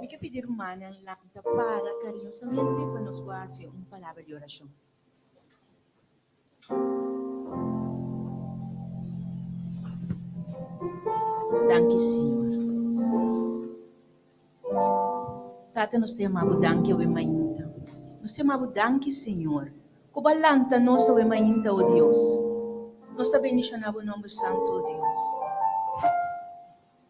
Me que pedir humana en la para cariñosamente para nos hacer una palabra de oración. Danke, Senhor. Tata, nós te amamos, danke, o mainta. Nós te amamos, danke, Senhor. Cobalanta nossa, o mainta, oh Deus. Nós te bendicionamos o nome santo, oh Deus.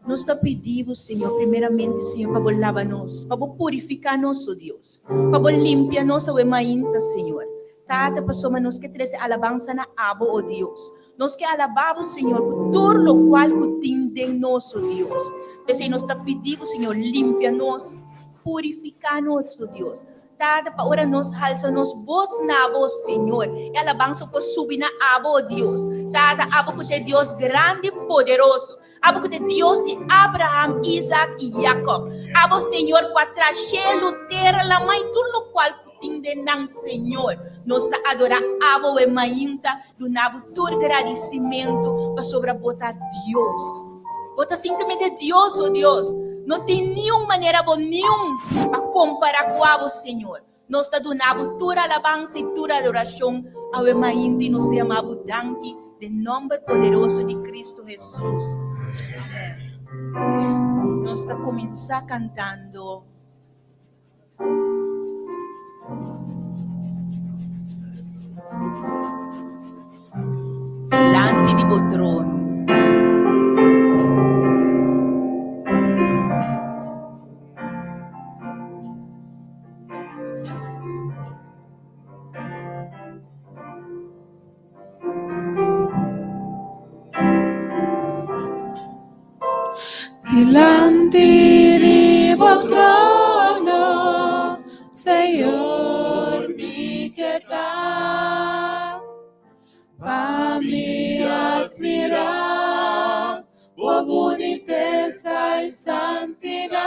Nós te pedimos, Senhor, primeiramente, Senhor, para lavar-nos, para purificar-nos, oh Deus. Para limpiar-nos, oh mainta, Senhor. Tata, para nós que trazer alabança na abo, oh Deus. Nós que alabamos, Senhor, por todo o qual que tem em nós, oh Deus. Mas nós te pedimos, Senhor, limpia-nos, purificar-nos, oh Deus. Tata, para ora nos alça-nos vos na voz, Senhor. E alabança por subir na abo, oh Deus. Tata, abo que é Deus grande e poderoso. Abo que é Deus de Abraham, Isaac e Jacob. Abo, Senhor, para trazer terra la mãe, tudo o qual tinde nang Senhor. Nós te adorar abo e mainta, do nabo todo agradecimento para sobrebotar Deus. Bota simplesmente Deus, oh Deus. Não tem nenhuma maneira nenhuma para comparar com abo, Senhor. Nós te donamos toda alabança e toda adoração ao mainta e nós te amamos danke de nome poderoso de Cristo Jesus. Amém. Nós te começar cantando delante de vosso trono. Delante de vosso trono, Senhor, me queda para me admirar tua boniteza e santidade.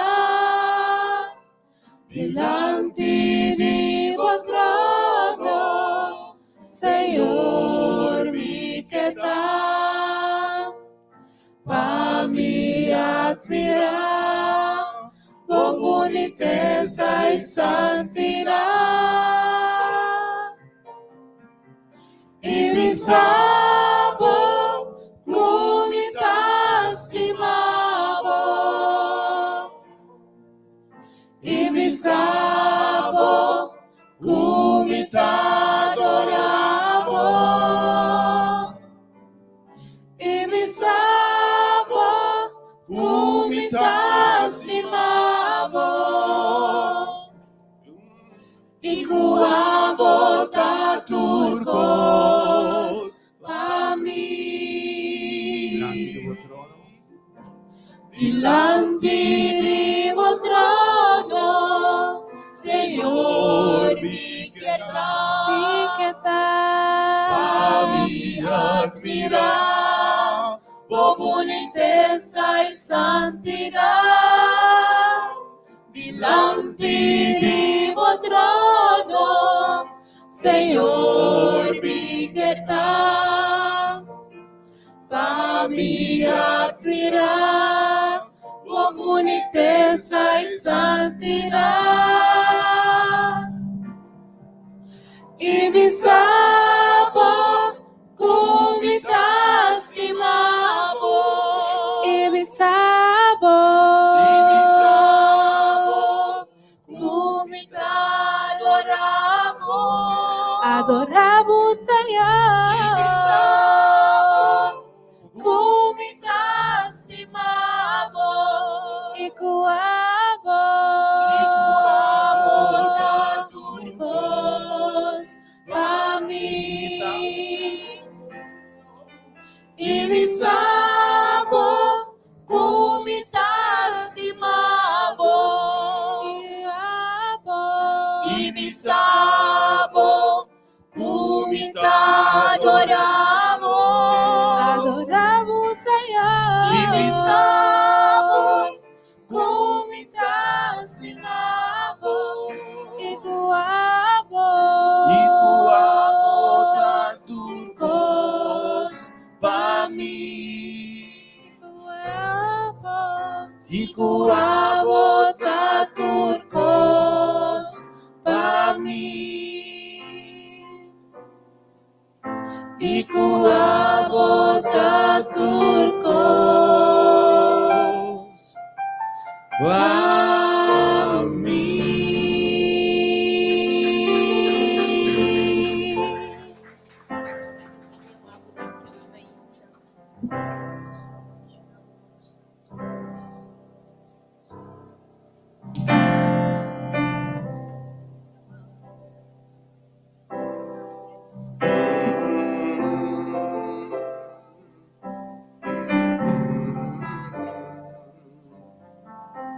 Delante de vosso trono, Senhor, me queda para me admirar tua boniteza e santidade. E me sabo como te estimavo, e me sabo como te adoravo, e me sabo como te estimavo, e com a bota turcos para mim. Delante de vosso trono, Senhor, me quieta para me admirar tua boniteza e santidade. Delante de vosso trono, Senhor, me quieta para me admirar tua boniteza e santidade. E me sabo como te estimavo, e me sabo como te adoravo, Senhor, e me sabo como te estimavo, e com a boca turcos para mim. E me sabo como te estimavo, e me sabo como te adoravo, Senhor, e me sabo como te estimavo, e com a boca turcos para mim. E com a boca a mí.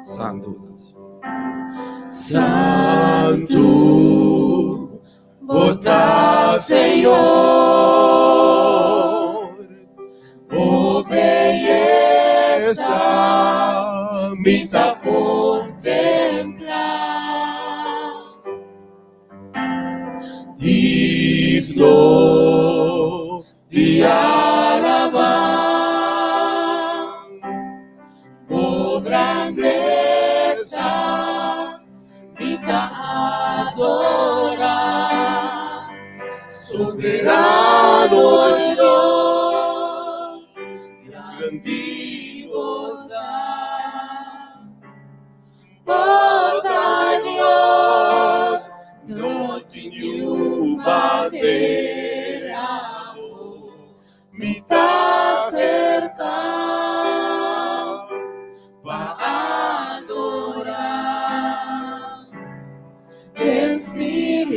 Santo. Santo, bota Senhor, oh belleza, me da contemplar, digno de alabar, oh grandeza, me da adorar, soberano Dios, grande bondad, bondad Dios, no tenho maneira, me dá cerca para adorar, Espírito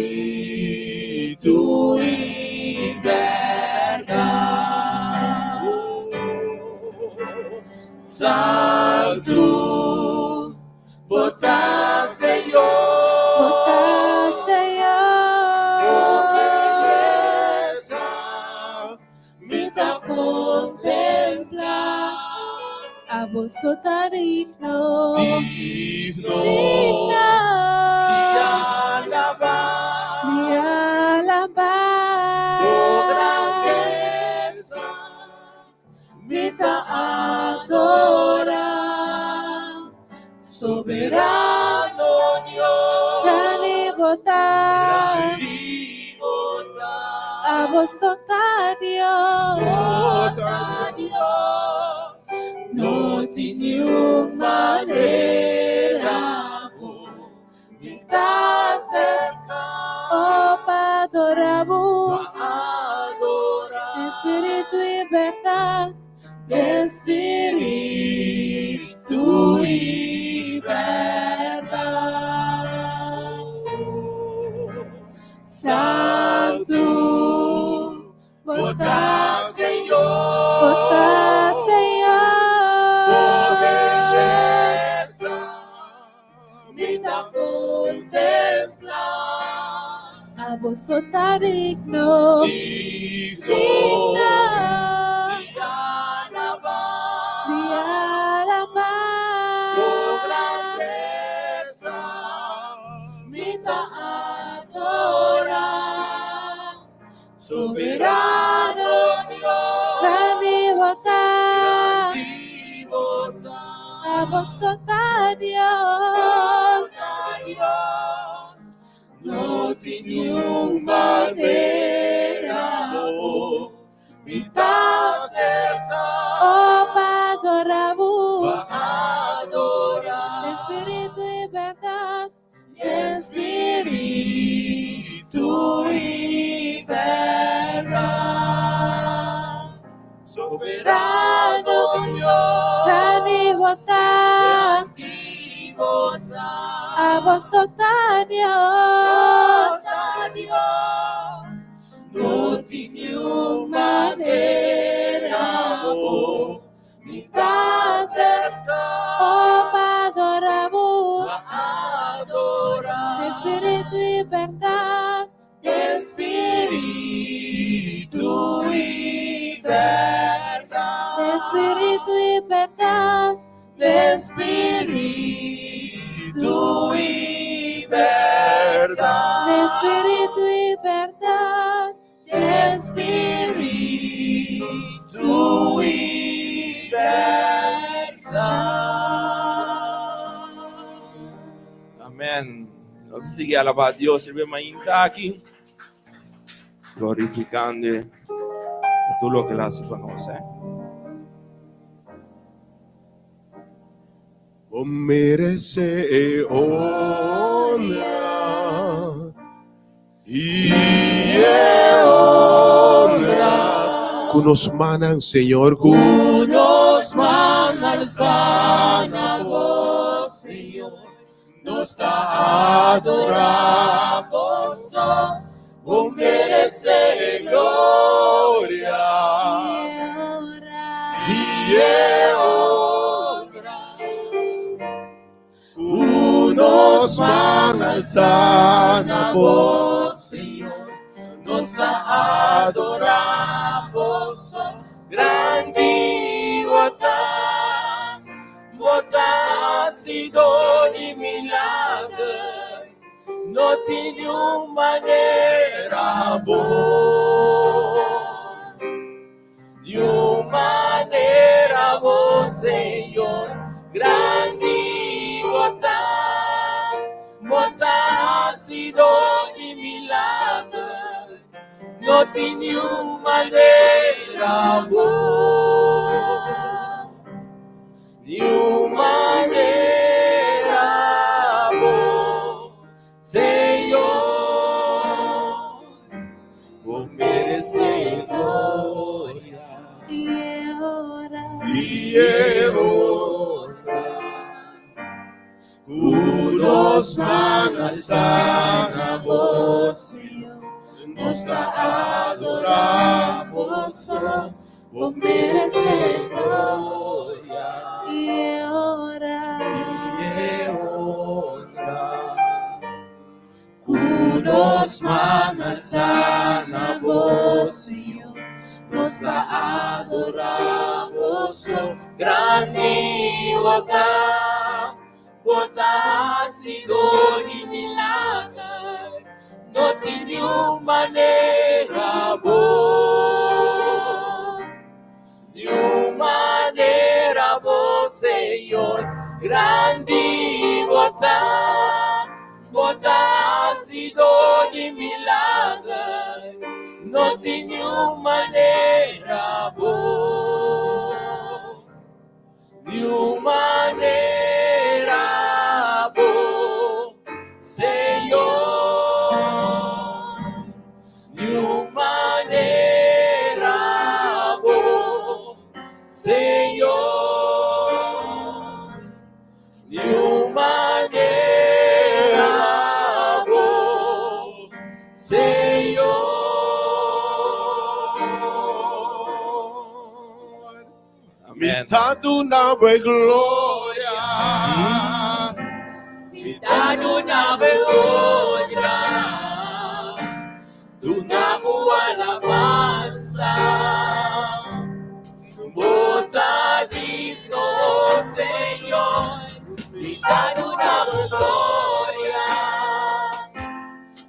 e verdade. Santo, bota Senhor, oh beleza, me dá contemplar, a vos sou digno, Digno de alabar, oh grandeza, me dá adorar, soberano Dios, grande bondad, a vos sou Dios, no tenho maneira, me dá cerca, oh para adorar, Espírito e verdade, Espírito e verdade. Santo, bota Senhor, oh beleza, me dá contemplar, a vos sou digno, digna de alabar, oh grandeza, me dá adorar, soberano Deus, grande bondad, a vos sou Deus, no tenho maneira, me dá cerca, oh para adorar, Espírito e verdade, Espírito e verdade. Soberano Deus, grande bondad, a vos sou Deus, no tenho maneira, me dá cerca, oh para adorar, Espírito e verdade, Espírito e verdade, Espírito e verdade, Espírito e verdade, Espírito e verdade, Espírito e verdade. Amén. No sé si alaba a Dios, sirve mainta aquí, glorificando tú lo que la hace conocer. merece honra y honra. Kunos man ang Señor, Kunos man al sana vos, Señor, nos da adoramos, o merece gloria y honra. Kunos man al sana vos, Señor, nos da adoramos, grande vota, vota sido di milagre, no tiene manera manera vos, Señor, grande vota, vota sido di milagre, no tiene manera manera Señor, vos mereces gloria y honra. Kunos man al sana vos, Señor, nos adoramos, vos mereces gloria y honra. Kunos man al sana vos, Señor, nos adoramos, grande vota sido di milagre, no tiene manera vos, Señor, grande vota sido di milagre, no tiene manera manera Señor, manera Señor, manera Señor. Amen. Mitad una gloria, mitad una gloria, una alabanza, vota digno, Señor, mitad una gloria,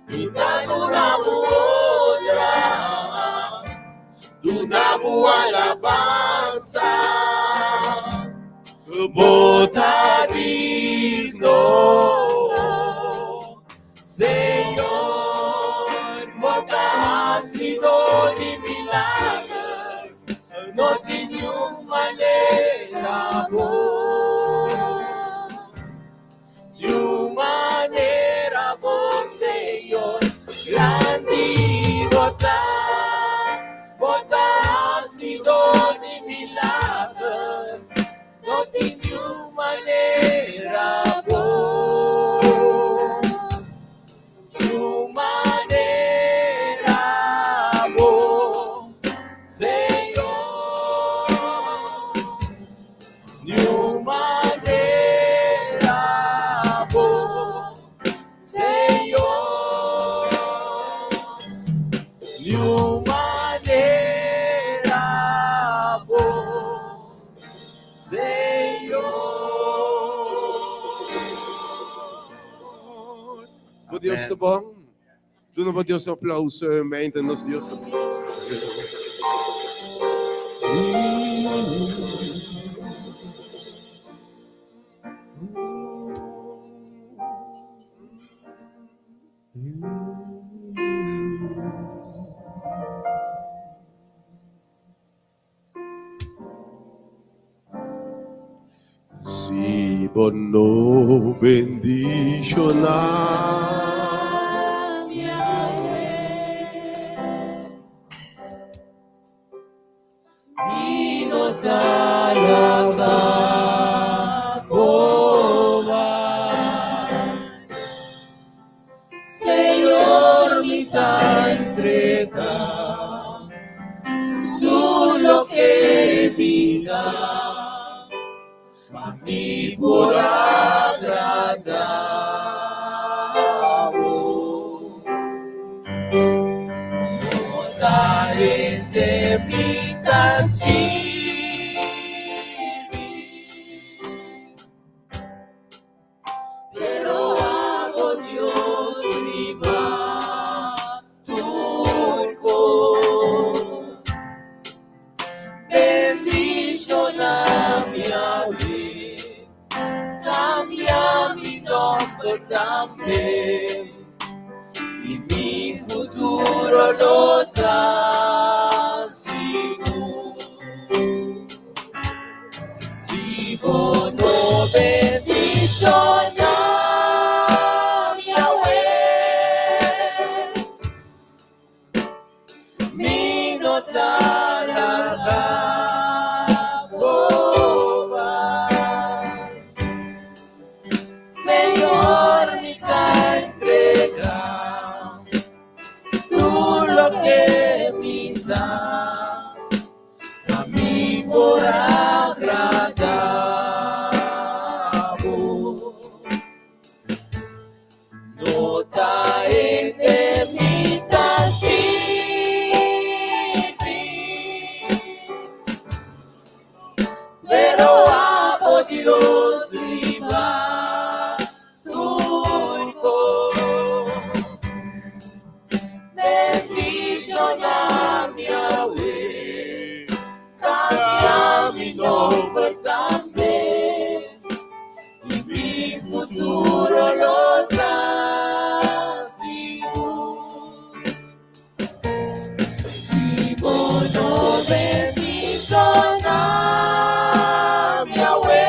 mitad una gloria, una alabanza, vota digno, Señor, vota ha sido di milagre, no tiene manera Señor, grande vota ha sido di milagre, no tiene manera Señor, manera Señor, manera Señor. po Diyos na bang? Doon na ba Diyos na aplauso? Maintenance Diyos na bang? Si con no bendición. Dino talaga Jehová. Señor, mi ta entrega tú lo que vida a mí por agradable. No salen de mi casi. Pero hago Dios viva turco. Bendición a mi vida, cambia mi nombre también y mi futuro lo da seguro. Si vos no bendición a Yahweh, mi no talaga Jehová. Señor, mi ta entrega tú lo que me da a mí por agradable. No ta enemiga sin pero amo Dios viva turco. Bendición a mi Yahweh, cambia mi nombre también y mi futuro lo da seguro. Si vos no bendición a Yahweh,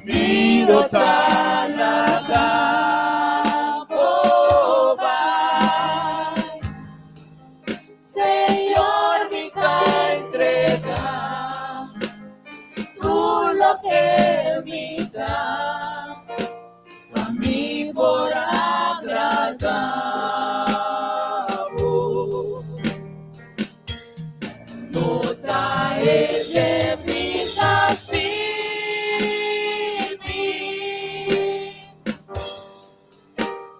miro talaga Jehová. Señor, mi ta entrega tú lo que me da a mí por agradable. No ta enemiga sin mí,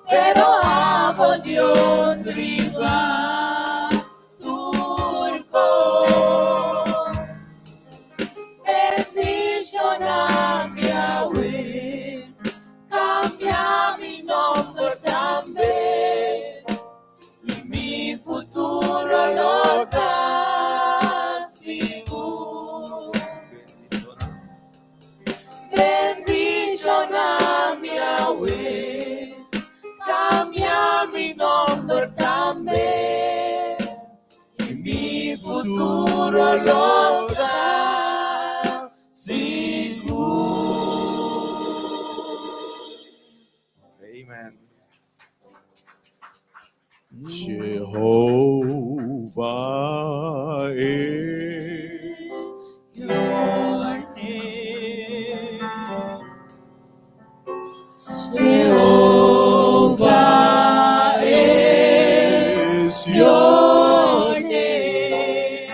pero amo Dios viva turco. Bendición a mi Yahweh, cambia mi nombre también y mi futuro lo da seguro. Bendición a mi Yahweh, cambia mi nombre también y mi futuro lo da seguro. Amen. Jehová es Your name. Jehová es Your name.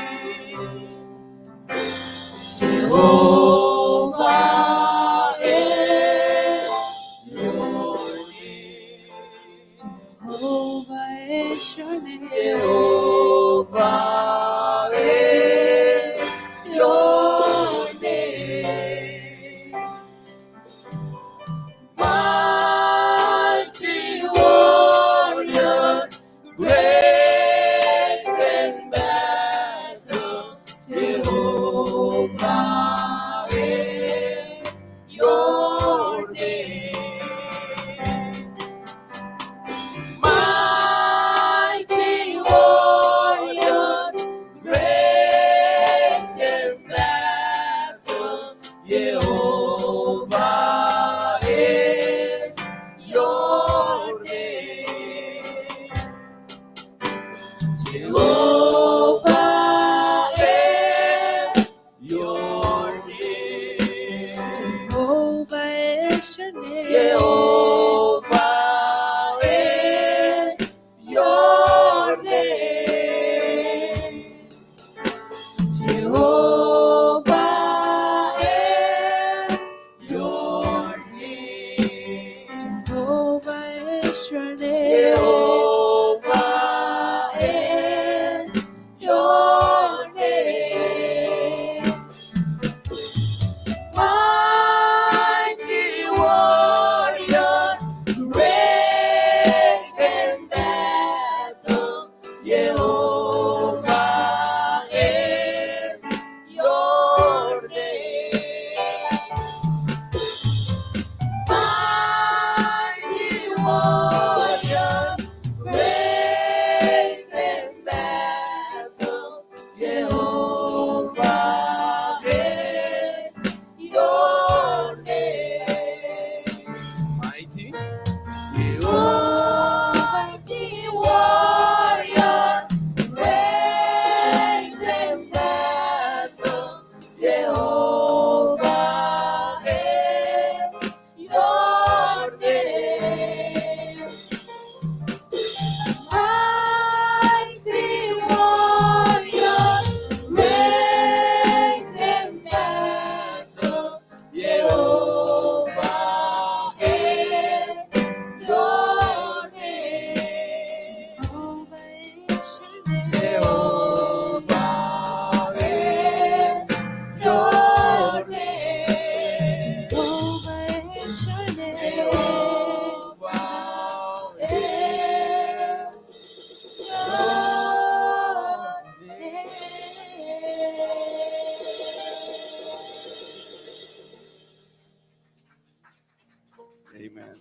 Jehová es your name. Jehovah is your name. Jehová es your name. Mighty warrior, great in battle, Jehovah Jehovah is your name. Jehovah is your name. Jehovah is your name. Jehovah is your name. Mighty warrior, great in battle, Jehovah is your name. Mighty warrior, great in battle, Jehovah is your name. Mighty. Mighty warrior, great in battle, Jehovah is your name. Mighty warrior, great in battle, Jehovah is your name. Jehovah is your name. Jehovah is your name. Jehovah is your name. Amen.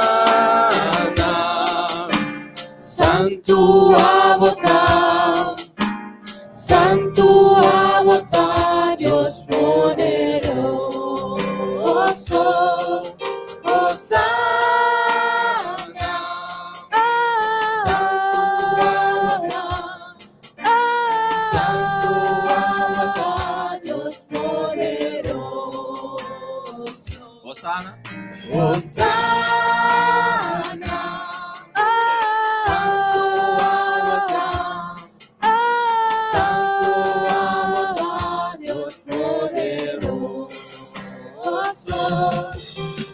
Hosanna, Santo Avatar, Santo Avatar, Dios poderoso. Hosanna, Santo Avatar, Dios poderoso. Hosanna. Hosanna, Santo Avatar, Santo Avatar, Dios poderoso.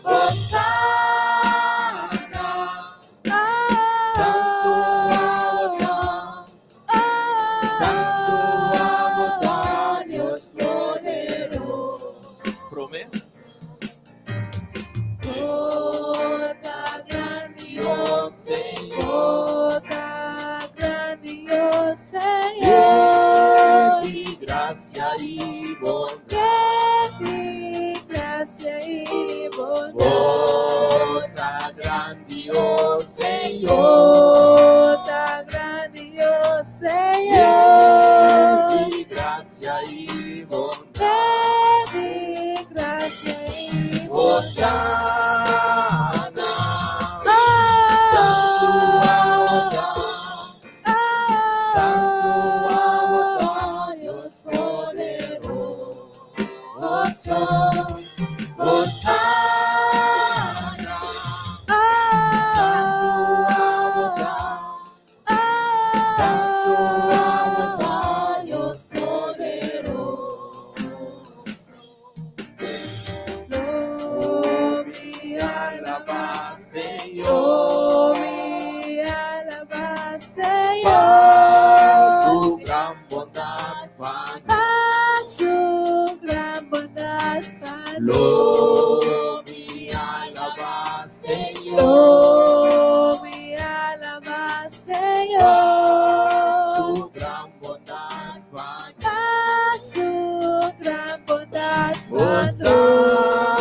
Hosanna, Santo Avatar, Santo Avatar, Dios poderoso. Promesa. Toda grande, oh Senhor, toda grande, oh Senhor, de graça e bondade. que de graça e bondade. Toda grande, oh Senhor, Toda grande, oh Senhor, de graça e bondade. que de graça e bondade. Hosanna, Santo Avatar, Santo Avatar, Deus poderoso. Hosanna, Santo Avatar, Santo Avatar, Deus poderoso. Gloria, Alaba, Senhor, gloria, alaba, Senhor. su gran bondad, Padre. Su gran bondad, Padre. Gloria, alaba, Senhor, Gloria, alaba, Senhor. su gran bondad, Padre. Su gran bondad, Padre. Hosanna,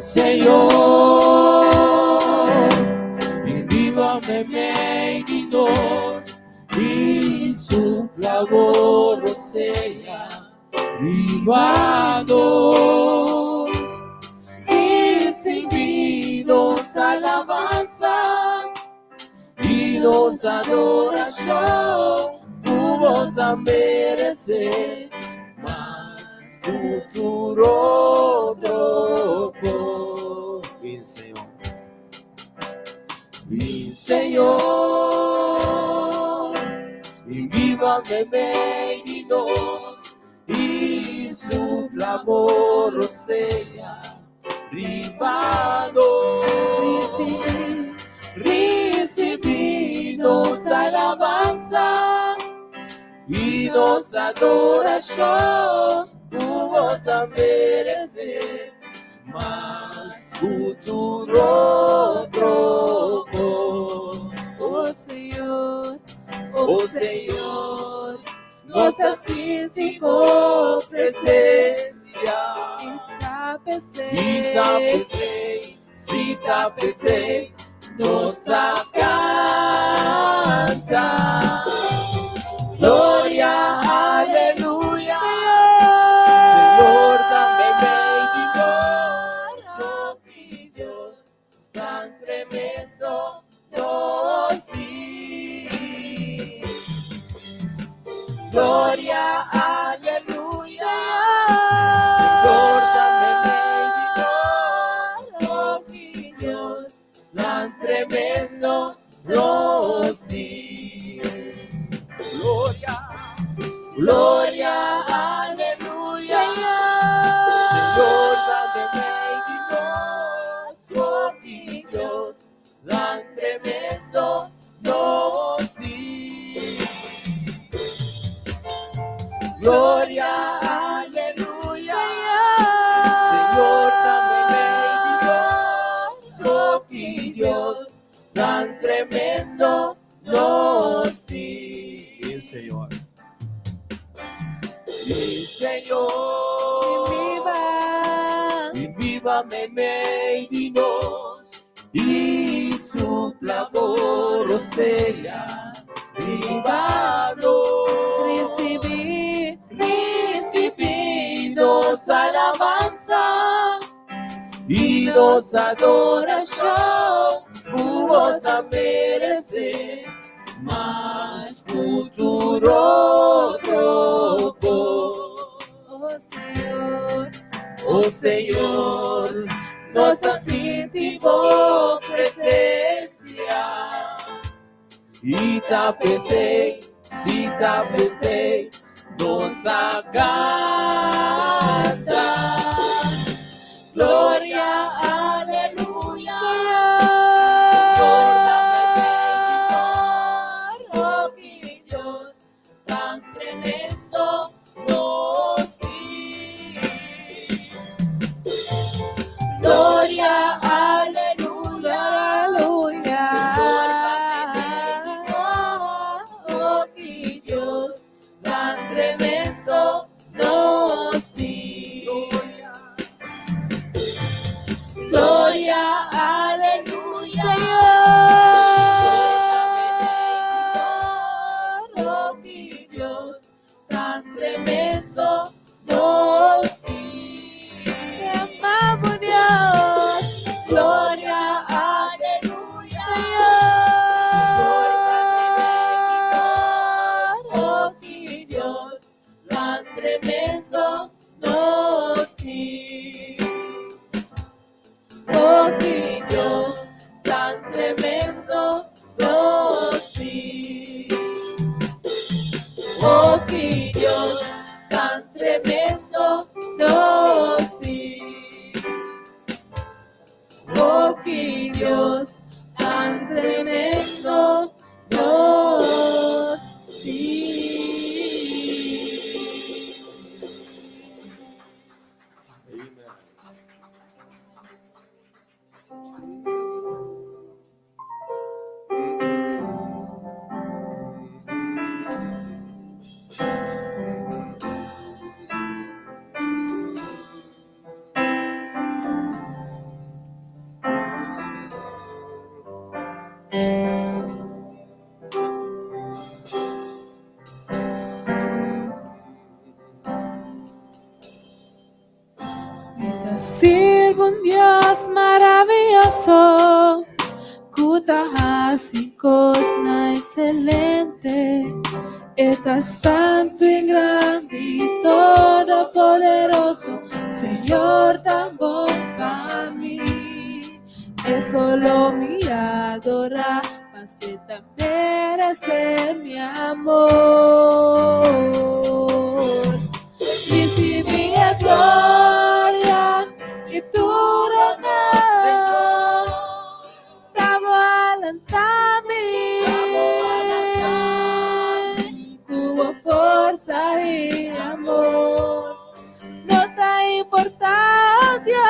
Senhor, enviva-me meio de nós e supla agora seja privados recebidos alabanza e nos adoração como também merece mas futuro troco Vem Senhor Vem Senhor enviva-me meio de nós e supla amor seja privado recebidos alabanza e nos adoração como também merece mas futuro troco O Senhor, nossa síntico presença e tapecei nossa canta glória, aleluia Senhor também vem de nós oh que Deus tão tremendo nos diz glória, aleluia Senhor também vem de nós oh que Deus tão tremendo nos diz glória, glória, aleluia Senhor também vem de nós oh que Deus tão tremendo nos diz glória, aleluia Senhor também vem de nós oh que Deus tão tremendo nos diz Senhor e Senhor enviva-me meio de nós e supla agora seja privado recebidos alabanza e nos adoração como também merece mas futuro troco o Senhor nossa síntico presença e tapecei nossa canta glória, aleluia Senhor também vem de nós oh que Deus tão tremendo nos diz glória, aleluia oh que Deus tão tremendo nos diz glória, aleluia oh que Deus tão tremendo nos diz te amamos Deus glória, aleluia oh que Deus tão tremendo nos diz oh que Deus tão tremendo nos sirvo un Dios maravilloso, Kutahasicos na excelente, estás santo y grande y todopoderoso, Señor tan bom para mí. Es solo mi adorar, mas Él merece mi amor. Recibí a gloria y tu honor, davo alantami, tuvo fuerza y amor, no te importa Dios,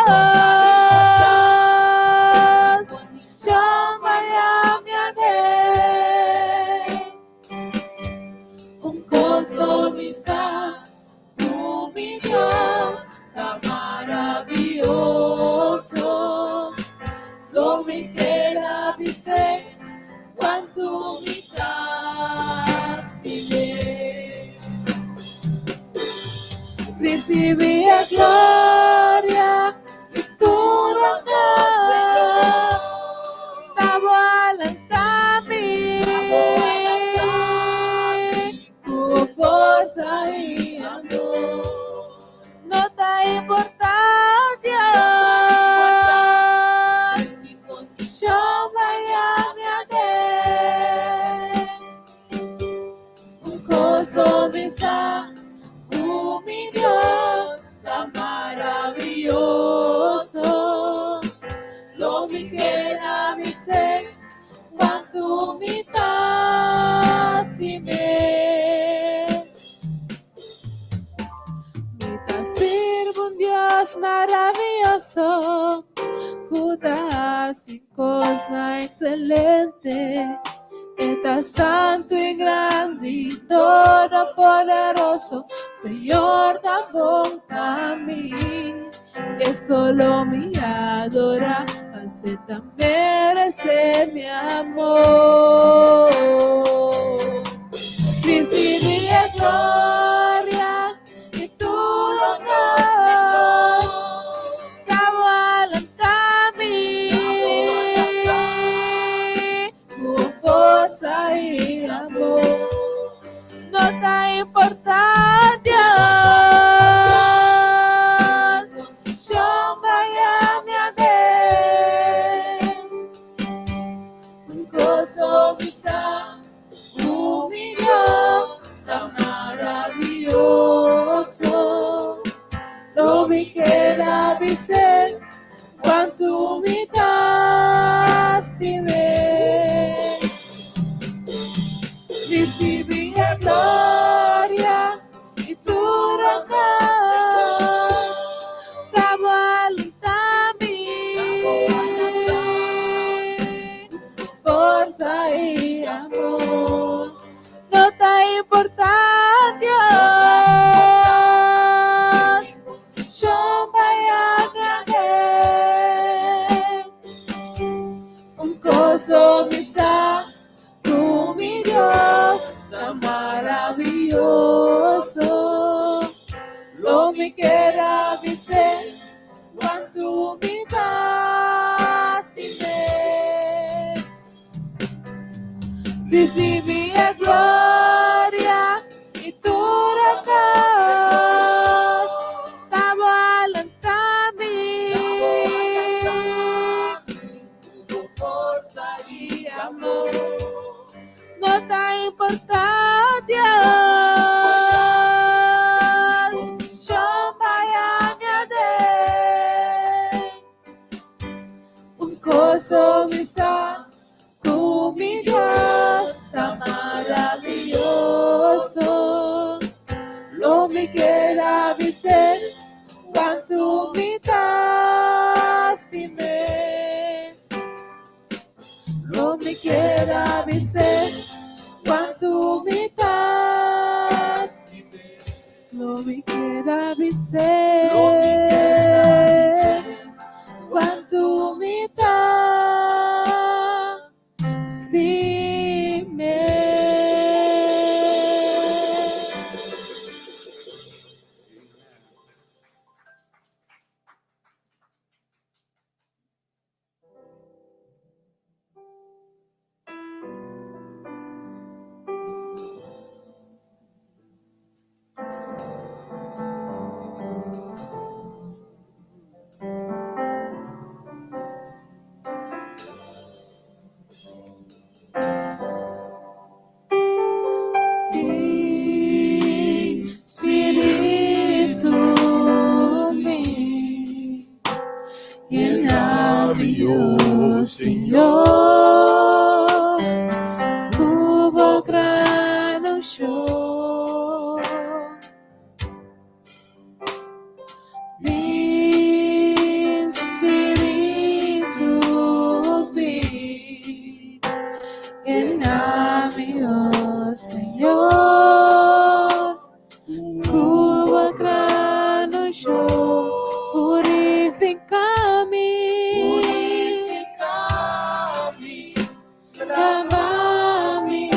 llama a mi un gozo misa, tú mi Dios, tan maravilloso, lo me quiera dice, cuanto me das bien. Recibí a gloria y tu honor, davo alantami, tu fuerza y amor, no te importa Dios, yo me un gozo me da, mi Dios tan maravilloso, lo me queda mi ser, cuanto me das dime. Me da sirvo un Dios maravilloso, Kutahasicos na excelente, estás santo y grande y todopoderoso, Señor tan bom para mí. Es solo mi adorar, mas Él tan merece mi amor. Recibí la gloria y tu honor, davo alantami, tu fuerza y amor, no te importa Dios, yo me un gozo misa, mi Dios tan maravilloso, no me queda dizer cuanto me das dime. Recibí la gloria y tu honor, davo alantami, fuerza y amor, no te importa Dios, yo me agradé, un gozo misa, tú mi Dios tan maravilloso, lo me quiera dizer, cuanto me das dime. Recibí a gloria y tu honor, davo alantami, tu fuerza y amor, no te importa Dios, yo me añadiré un gozo misa, tú mi Dios tan maravilloso, lo me queda dizer, cuanto me das dime. Lo me queda dizer, cuanto me das, lo me queda dizer, cuanto me das dime. Senhor, cubo grano show. Mi espíritu vi, lléname, oh Señor, cubo grano show, purifica-me, lava-me,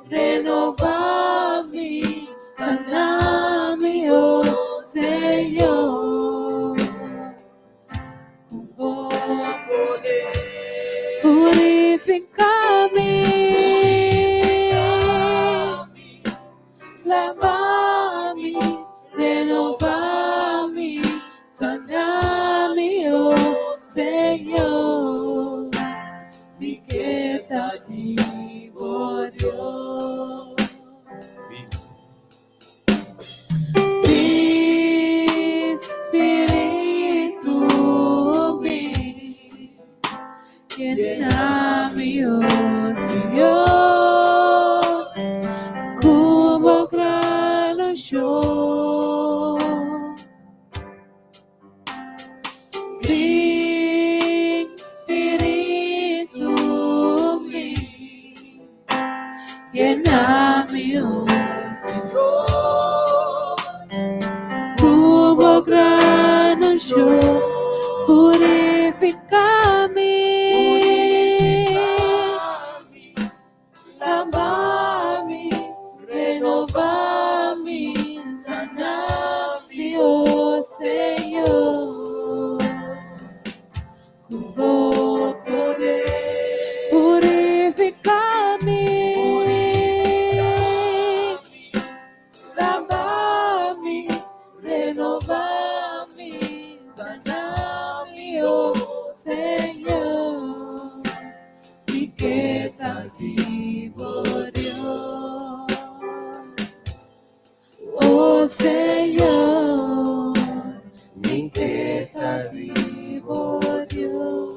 renova-me, sana-me, oh Senhor, oh poder, purifica-me, lava-me, renova-me, sana-me, oh Senhor, me queda vivo, Dios. Mi espíritu vi, lléname, oh Señor, como grano yo. Mi espíritu vi, lléname, oh como grano yo, purifica-me, lava-me, renova-me, sana-me, oh Senhor, com poder, purifica-me, lava-me, renova-me, sana-me, oh Senhor, me queda vivo, Dios, oh Senhor, me queda vivo, Dios,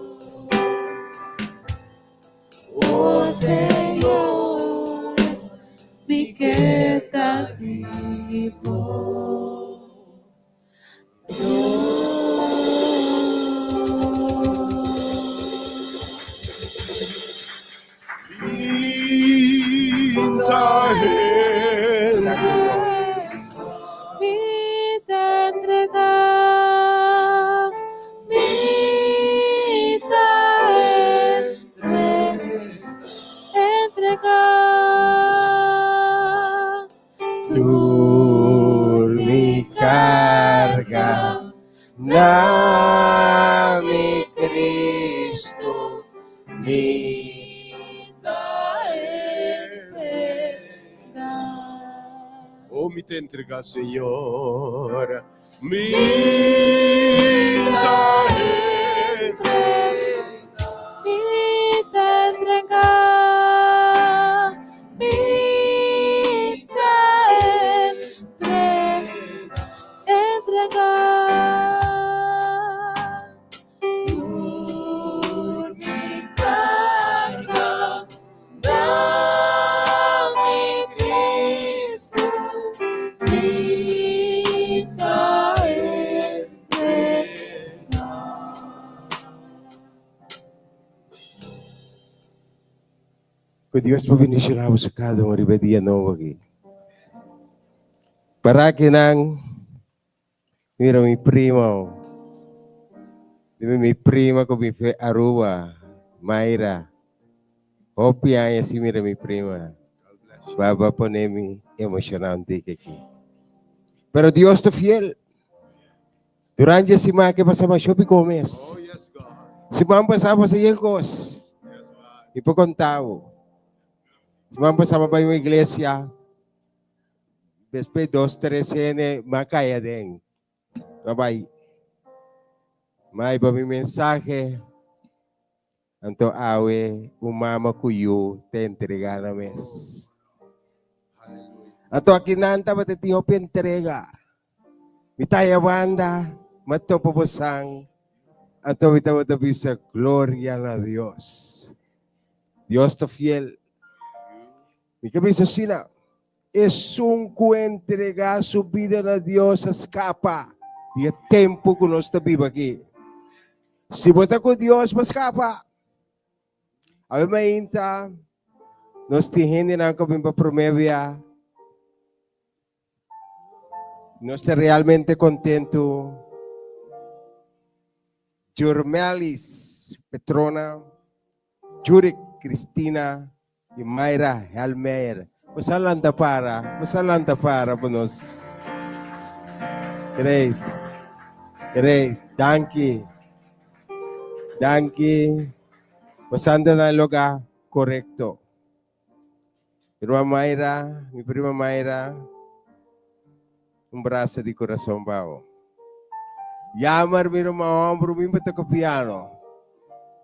oh Senhor, me queda vivo. Mi te entrega, mi te entrega, Tú mi carga, na mi Cristo, mi Oh, mi te entrega, Señor. Mi mi te entrega, mi te entrega, tú mi carga, dame Cristo, mi te entrega. Que Dios pabendicionamos a cada um ribadia novo aqui. Para que não, mira mi primo, dime mi prima que me fue Aruba, Mayra, Opia, e assim mira mi prima. Baba ponemi emocionante aqui. Pero Dios está fiel. Durante esse mês que passamos shopping comes, Oh, yes, God. se vamos passar para Yercos, Yes, God. e por contavo. Se vamos passar para uma igreja, después 2-3 cene, makaya din. Babay. May iba mi mensaje. Anto awe, umama kuyo, te entrega na mes. Hallelujah. Ato akinanta ba te entrega. Mitaya banda, mato pupusang, At tabi sa gloria na Dios. Dios está fiel. Mi camisa sina. Es un entregar su vida a Dios a escapa. Y el tiempo que nos está vivo aquí. Si vota con Dios, mas escapa. A ver, mainta. Nos tienen na kami pa promevia. No está realmente contento. Jurmelis, Petrona, Jurek, Cristina y Mayra Helmer. Masalanta para po nos. Great. Danke. Pasando na lugar correcto. Mi prima Mayra, un brazo de corazón bao. Llamar mi hombro, mi toca piano.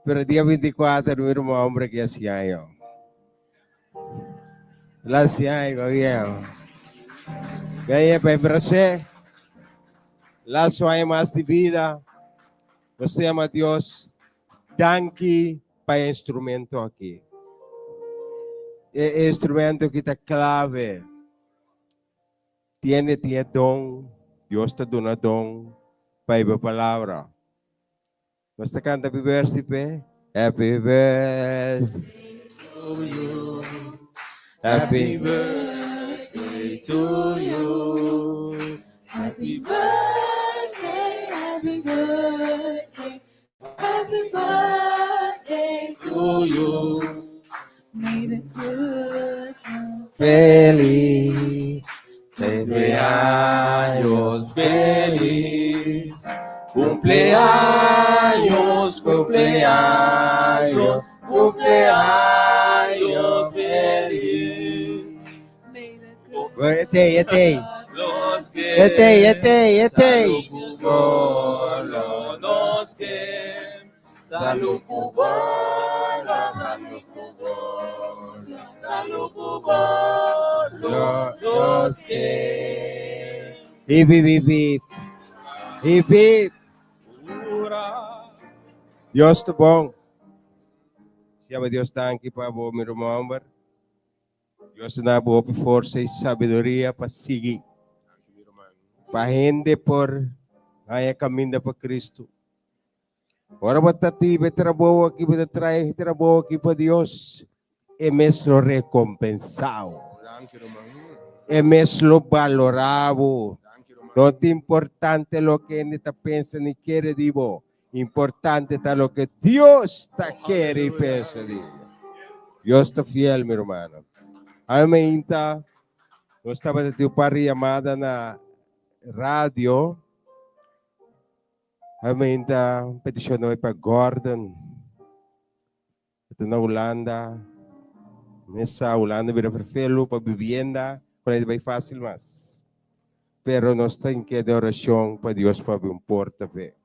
Pero día 24, mi hombro que hacía yo. Ganhei para abraçar. Laço aí mais de vida. Nós temos a Deus. Danke para instrumento aqui. É instrumento que está clave. Tiene dom. Deus está dando dom para a palavra. Nós está cantando happy birthday. Happy birthday to you. Happy birthday to you. Happy birthday, happy birthday, happy birthday to you. May the good health Feliz. Cumpleaños feliz. Cumpleaños, cumpleaños, cumpleaños feliz. may the good Etei. Los que Etei. Cubolo, nos que salud cubolo, salud cubolo, salud cubolo, los que Hip, hip, hip, hip. Hip, hip. Deus está bom. Siapa Deus está aqui para o meu irmão. Deus na boa força e sabedoria para seguir. Para render por aí caminho para Cristo. Ora batati betraboa aqui para trazer traboa aqui para Deus. É mesmo recompensado. É mesmo valorado. Não é importante o que ele está pensando e quer dizer. Importante está lo que Dios está quiere y pensa de Dios está fiel, mi hermano. A mí me inta, no estaba de tu par llamada na radio. A mí me inta petición hoy para Gordon. Ito na Holanda. Nessa Holanda, vira perfeito para vivienda. Para ele vai fácil mais. Pero nós temos que dar oração para Deus para abrir porta, ver.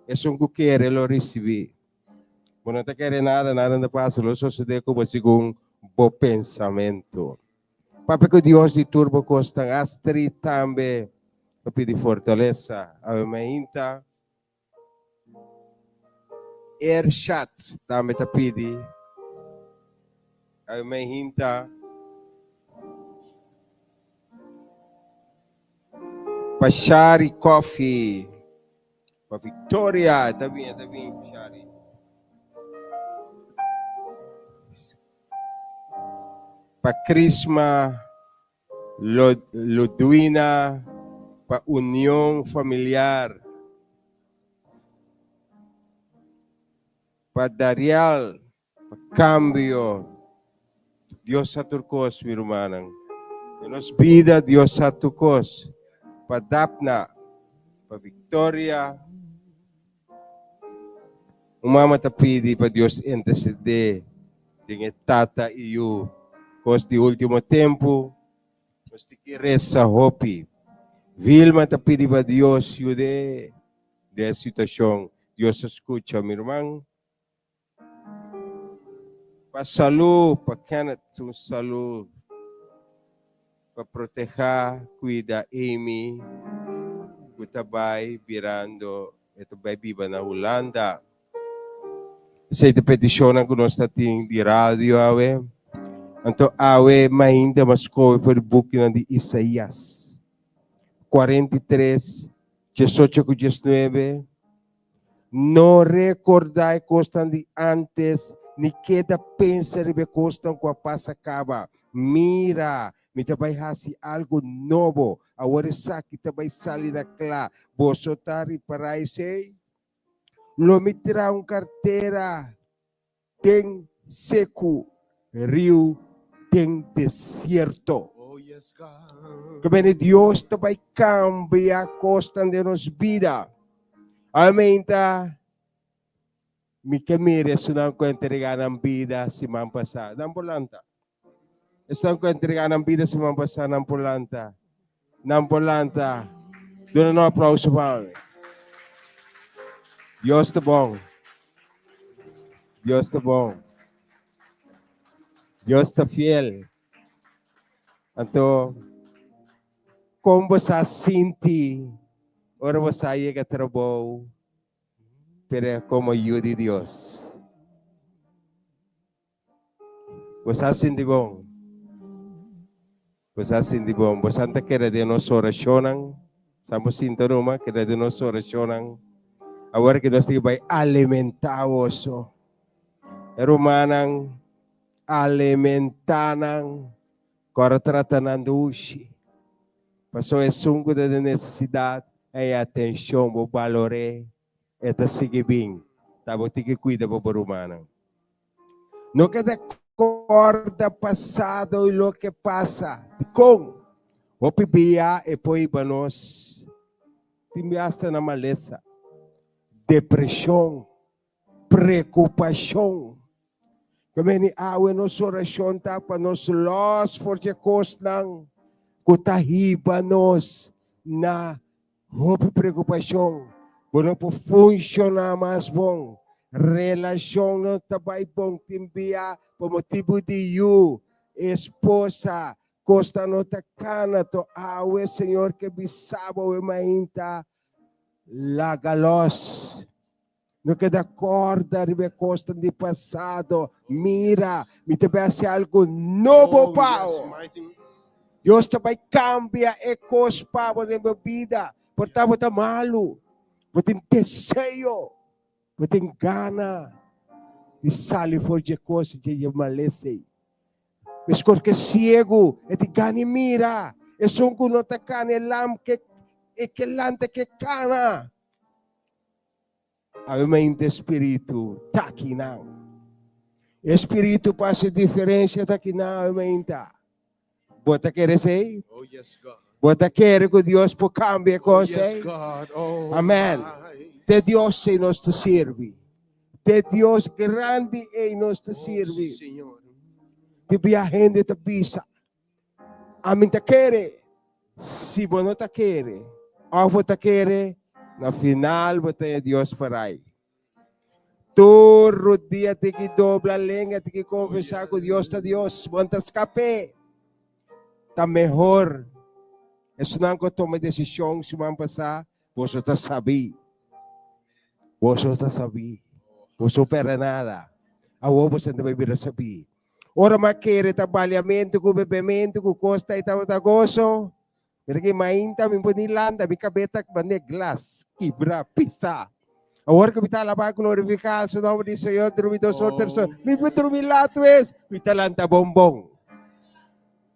Es un que quiere lo recibir. Bueno, no te quiere nada no pasa. Lo sucede como según buen pensamiento. Para que Dios de turbo costa astri también para pedir fortaleza. A mí inta Airshot también te pide. A mí inta Pashari Coffee. Para Victoria, está bem, Shari. Para Crisma, Ludwina, para União Familiar. Para Darial, para Cambio. Deus a turcos, mi hermana. En nos vida, Deus a turcos. Para Dapna, para Victoria. Umama ta pidi para Deus interceder dengan tata e eu, cos de último tempo, nós te querer sa hopi. Vilma ta pidi para Deus ajude de situação. Deus escuta, meu irmão. Para saúde, para Kenneth, saúde. Para proteger, cuidar Amy, Kutabay, virando ito ba biba na Holanda. Sa ito petisyonan ko sa ating di radio, awe. Anto awe, mainda mas ko for the book ng di Isaías. 43, 18 com 19. No recordai costas de antes, ni queda pensa ribe costas com a passa acaba. Mira, me também hasi algo novo. Agora saque também sali da clá. Bosotari para esse. Lo me terá carteira. Tem seco, rio, tem deserto. Oh, yes, God. Que Deus também cambia a costa de nos vida. Amém, tá? Mi kamire sunang ko entregar ng vida si Mampasa. Nampolanta. Sunang ko entregar ng vida si Mampasa Nampolanta. Nampolanta. Doon na aplauso pa. Diyos te bom. Diyos te bom. Diyos te fiel. Anto, como você sente, ora você chega a trabalho, pero como ajuda de Deus. Você sente bom. Você sente bom. Você não quer de nossa oração, estamos sinto numa, quer de nossa oração. Agora que nós temos alimentados, Romanang alimentanan, agora tratando hoje. Passou é sungo da necessidade, é atenção, o valor é seguir bem. Tá bom, tem que cuidar do humano. Não queda corda passado e o que passa. Com o pibia e poi banos. Timbiasta na maleza. Depressão, preocupação. Kami ni awe nos orasyon ta pa nos los for the cost ng kutahiba nos na hope preocupasyon. Bueno po funciona mas bom. Relasyon no tabay bong timbia po motibo di you esposa costa no takana to awe Senhor que bisabo e mainta lagalos. No queda corda ribe costa de passado. Mira, me tivesse algo novo, Oh, Pau. yes, mighty. Deus também cambia e coisa para a minha vida. Portanto, tá malo. Vou ter desejo. Vou ter gana. E sali for de coisa de malese. Mas porque cego, e te gane mira. E são com nota cana, e lam que lante que cana. A mente espírito tá aqui não. Espírito passa diferença tá aqui não, a mente. Bota querer ser? Oh, yes, God. Bota querer que Deus por cambie Oh, coisa? yes, God. Oh, Amém. my. De Deus se nos te serve. De Deus grande e nos te Oh, serve. sí, Señor. Te viajando te pisa. Amém te querer. Se você não te querer, ou você querer, na final, você Deus farai. Todo dia tem que dobrar a língua, tem que conversar com Deus, tá Deus, manda escape. Tá melhor. Isso não é que eu tomo decisão, se vão passar, você está sabendo. Você está sabendo. Você não perde nada. Agora você não vai vir a saber. Ora, mas quer trabalhamento, com bebimento, com costa e tal, gozo. Porque mainta, mi punilanda, mi kabeta, bande glass, quebra, pisa. Agora que está lá para glorificar o nome do Senhor, drumido sorterso, mi drumilato es, mi talanta bombom.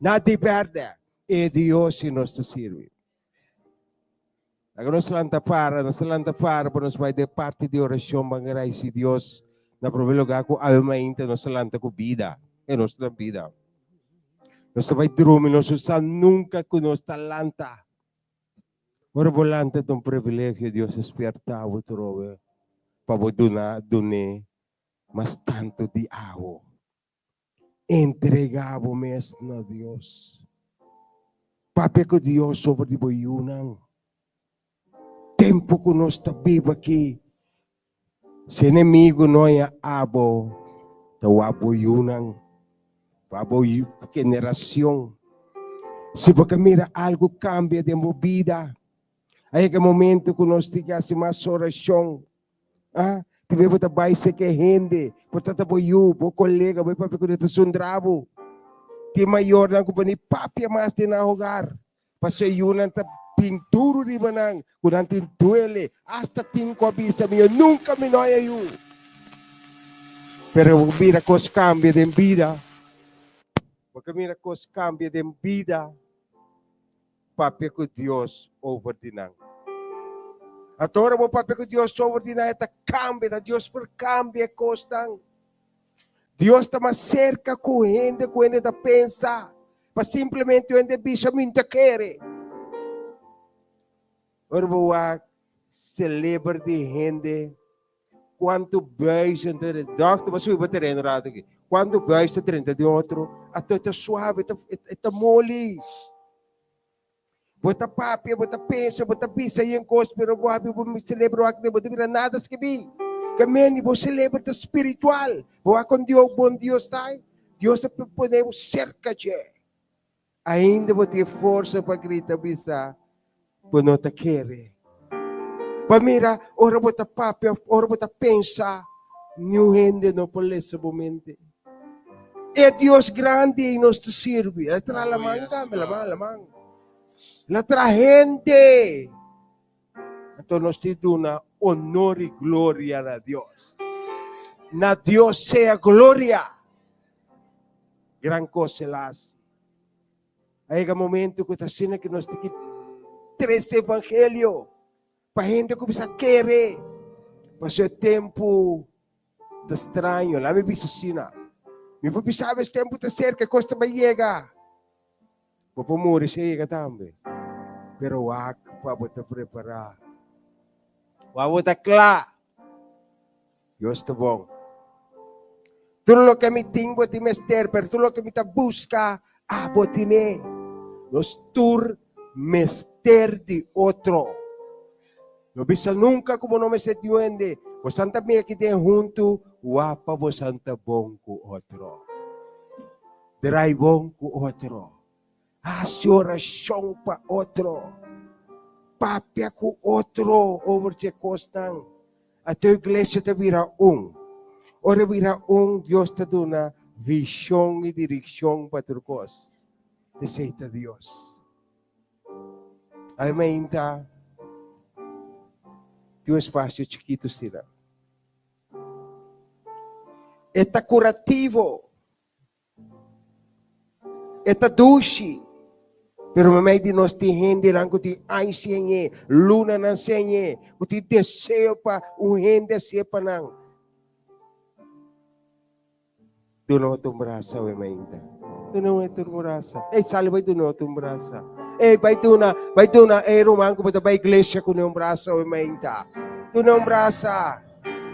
Nada perde, e Deus se nos serve. Agora nós lanta para, por nós vai de parte de oração, mangarai se Deus, na primeiro lugar, com a mainta, nós lanta com vida, e nossa vida. Nós vai dormir, nós nunca com nossa talanta. Ora volante de privilégio, Deus despertar o trove, para donar, mas tanto de água. Entregava mesmo a Deus. Papi com Deus sobre de boiunang. Tempo que nós está vivo aqui, se inimigo não é abo, tawabo yunang. Para a geração. Se você mira algo cambia de minha vida, Aí que momento que nós temos mais oração. Ah, tiver bota baixo que rende, portanto boiu, bo colega, bo papi que tu sundrabo. Ti maior na companhia papi mas ti na hogar. Pasayunan ta pinturo di manang, kunang tintuele, hasta tinko abisa minha, nunca me noia eu. Pero mira cos cambia de vida. Porque mira cos cambia de vida. Papi com Deus overdinan. Agora o papi com Deus overdinan é cambia, Deus por cambia costan. Deus está mais cerca com gente da pensa, para simplesmente o gente bicha muito querer. Ora boa celebra de gente quanto beijo entre doctor, mas eu vou ter errado aqui. Quando beijo entre de outro, até tá suave, tá mole. Bota papi, bota pensa, bota pisa e encosto, pero boa vou me celebrar aqui, bota vira nada que vi. Amém, vou celebrar o espiritual. Boa com Deus, bom Deus está. Deus te podemos cerca de. Ainda vou ter força para gritar bisa, por não te querer. Para mira, ora bota papi, ora bota pensa, new gente não pode esse momento. É Deus grande e nos te serve. É tra la manga, me la manga. La tra gente. Então nós te damos honor e glória a Deus. Na Deus seja glória. Gran coisa lá. Aí é o momento que está sendo que nós temos 13 evangelhos. Para a gente começar a querer. Passou o tempo está estranho. Lá me disse assim. Me pensava esse tempo está cerca, costa vai chegar. Vou morrer, chega também. Pero o para te preparar. Vamos estar claro. Deus está bom. Tudo o que me tenho, te mester, pero tudo o que me está busca, botine. Nós tur mester de outro. Não bisa nunca como não me se duende. Vos anta me aqui tem junto, wapa vos anta bom com outro. Drai bom com outro. Hace oração para outro. Papia com outro over te costan. A tua igreja te vira Ora vira Deus te dá visão e direção para tu cos. Deseita Deus. Amém, tá? Teu espaço chiquito será. Está curativo. Está doce. Pero mamãe de nós tem gente lá que tem ensinhe, luna não ensinhe, que tem desejo para gente assim para não. Tu não te braça, mamãe. Tu não te braça. Ei, sale vai tu não te braça. Ei, vai tu na, romano que vai igreja com um braço, mamãe. Tu não braça.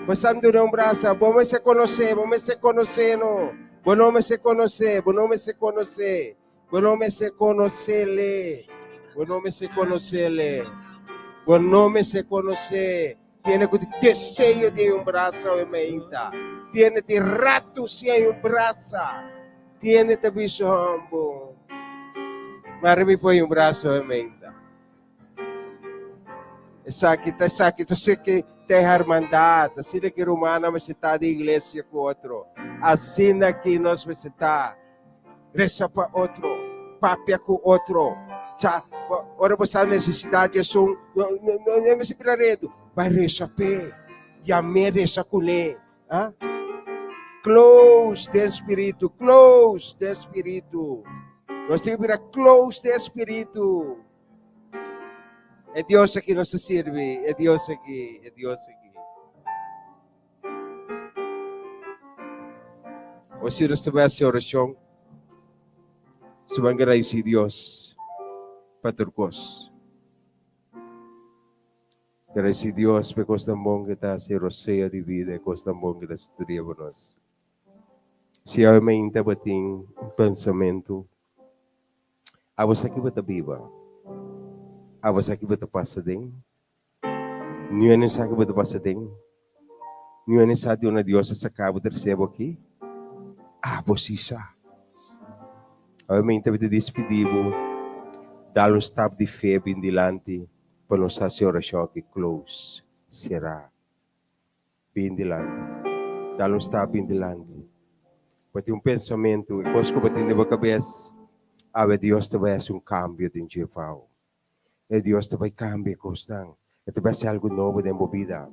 Passando não braça, vamos se conhecer, no. Vamos se conhecer, Bonome se conocele. Bonome se conoce. Tiene que desejo de un brazo de menta. Tiene de rato si hay un brazo. Tiene de bisombo. Mari mi poi un brazo de menta. Exacto, sei que tem hermandade, assim que romana vai estar de igreja com outro. Assim que nós vamos estar. Reza para outro, papia com outro. Ora você a necessidade é só não me separaredo. Vai reza pé, e a me reza com ele. Close de espírito. Nós temos que virar close de espírito. É Deus aqui nos serve, é Deus aqui. O se nós tivermos oração, sebagai isi Dios paturkos. Grazie Dios pe costambong kita si Rosea di vida, costambong kita estudia bonos. Si ay may bating pensamento. Awas aqui bata viva. Awas aqui bata passading. Niyan sa aqui bata passading. Niyan sa Dios na Dios sa cabo terceiro aqui. Abosisa. Obviamente, avete despedido, dar um step de fé bem dilante, Panos sa orasyon ki close, sira, pindilan, dalong sta pindilan. Pati yung pensamento, ikos ko pati hindi ba kabes, awe Dios te vai un cambio din Jefao. E Dios te vai cambio costang. E te vai ser algo novo dentro da vida.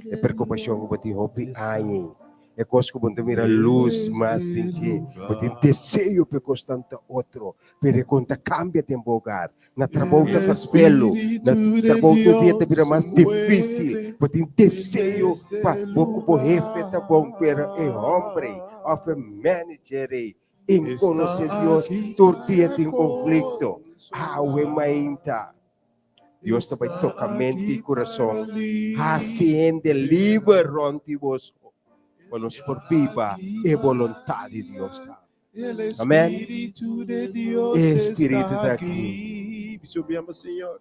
E preocupação ko pati hopi ani. E cos ko bunta mira luz mas dinti. Pati desejo pe constante outro. Pero conta cambia tempo hogar. Na trabalho te faz pelo. Na trabalho dia te vira mais difícil. Pati desejo pa boco po jefe tá bom pero é homem of a manager. Em conhecer Deus, todo dia tem conflito. Awe mainta. Deus te vai tocar mente e coração. Haciende liberante vos. Para nos por viva e vontade de Deus. Amém. Espírito daqui. Subimos, Senhor.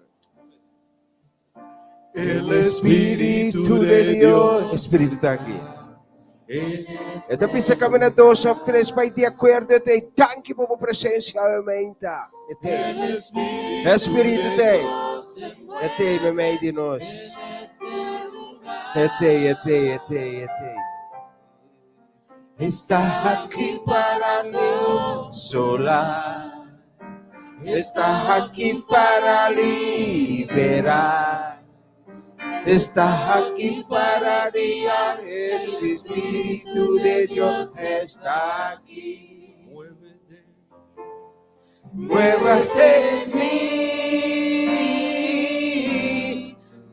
El Espírito de Deus. Espírito daqui. Ito pisa kami na 2 of 3 by de acuerdo te thank you po presensya aumenta. Espírito te. Ete me may dinos. Ete. Está aquí para mí sola. Está aquí para liberar. Está aquí para guiar. El Espíritu de Dios está aquí. Muévate en mí.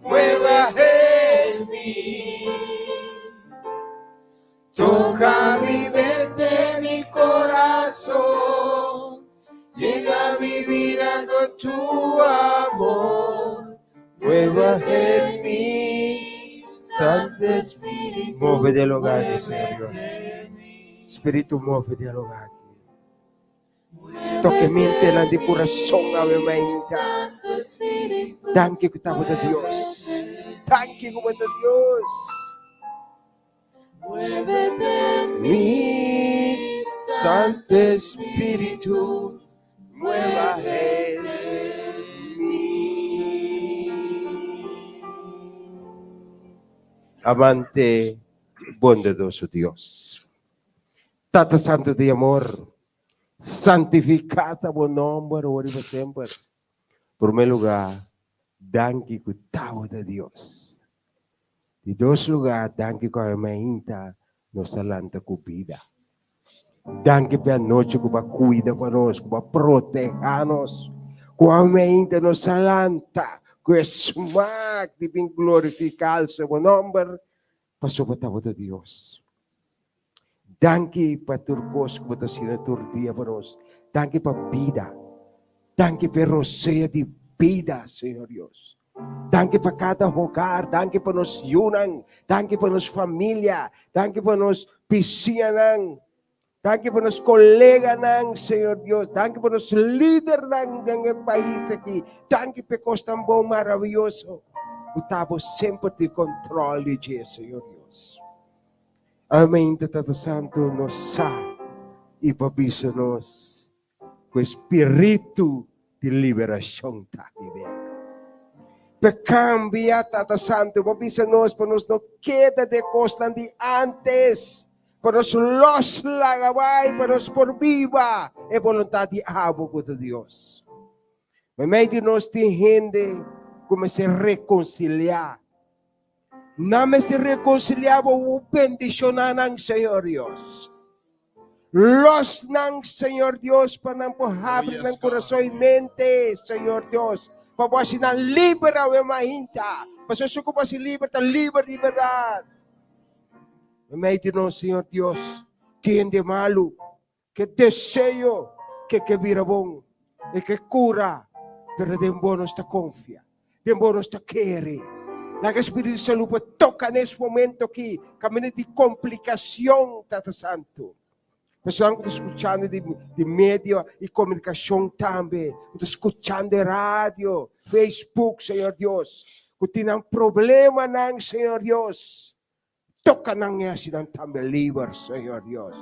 Muévate en mí. Toca mi mente, mi corazón. Llega mi vida con tu amor. Muévate en mí, Santo Espíritu. Mueve del hogar, Señor Dios. Espíritu, mueve del hogar. Toque mente la de corazón, ave mente. Tanque que estaba de Dios. Tanque como de Dios. Muévete en mí, Santo Espíritu. Muévate en mí. Amante bondadoso Dios. Tata Santo de amor. Santificata bom nombre, ora para sempre. Por meu lugar, danke que tao de Deus. De dois lugares, danke que a mainta nossa lanta cupida. Danke pela noite que cuida para nós, que proteja nós. Com a mainta nossa lanta, com a smack de bem glorificar o seu nome, passou para tao de Deus. Danke para turcos que você sina turdia para nós. Danke para vida. Danke para roceia de vida, Senhor Deus. Danke para cada hogar. Danke para nos yunang. Danke para nos família. Danke para nos piscinan. Danke para nos colega nang, Senhor Deus. Danke para nos líder nang ng país aqui. Danke para costan bom maravilhoso. Utabo sempre de controle de Senhor Deus. Amém, Tata Santo, nos sa ipabisa nos com espírito de liberação aqui dentro. Pecambia, Tata Santo, pabisa nos para nos não queda de costa de antes, para nos los lagaway, para nos por viva e vontade de abo com Deus. Mas de nós tem gente como se reconciliar. Name se reconciliaba o bendicionan ng Señor Dios. Los ng Señor Dios para ng pohabre ng corazón y mente, Señor Dios. Papasin na libera o mahinta. Pasusuko pa si libertad, libertad. May no, Señor Dios, quien de malo, que deseo, que virabong, e que cura, pero de bono está confia, de bono está quiere. La Espíritu Santo toca nesse momento aqui, caminho de complicação, Tata Santo. Pessoal que está escutando de mídia e comunicação também, está escutando de rádio, Facebook, Senhor Deus, que tem um problema, não, Senhor Deus. Toca nang essa também livre, Senhor Deus.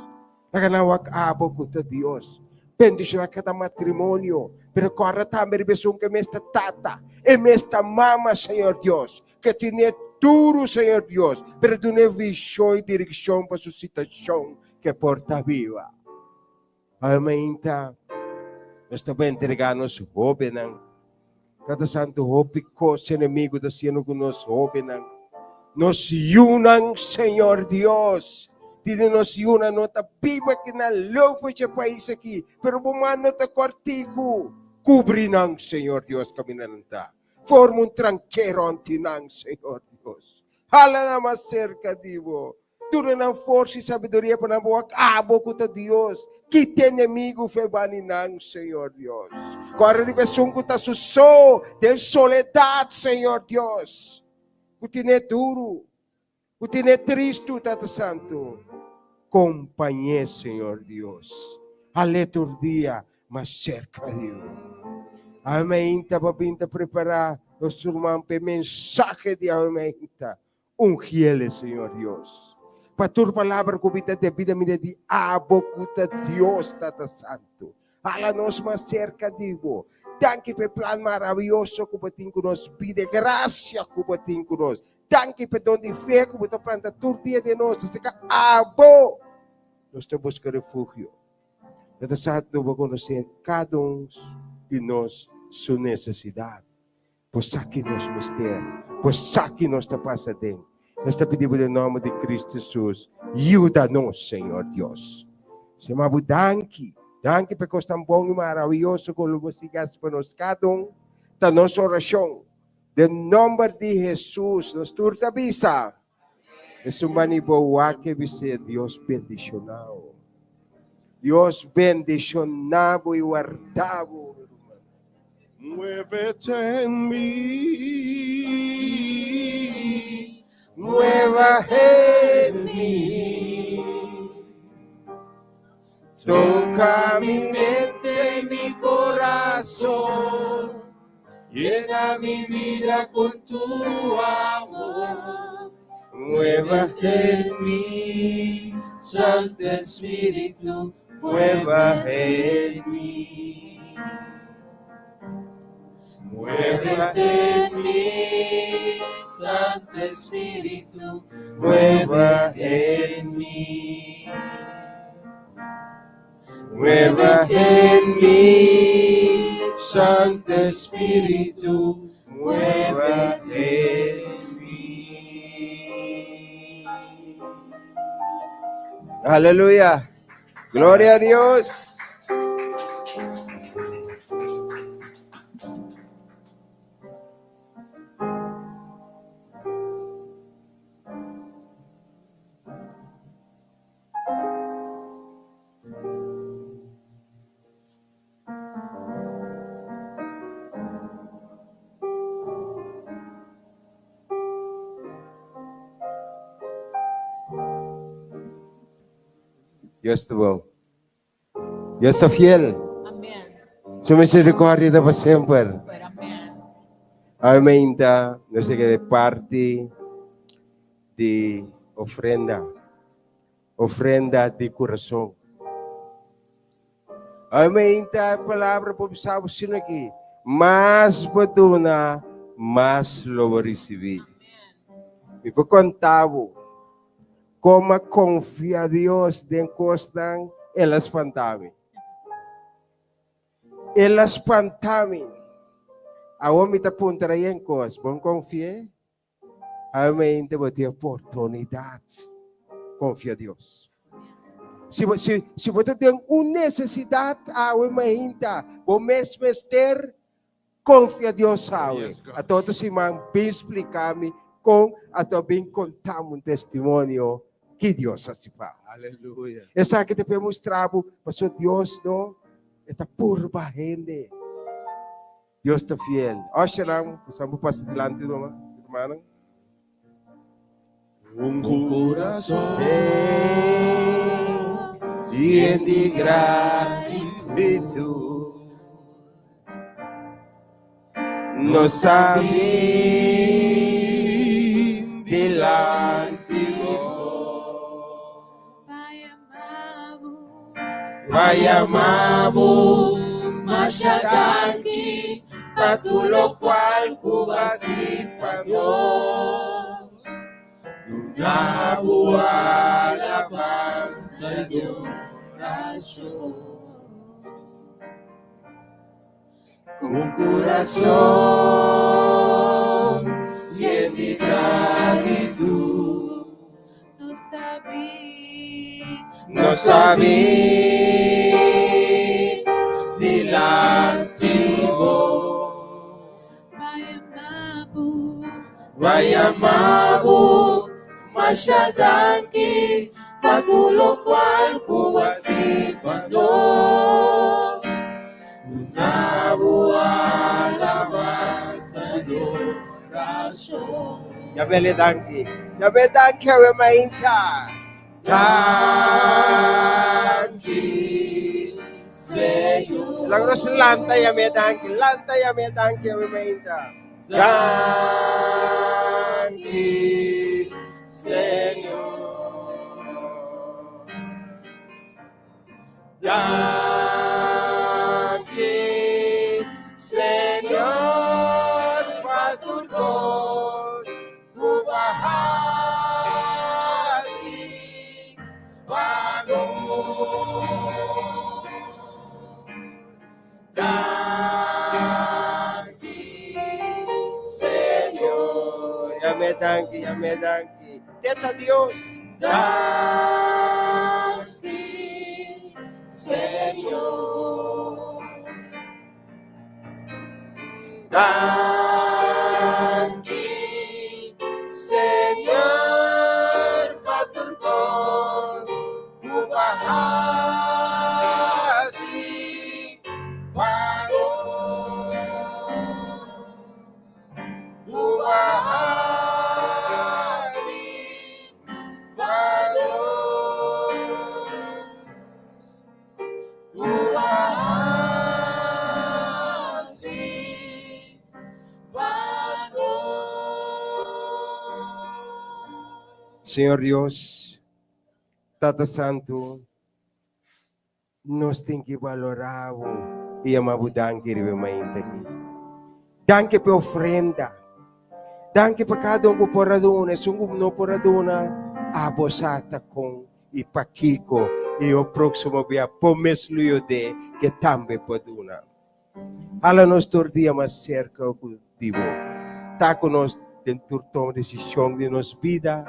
Naganawag abo ko ta Dios. Bendicionar cada matrimonio. Pero agora também bendição que esta tata e esta mama, Senhor Deus, que tiene tudo, Senhor Deus, pero tiene visão e direção para sua situação que porta viva. Amém. Nós também entregamos jovens. Cada santo hopi ko inimigo da sino que nos jovens. Nos unan, Senhor Deus. Dili nos unan, nota viva que na lovo de país aqui, pero bumano ta cortigo. Cubri ng Senhor Deus kami nananta. Forma un tranquero antinang, Senhor Deus. Hala na mas cerca, Divo. Tudo ng força e sabedoria para nabuwag abo ko ta Deus. Kite inimigo febani ng Senhor Deus. Agora libesong ko ta suso del soledad, Senhor Deus. Kutine duro. Kutine tristo, Tata Santo. Companhia, Senhor Deus. Aletor dia, mas cerca, Deus. Amém. Papinta preparar nosso irmão para mensagem de amém. Ungiele, Senhor Deus. Para tua palavra que vida de vida me de abocuta Deus, Tata Santo. Ala nos mais cerca, Divo. Danke pe plan maravilhoso que batin com nós, pide graça que batin com nós. Danke pe don de fé que batin planta todo dia de nós, seca abo. Nós te busca refúgio. Tata Santo, vou conhecer cada um de nós sua necessidade. Pois saque-nos mistério, pois saque-nos da passa dentro. Nós te pedimos em nome de Cristo Jesus. Ajuda-nos, Senhor Deus. Chamamos danke. Danke porque és tão bom e maravilhoso como você faz para nós cada um da nossa oração. Em nome de Jesus, nos turta visa. Es um maniboa que você Deus bendicionado. Deus bendicionado e guardado. Muévete en mí. Nueva en mí. Toca mi mente, mi corazón. Llena mi vida con tu amor. Muévate en mí, Santo Espíritu, muévate en mí. Muévate en mí, Santo Espíritu, muévate en mí. Muévate en mí, Santo Espíritu, muévate en mí. Aleluya. Gloria a Dios. Dios está bom. Dios está fiel. Amen. Su misericordia está para siempre. Amen. Amém. Não sei que de parte de ofrenda de coração. Amém. A palavra para o sábado sino aqui. Mais batuna, mais lo recebi. E foi contado. Como confia a Deus de costan, Ele espantame. Ele espantame. A homem está apontando em coisas. Bom confia. Amém. Te botar oportunidade. Confia a Deus. Se você tem uma necessidade, a homem o mesmo ter, confia a Deus, sabe? Yes, God. A todos os irmãos, bem explicar-me com a também contar um testemunho que Deus assim faz. Aleluya. Essa que te mostrar para Deus não está por gente. Deus está fiel. Oxeram, estamos passando diante do irmão. Un corazón Lleno de gratitud. Nos amén delante de Pai amado, Pai Vayamabu Masyadangki patulog kwal kubasi Diyos. Nabuwalaban sa adorasyon. Kung corazón lleno de gratitud No sabí dilante mo. Vayamabu Masyadangki patulog kwal kubasi Diyos. Nabuwalaban sa adorasyon. Yabele danki we mainta. Danki Señor. Lagros lanta yame danki we mainta. Danki Señor. Danki Señor, paturkos kubahasi Panginoon. Danki Señor. Yame danki. Teta Dios. Danki Señor. Danki Señor, paturkos kubahasi Panginoon. Kubahasi Panginoon. Kubahasi Señor Dios, Tata Santo, nos tem que valorar e amar o danke que mainta aqui. Danke por ofrenda. Danke por cada um que poradona, sungguh no poradona, abosata com e paquico e o próximo dia pomesluio de que também poduna. Ala nos tordia mais cerca o divo. Tá conosco dentro toma decisão de nos vida.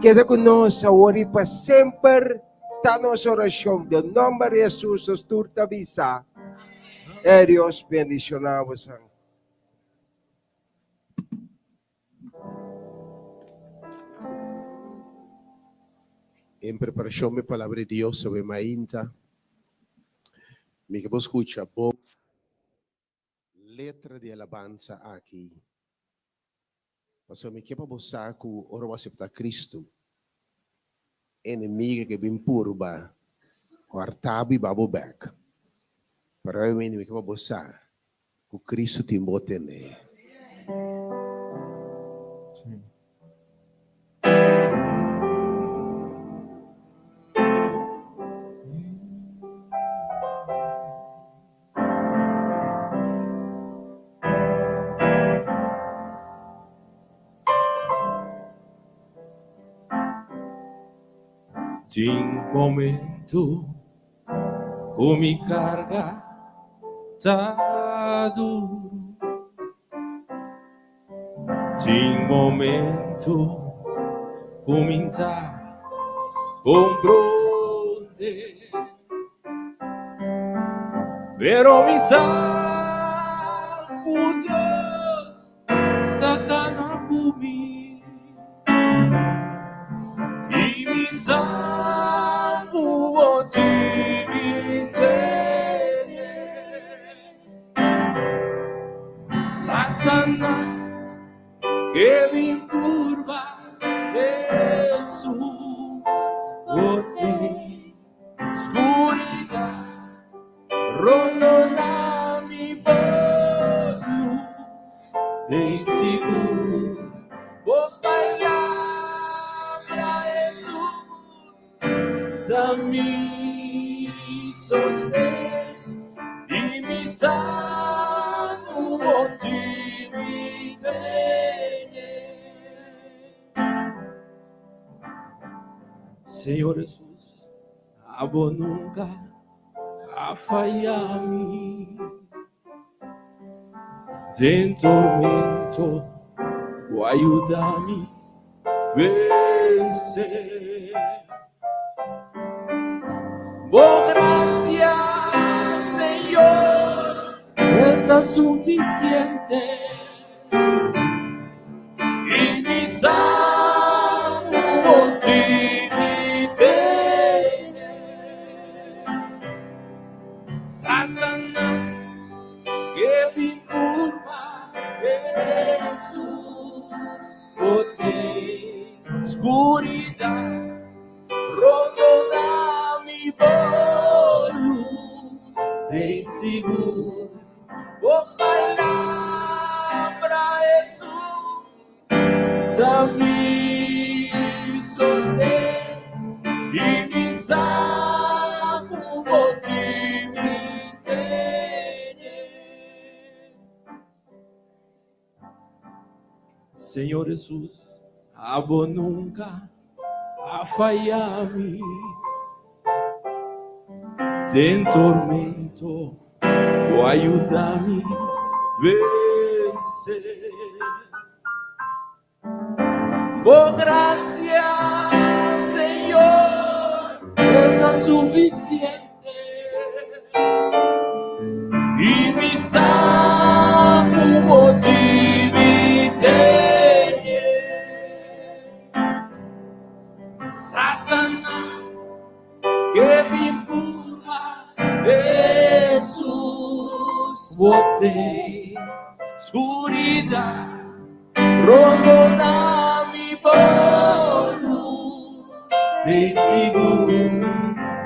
Queda conosco agora para sempre. Tá nossa oração de nome de Jesus, os turta visa. É Deus bendicionamos. En preparación mi palabra de Dios sobre Mainta, me que vos escucha letra de alabanza aquí. Pastor, me que para vos saco ora vos aceptar Cristo. Enemiga que bem purba, quartabi babo back. Para eu me que para vos saco, o Cristo te embotene. Ting momento o me carga tá duro. Ting momento o me tá comprende. Pero mi salvo Dios da cana por mim. E mi salvo o divintere. Satanás que me curva Jesús bote escuridad rondo na mi bodu de seguro o palavra Jesus da mim sostén y mi sano motivi tiene. Senhor Jesus, abo nunca a fallar-me. Em tormento, o ayuda-me vencer. Por gracia, Senhor, é suficiente. E me salvo por ti me tem. Satanás que me empurra, Jesus, botei escuridão, rodou-me bolos, tem seguro, oh palavra Jesus, já me sostém e me salvo, porque me tem. Senhor Jesus, abo nunca a fallar-me. Em tormento, o ayuda-me vencer. Por gracia, Senhor, é suficiente. E me salvo por ti me tem. Satanás que me empurra, Jesus, botei escuridão, rodou-me bolos, de seguro,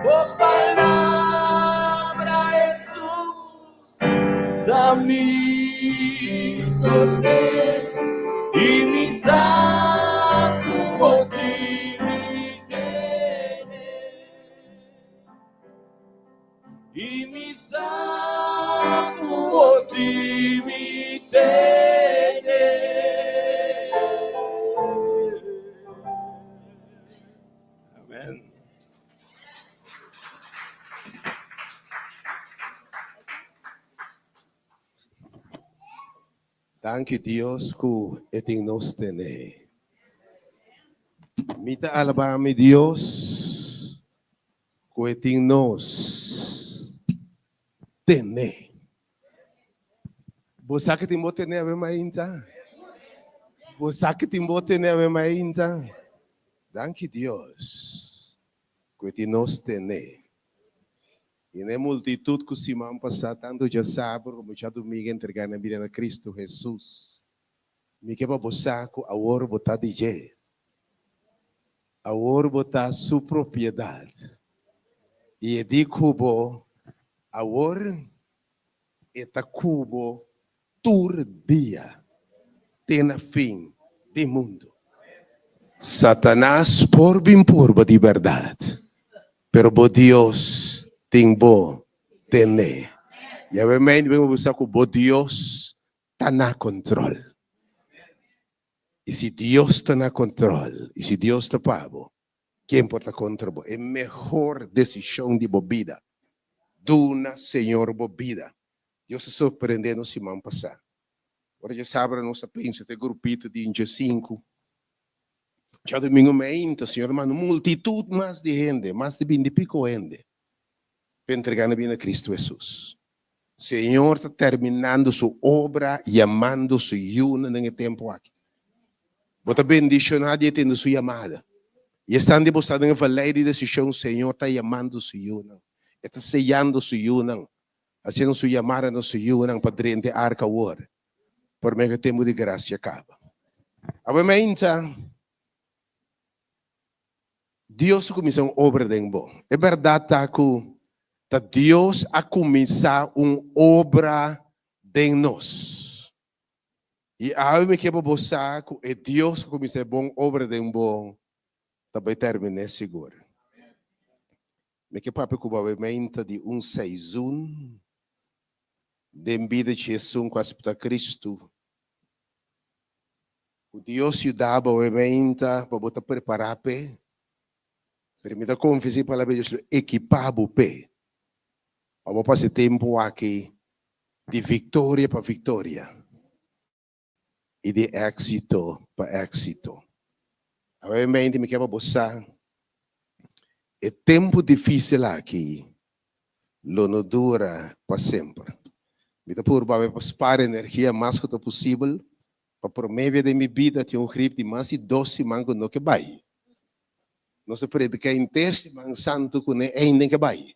por palavra Jesus, já me sostém e me salvo por ti me tem. E me salvo por ti me tem. Amém. Danke Dios ku eting nos tene. Mita alabami Dios ku eting nos tene. Bosakit mo tene ave mainta. Bosakit mo tene ave mainta. Danke Dios ku eting nos tene. E na multitud que se man passar tanto já sábado como já domingo entregar na vida de Cristo Jesus. Me que para você que a hora botar DJ, a hora botar sua propriedade. E de cubo, a hora eta cubo tur dia tem fim de mundo. Satanás por bem purba de verdade, pero bo Deus tem bo tene. E a mim vem buscar que bo Deus está na controle. E se Deus está na controle, e se Deus está pago, quem pode contra bo? É melhor decisão de bobida. Duna Senhor bobida. Deus se surpreendeu se man passar. Agora já sabe, nossa pensa ter grupito de 5. Já domingo meinta, Senhor, mas multitud mais de gente, mais de 20 e pico gente. Para entregar na vida de Cristo Jesus. Senhor está terminando sua obra, chamando sua yuna nesse tempo aqui. Bota bendicionado e tendo sua chamada. E estando depositado em valeia de decisão, o Senhor está chamando sua yuna. Está sellando sua yuna. Fazendo sua chamada no sua yuna para dentro da arca war. Por meio que tempo de graça acaba. Obviamente, Deus começou uma obra de bom. É verdade que Deus a começar uma obra de nós. E a me que você é Deus que começar uma obra de bom, também termina seguro. Me que papi cuba menta de seizoen de vida de Jesus com a Cristo. O Deus te dá a menta para botar preparar pe. Permita confessar para Deus equipar o pe. Para passar tempo aqui de vitória para vitória e de êxito para êxito. A mente me quer botar. É tempo difícil aqui, não dura para sempre. Me dá por para energia mais que possível, para por meio da minha vida ter grip de mais de 12 semanas no que vai. Não se predica inteiro semana santo com ainda que vai.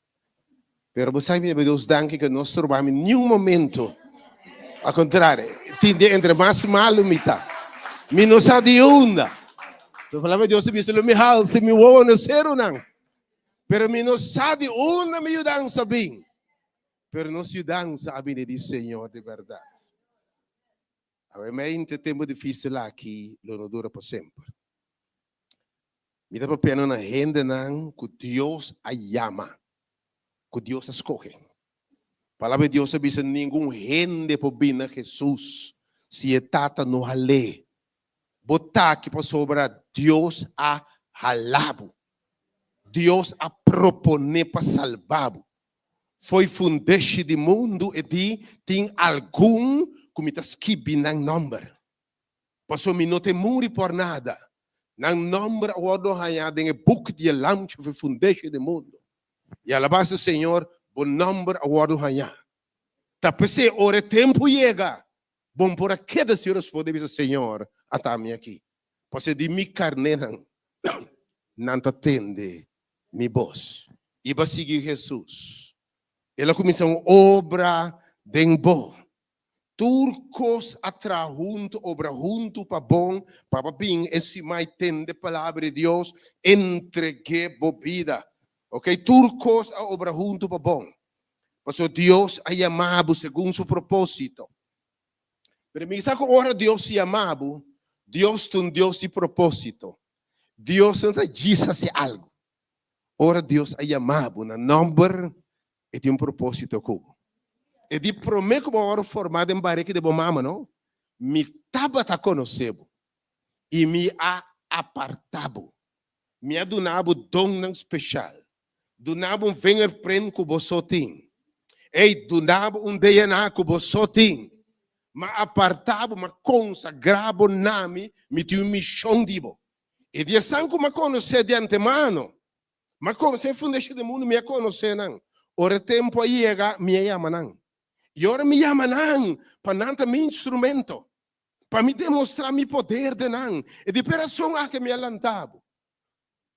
Pero você sabe Deus danke que nós trabalhamos em nenhum momento. Ao contrário, tem entre mais mal e mitad. Me não sabe de onda. Eu falava Deus se me me hal se me voa no ser ou não. Pero mi no sabe onde me dança bem. Pero não se dança a bem de Senhor de verdade. Realmente tempo difícil aqui, não dura para sempre. Me dá para pena na gente não, que Deus a chama, que Deus escolhe. A palavra de Deus diz nenhum gente por vir a Jesus, se é tata no halé. Botar aqui para sobrar Deus a halabo. Deus a propone para salvar. Foi fundeste do mundo e tem algum que está escrito no nome. Passou me não tem muri por nada. No nome o outro hanya tem book de lamp foi fundeste do mundo. E alabasta Senhor, o nome o outro hanya. Tá pensei ora tempo chega. Bom por aquele Senhor pode dizer Senhor, atame aqui. Passei de mi carne não atende. Mi voz. E vai seguir Jesus. Ela começou uma obra de bom. Turcos junto, obra junto para bom, para bem, esse mais tende a palavra de Deus, entregue bobida. Ok? Turcos a obra junto para bom. Porque Deus a chamado segundo seu propósito. Pero me sabe que ora Deus se chamado, Deus é Deus de propósito. Deus não diz assim algo. Ora Deus a chamado na nome e tem propósito como. E de prometo que eu formado em bareque de bomama, não? Me tava tá conhecendo e me a apartado. Me adunabo dom especial. Dunabo fingerprint que você tem. E dunabo DNA que você tem. Mas apartado, mas consagrado nome, me tem missão de bo. E de sangue que me conhecer de antemano. Mas conhecer fundeste do mundo, me conhecer não. Ora tempo aí chega, me chama não. E ora me chama não, para não ter meu instrumento. Para me demonstrar meu poder de não. E de operação a que me alantava.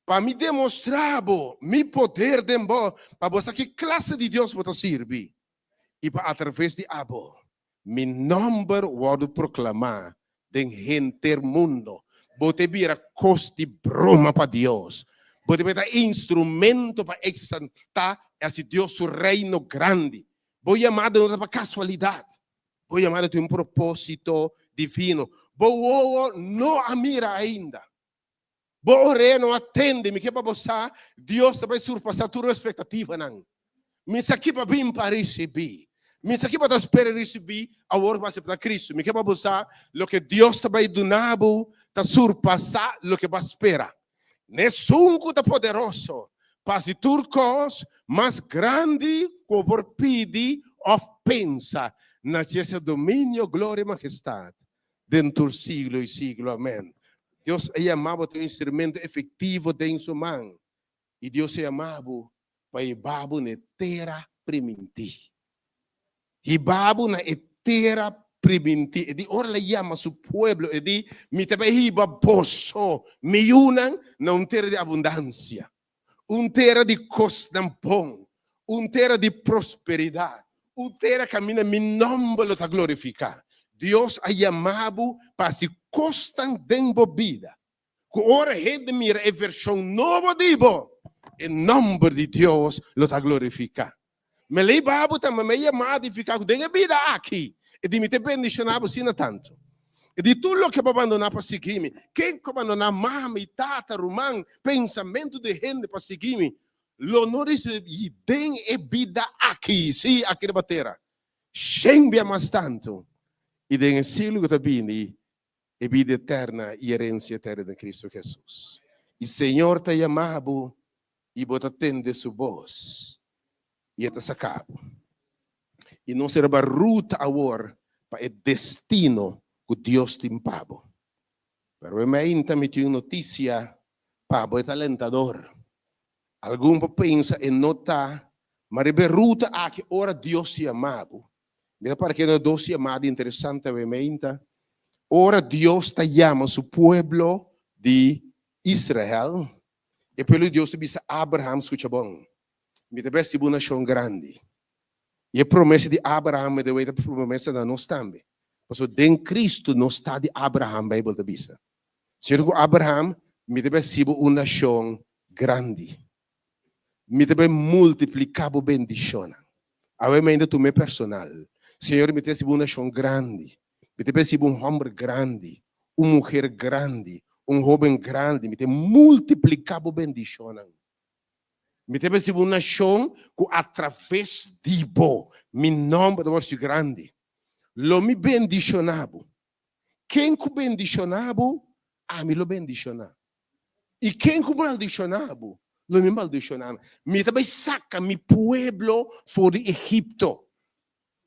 Para me demonstrar meu poder de bom. Para você que classe de Deus você servir. E para através de abo, meu nome vou proclamar de gente mundo. Você vira coste broma para Deus. Você vai dar instrumento para exaltar esse Deus, o reino grande. Vou chamar de uma casualidade. Vou chamar de um propósito divino. Vou não a mira ainda. Vou não atende. Me que para você, Deus vai surpassar toda a expectativa. Não. Me aqui para bem para receber. Me aqui para esperar receber a hora para aceitar Cristo. Me que para você, o que Deus vai dar, está surpassar o que vai esperar. Nessun é poderoso, para turcos mais grande que por pedir ou pensa na esse domínio, glória e majestade dentro do siglo e siglo. Amém. Deus é chamado de um instrumento efetivo de sua mão. E Deus é chamado para levar na terra primitiva. E levar na terra primitiva. E de ora ele chama seu povo. E de me também riba poço. Me unam na terra de abundância. Terra de costampão. Terra de prosperidade. Terra que caminha meu nome está glorificar. Deus é chamado para se constar dentro da vida. Que ora rede mira é versão nova de bo. Em nome de Deus está glorificar. Me levava também me chamado de ficar dentro da vida aqui. E de me ter bendicionado assim tanto. E de tudo que eu abandonar para seguir-me. Quem abandonar mãe, tata, rumã, pensamento de gente para seguir-me. L'onore e den e vida aqui, sim, aqui na terra. Scembia mais tanto. E den cielo que tabini e vida eterna e herência eterna de Cristo Jesus. E Senhor te chamado e bota atende sua voz. E te sacabo. E não será ruta agora para o destino que Deus te impabo. Pero eu ainda me tinha notícia, Pabo é talentador. Algum pensa em notar, mas é ruta a que ora Deus se amava. Mira para que Deus se amava interessante, obviamente. Ora Deus te chama seu pueblo de Israel. E pelo Deus te disse Abraham, escuta bom. Me deve ser uma nação grande. E a promessa de Abraham é a promessa da nós também. Porque em Cristo não está de Abraham, a Bíblia diz. Se Abraham me deve ser uma nação grande. Me deve multiplicar a bendição. Ainda tu me personal. Senhor, me deve ser uma nação grande. Me deve ser homem grande. Uma mulher grande. Jovem grande. Me deve multiplicar a bendição. Me deve ser uma nação que através de bo, meu nome deve ser grande. Lo me bendicionavo. Quem que bendicionavo, a mim lo bendicionava. E quem que maldicionavo, lo me maldicionava. Me também saca mi pueblo fora de Egipto.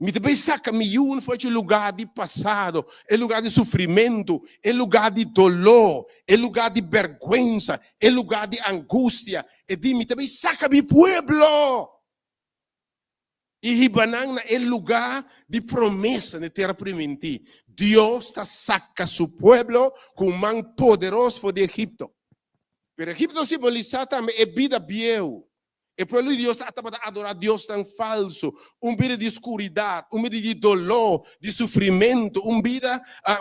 Me também saca mi un foi de lugar de passado, é lugar de sofrimento, é lugar de dolor, é lugar de vergüenza, é lugar de angústia. E di me também saca mi pueblo. E Ribanang é lugar de promessa na terra primitiva. Deus está saca seu pueblo com mão poderosa fora de Egipto. Pero Egipto simboliza também a vida biel. E pelo Deus está a adorar Deus tão falso. Vida de escuridão, vida de dolor, de sofrimento. Vida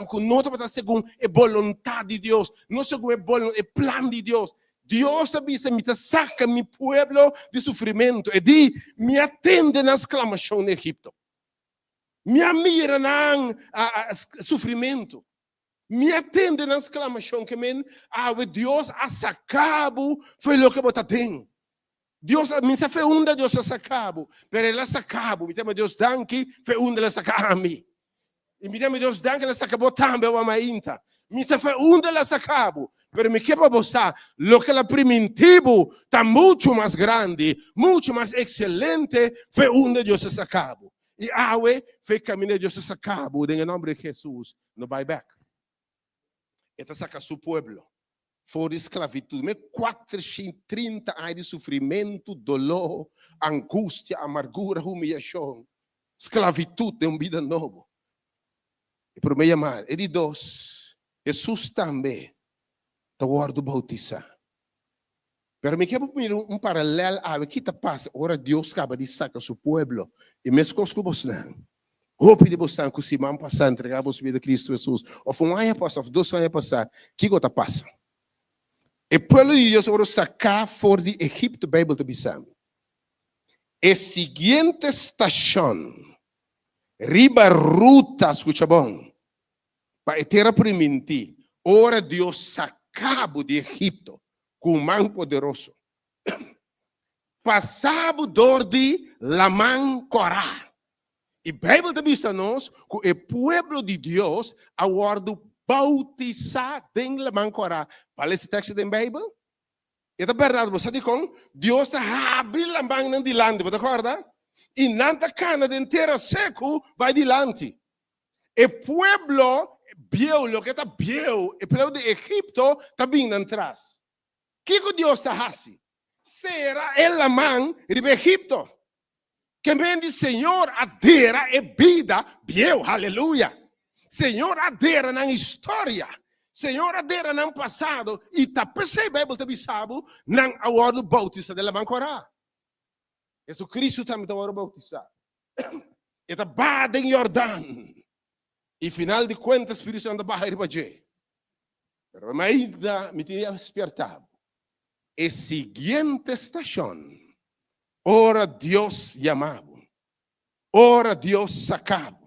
que não está segundo a vontade de Deus. Não segundo o plano de Deus. Deus me saca meu pueblo de sofrimento e me atende na exclamação no Egipto. Me mira no sofrimento. Me atende na exclamação que Deus a sacado foi o que você tem. Deus me fez Deus a sacado, pero ele a sacado. Me chama Deus danke, foi ele a sacar a mim. E me chama Deus danke, ele sacou também a mainta. Me fez ele a sacado. Pero me quer para você, lo que é primitivo está muito mais grande, muito mais excelente, foi onde Deus se sacou. E awe foi caminho de Deus se sacou, em nome de Jesus, no buyback. Eta saca seu pueblo, fora de esclavitud, me 430 anos de sofrimento, dolor, angústia, amargura, humilhação, esclavitud de vida nova. E por me chamar, e de dois, Jesus também. Guardo bautizar. Pero me quero um paralelo a o que está passando. Ora Deus acaba de sacar seu pueblo e mesmo com os não. Hope de você que se man passar entregar a vida de Cristo Jesus. Ou foi ano passado, 2 anos passado, que está passando? E pelo Deus agora sacar fora de Egipto, a Bíblia está dizendo. A seguinte estação, riba ruta, escuta bom, para a terra primitiva, ora Deus sacar cabo de Egipto com mão poderoso. Passava dor de la mão Corá. E a Bíblia diz a nós que o povo de Deus agora bautizar em la mão Corá. Para esse texto da Bíblia? É verdade, você diz com Deus abre la mão de lante, você acorda? E nanta cana de terra seco vai de lante. O povo viu lo que está viu, e pelo de Egipto está vindo atrás. O que Deus está fazendo? Será ela mãe de Egipto. Que me diz, Senhor, adera é vida, viu, aleluia. Senhor, adera na história. Senhor, adera no passado. E está percebendo, está bisabo, na hora do bautista da mãe Corá. Jesus Cristo também está hora bautizar. E está bada em Jordão. E final de contas, Espírito Santo vai ir para Jé. Mas ainda me tinha despertado. A seguinte estação, ora Deus chamava, ora Deus sacava,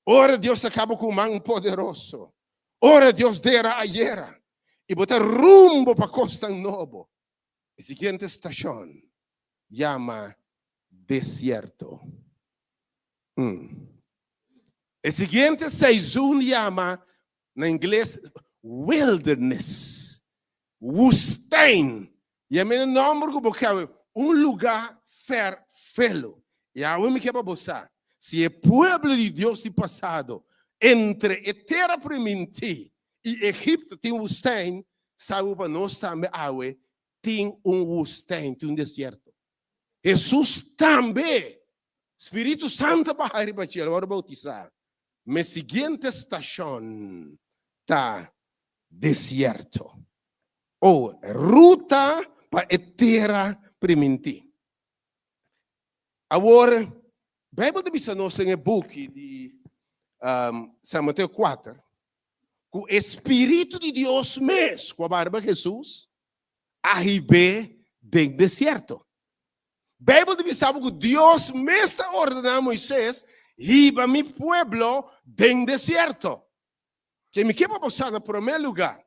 ora Deus sacava com mão poderoso, ora Deus dera a era, e botar rumbo para Costa Novo. La siguiente estación llama desierto. El siguiente estación llama, en inglés, wilderness. Woestijn. E a meu nome porque lugar fértil. E a me quer para se o povo de Deus do passado entre a terra primitiva e Egito tem woestijn, sabe para nós também tem woestijn, tem deserto. Jesus também, Espírito Santo para arriba para agora bautizar. Mas seguinte estação tá deserto. Ou ruta para a terra primitiva. Agora, a Bíblia diz nós em book de São Mateus 4, que o Espírito de Deus mesmo, com a barba de Jesus, arribou do deserto. A Bíblia diz que Deus mesmo está ordenando a Moisés, riba mi pueblo do deserto. Que me quer passar no primeiro lugar.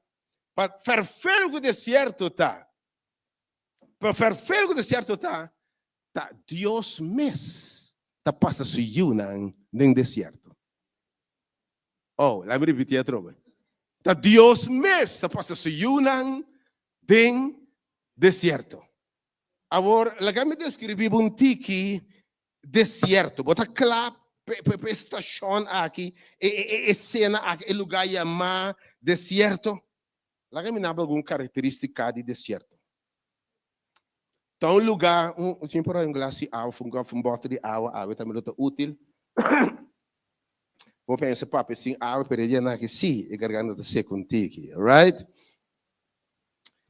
Para fazer o deserto está. Para fazer o deserto está. Deus mesmo está passando su yunan no deserto. Oh, lá me repetir a trova. Deus mesmo está passando su yunan no deserto. Agora, lá me descrevi tiki deserto. Bota claro, estação aqui, cena aqui, lugar chamado deserto. Lá me dá alguma característica de deserto. Então, um lugar, se por um glass de água, um bote de água também é útil. Vou pensar, papai, assim, água para ele não que sim, e garganta de seco contigo, right?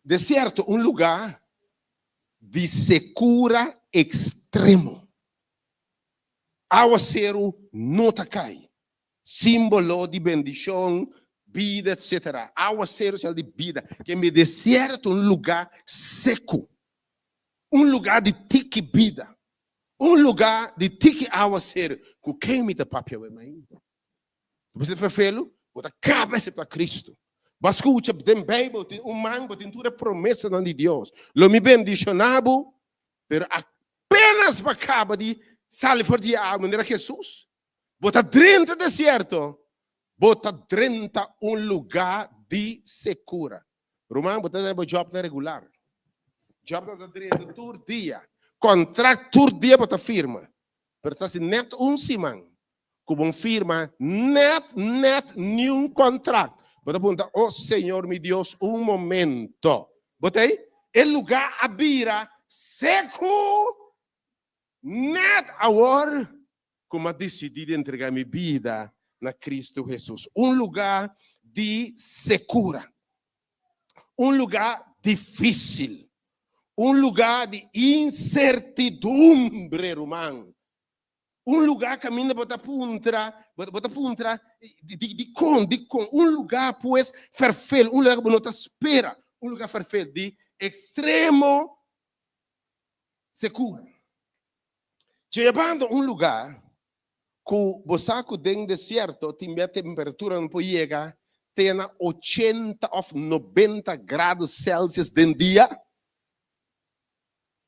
Deserto, um lugar de secura extremo. Aguacero não cai. Símbolo de bendição, vida, etc. Aguacero é de vida. Que me deserto um lugar seco. Um lugar de tique vida. Um lugar de tique aguacero. Que quem me dá papel é mais. Você vai fê-lo? Bota cabeça para Cristo. Mas escuta, tem Bíblia, tem mango, tem toda promessa de Deus. Lo me bendicionado, pero apenas para acaba de sair fora de água, maneira Jesus. Bota dentro do deserto. Bota dentro lugar de secura. Romano, bota dentro job regular. Job da dentro todo dia. Contrato todo dia bota firma. Pero tá se net semana. Como firma net nenhum contrato. Bota pergunta, oh Senhor, meu Deus, momento. Botei? El lugar abira seco. Net agora, como decidi entregar minha vida na Cristo Jesus. Lugar de secura. Lugar difícil. Lugar de incertidumbre, irmão. Lugar caminha para puntra de com. Lugar, pues, perfeito. Lugar que não te espera. Lugar perfeito de extremo seguro. Chegando lugar que você tem deserto, tem a temperatura não pode chegar, tem 80 ou 90 graus Celsius dentro dia.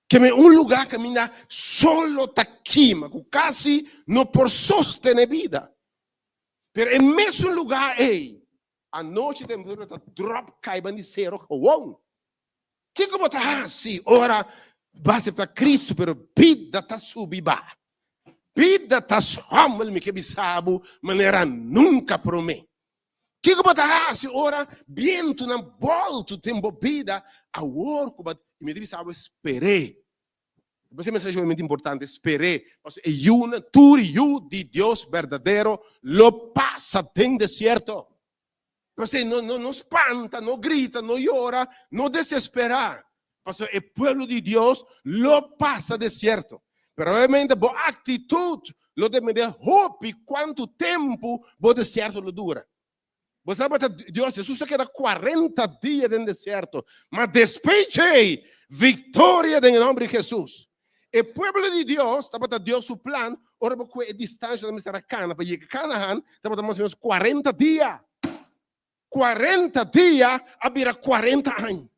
Que é lugar que caminha solo taquima, que quase não pode sostener vida. Mas é mesmo lugar, a noite a temperatura está drop, caiba de zero, wow. Que como está assim? Ora, base para Cristo, pero vida está subindo. Vida está sombra, me que sabe, maneira nunca promete. Que como está assim? Ora, vento na volta, tempo vida, a work, me diz sabe, esperei. Essa mensagem é muito importante, esperei. É uma turio de Deus verdadeiro, lo passa em deserto. Você não espanta, não grita, não chora, não desespera. Porque o povo de Deus lo passa deserto. Pero obviamente, boa atitude, lo deve ter hope quanto tempo o deserto lo dura. Você sabe que Deus, Jesus queda 40 dias no deserto, mas despeche vitória em nome de Jesus. O povo de Deus, estava Deus o plano, ora porque a distância da mistura Cana, para chegar a Canaã, estava mais ou menos 40 dias. 40 dias, habira 40 anos.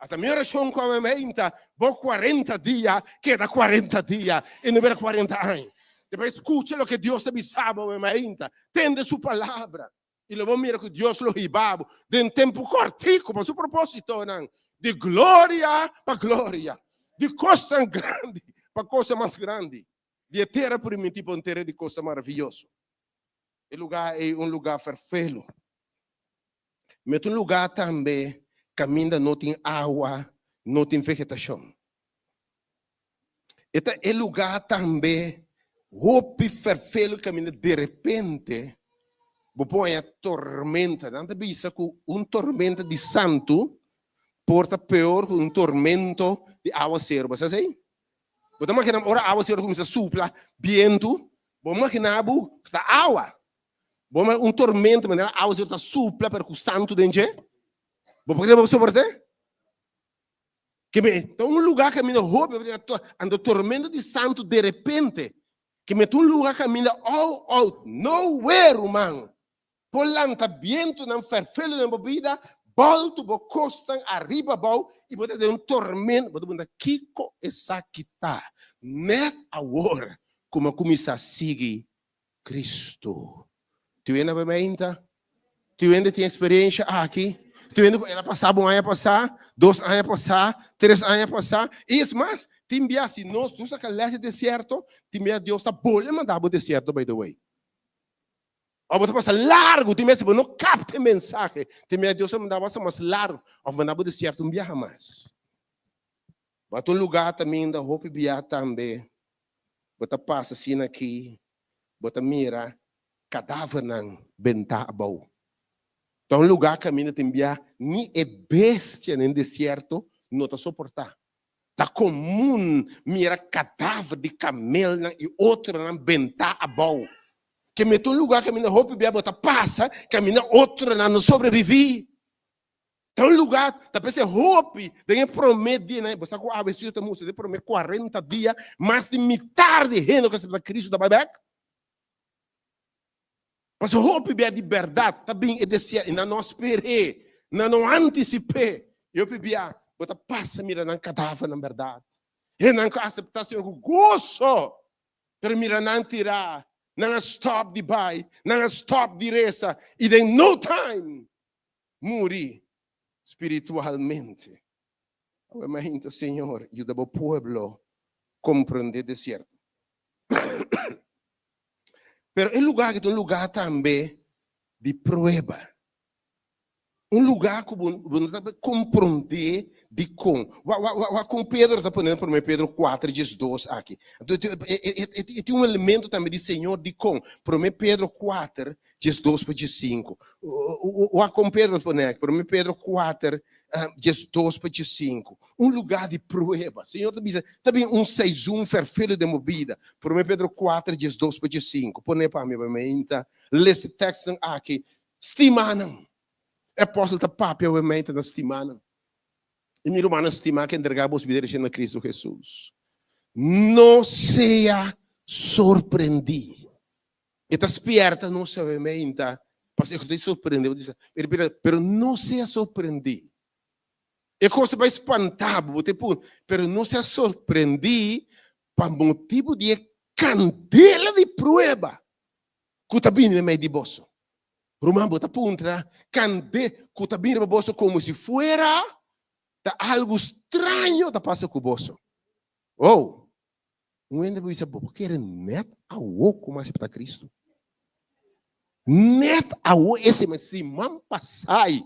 Hasta mi oración con mi mente, vos 40 días, queda 40 días, y no verá 40 años. Después escucha lo que Dios te avisaba en mi mente, tende su palabra. Y luego mira que Dios lo ribaba de un tiempo cortico, para su propósito, ¿no? De gloria para gloria, de cosa tan grande para cosa más grande, de terra primitiva para terra de cosa maravillosa. El lugar é um lugar perfeito. Mas um lugar também caminha não tem água, não tem vegetação. Este é lugar também roupa perfeito caminha de repente, põe a tormenta. Não bisa que tormenta de santo porta pior que tormento de água serva, sabe assim? Você imagina ora água serva começa a soprar, vento, você imagina que a água tormento, mas a água serva sopra para o santo dentro. Você pode suportar? Que então lugar que caminha roupa, ando tormento de santo de repente, que lugar que caminha out nowhere, man. Por lançamento não perfeito na vida. Volto, costan arriba, e você tem tormento, você tem Kiko essa kita. Net agora, como começa a seguir Cristo. Tu ainda vai me entrar? Tu ainda tem experiência aqui? Tu ainda ela passava 1 ano a passar, 2 anos a passar, 3 anos a passar. E isso mais, timbia se nós, tu saca leste deserto, timbia Deus está bolha mandar o deserto, by the way. Ou você passa largo, tem mesmo não capta mensagem. Tem mesmo Deus mandava mais largo, ou mandava de certo um viaja mais. Bota lugar também da roupa via também. Bota passa assim aqui, bota mira cadáver não bentar bom. Então lugar caminha tem via ni é bestia no deserto não tá suportar. Tá comum mira cadáver de camelo e outro não bentar bom. Que mete lugar que a minha roupa bia bota passa, que a minha outra não sobrevive. Então lugar, tá pensando roupa, tem promete, né? Você com a vestida também, você promete 40 dias, mais de metade de reino que você Cristo da Bíblia. Mas roupa bia de verdade, tá bem é desse, e não esperei, não antecipei. Eu bia, bota passa mira não cadáver na verdade. E não aceitação com gozo, para mira não tirar. Não stop de bai, não stop de reza, e em no time, morri espiritualmente. Imagina, Senhor, ajuda o povo a compreender o deserto. Pero é lugar que é um lugar também de prova. Lugar que você compreender de como. Com Pedro está ponendo para mim Pedro 4, 12 aqui. Tem elemento também de Senhor de como. Para mim Pedro 4, 12 para 5. Com Pedro está ponendo para mim Pedro 4, 12 para 5. Lugar de prova. Senhor também 6-1 perfeito de movida. Para mim Pedro 4, 12 para 5. Põe para mim, lê esse texto aqui. Estimam. Apóstolo está papel obviamente na estimana. E meu irmão estima que entregamos vida a Cristo Jesus. Não seja surpreendido. Está esperta, não se obviamente. Mas eu estou surpreendido. Pero não seja surpreendido. É coisa vai espantar, pero não seja surpreendido para motivo de candela de prova. Que está vindo no meio de bolso. Romano bota punta, cande, que bem no bolso como se fuera algo estranho da passa com o bolso. Oh, não é nada porque era net a oco mais para Cristo. Net a oco esse mas se man passai,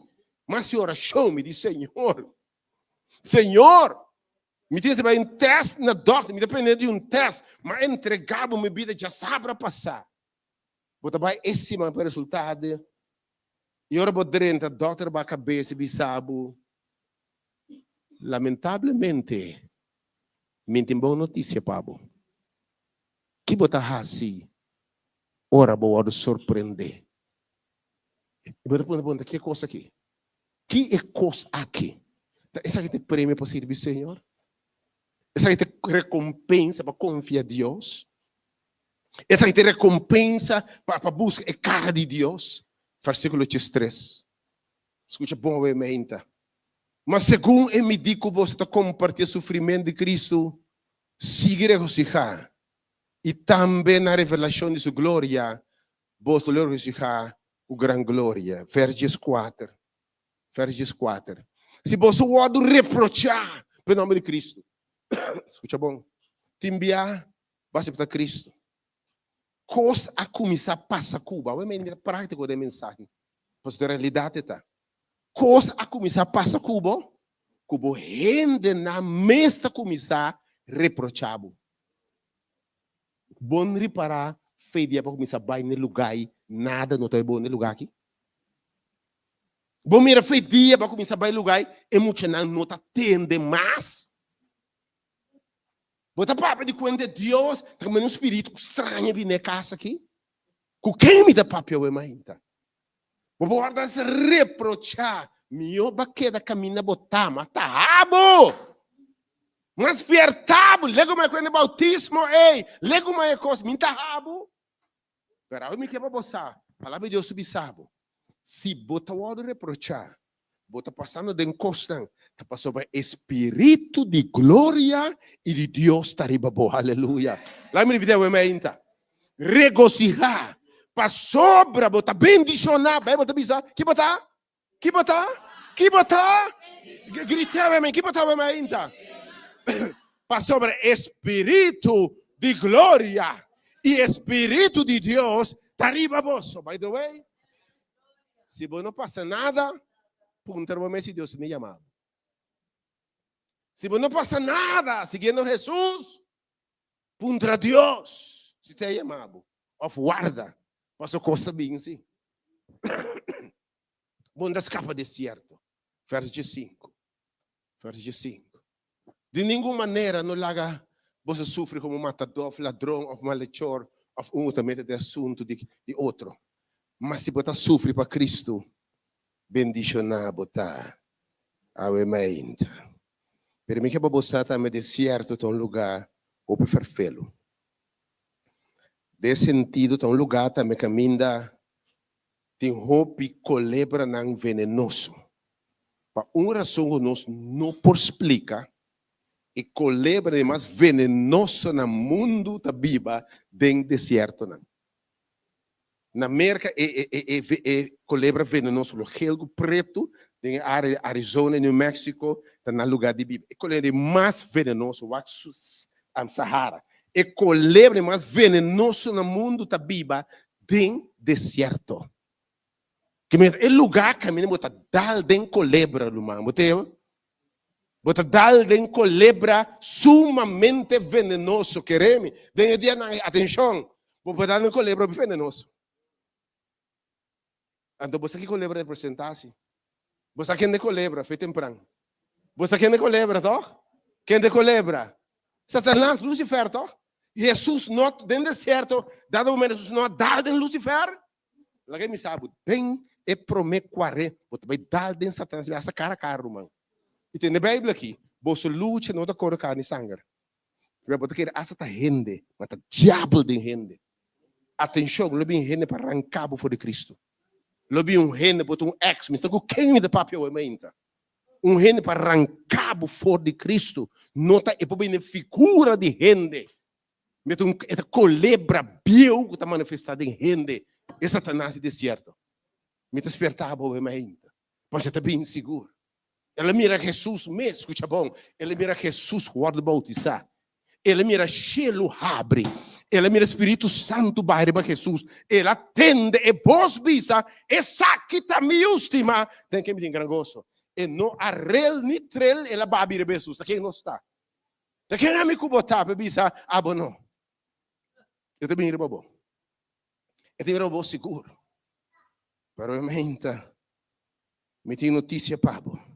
mas se oração me diz Senhor, me diz vai um teste na doctor, me depende de um teste, mas entregava minha vida já sabe passar. Bota vai esse mas para resultado. E ora bodrenta, doutor ba cabeça bisabo. Lamentavelmente, me tem boa notícia, Pablo. Que bota assim, ora boa surpreender. E bota pergunta, que coisa aqui? Que é coisa aqui? Essa aqui tem prêmio para servir Senhor? Essa aqui tem recompensa para confiar em Deus? Essa aqui tem recompensa para buscar a cara de Deus? Versículo 3. Escuta bom, obviamente. Mas segundo eu me digo, você está compartilhando o sofrimento de Cristo, siga regocijar. E também na revelação de sua glória, você regocijar com grande glória. Versos 4. Versos 4. Se você pode reprochar pelo nome de Cristo, escuta bom, te enviar, vai para Cristo. Coisa a começar a passar Cuba. É a prática da mensagem. Porque a realidade está. Coisa a começar a passar Cuba. Cuba rende na mesta começar a reprochar. Bom reparar, feia para começar a bair no lugar e nada não está bom no lugar aqui. Bom mira feia para começar a bair no lugar e muito não está tendo mais. Bota papo de quando Deus, também um espírito estranho vir na casa aqui. Com quem me dá papel é mais então? Vou guardar se reprochar. Meu baqueda caminha botar, mata rabo. Mas pertabo, lego mais quando bautismo, ei, lego mais coisa, minta rabo. Pero eu me quero boçar. Palavra de Deus subissabo. Se bota o reprochar, bota passando de encosta, tá passando para espírito de glória e de Deus está riba boa, aleluia. Lá me video é ainda. Regocijar, para sobra, bota bendicionar, vai botar bisa, que botar? Que botar? Que botar? Gritar amém, que botar amém ainda. Para sobra espírito de glória e espírito de Deus está riba boa. By the way, se você não passa nada, punta no momento de Deus me chamava. Se você não passa nada seguindo Jesus, punta Deus se te chamava. Of guarda, passou coisa bem assim. Bom, das capas deserto. Verso 5. Verso 5. De nenhuma maneira não larga você sofre como matador, ladrão, ou malhechor, ou unicamente de assunto de outro. Mas se você sofre para Cristo, bendicionar botar a mente. Pero me que você também deserto de um lugar ou perfeito. De sentido de um lugar também caminha tem roupa e culebra não venenoso. Para uma razão nós não por explicar e culebra é mais venenoso no mundo da Bíblia do deserto não. Na América é culebra venenoso, o gelgo preto, em Arizona, New Mexico, está no lugar de Bíblia. É culebra mais venenoso, o Sahara. É culebra mais venenoso no mundo da Bíblia, do deserto. Que é lugar que a gente bota dal den culebra, irmão. Bota dal den culebra sumamente venenoso, queremos. Den dia na atenção, vou botar den culebra venenoso. Então você que culebra representasse? Você quem de culebra, foi temprano. Você quem de culebra, toh? Quem de culebra? Satanás, Lucifer, toh? Jesus não dentro do deserto, dado momento Jesus não dá den Lucifer. Lá que me sabe, tem e promete 40, você vai dar den Satanás, vai essa cara a cara, irmão. E tem na Bíblia aqui, você luta não da cor carne e sangue. Você quer essa tá rende, mas tá diabo de rende. Atenção, lo bem rende para arrancar por Cristo. Lo bem rende para um ex, mas tá com quem me dá papel é menta. Rende para arrancar fora de Cristo, nota é para uma figura de rende. Mas é culebra bio que está manifestada em rende. É Satanás de deserto. Me despertava o ainda. Mas está bem seguro. Ela mira Jesus mesmo, escuta bom. Ela mira Jesus guarda bautizar. Ela mira Shelo abre. Ela mira Espírito Santo baile para Jesus. Ela atende e vos visa. E saquita mi última. Tem que me tem gran gozo. E não arrel ni trel ela babi de Jesus. Quem não está? De quem é me cubotar para visa? Abo não. Eu também irei bom. Eu tenho um bom seguro. Pero eu me tem notícia para você.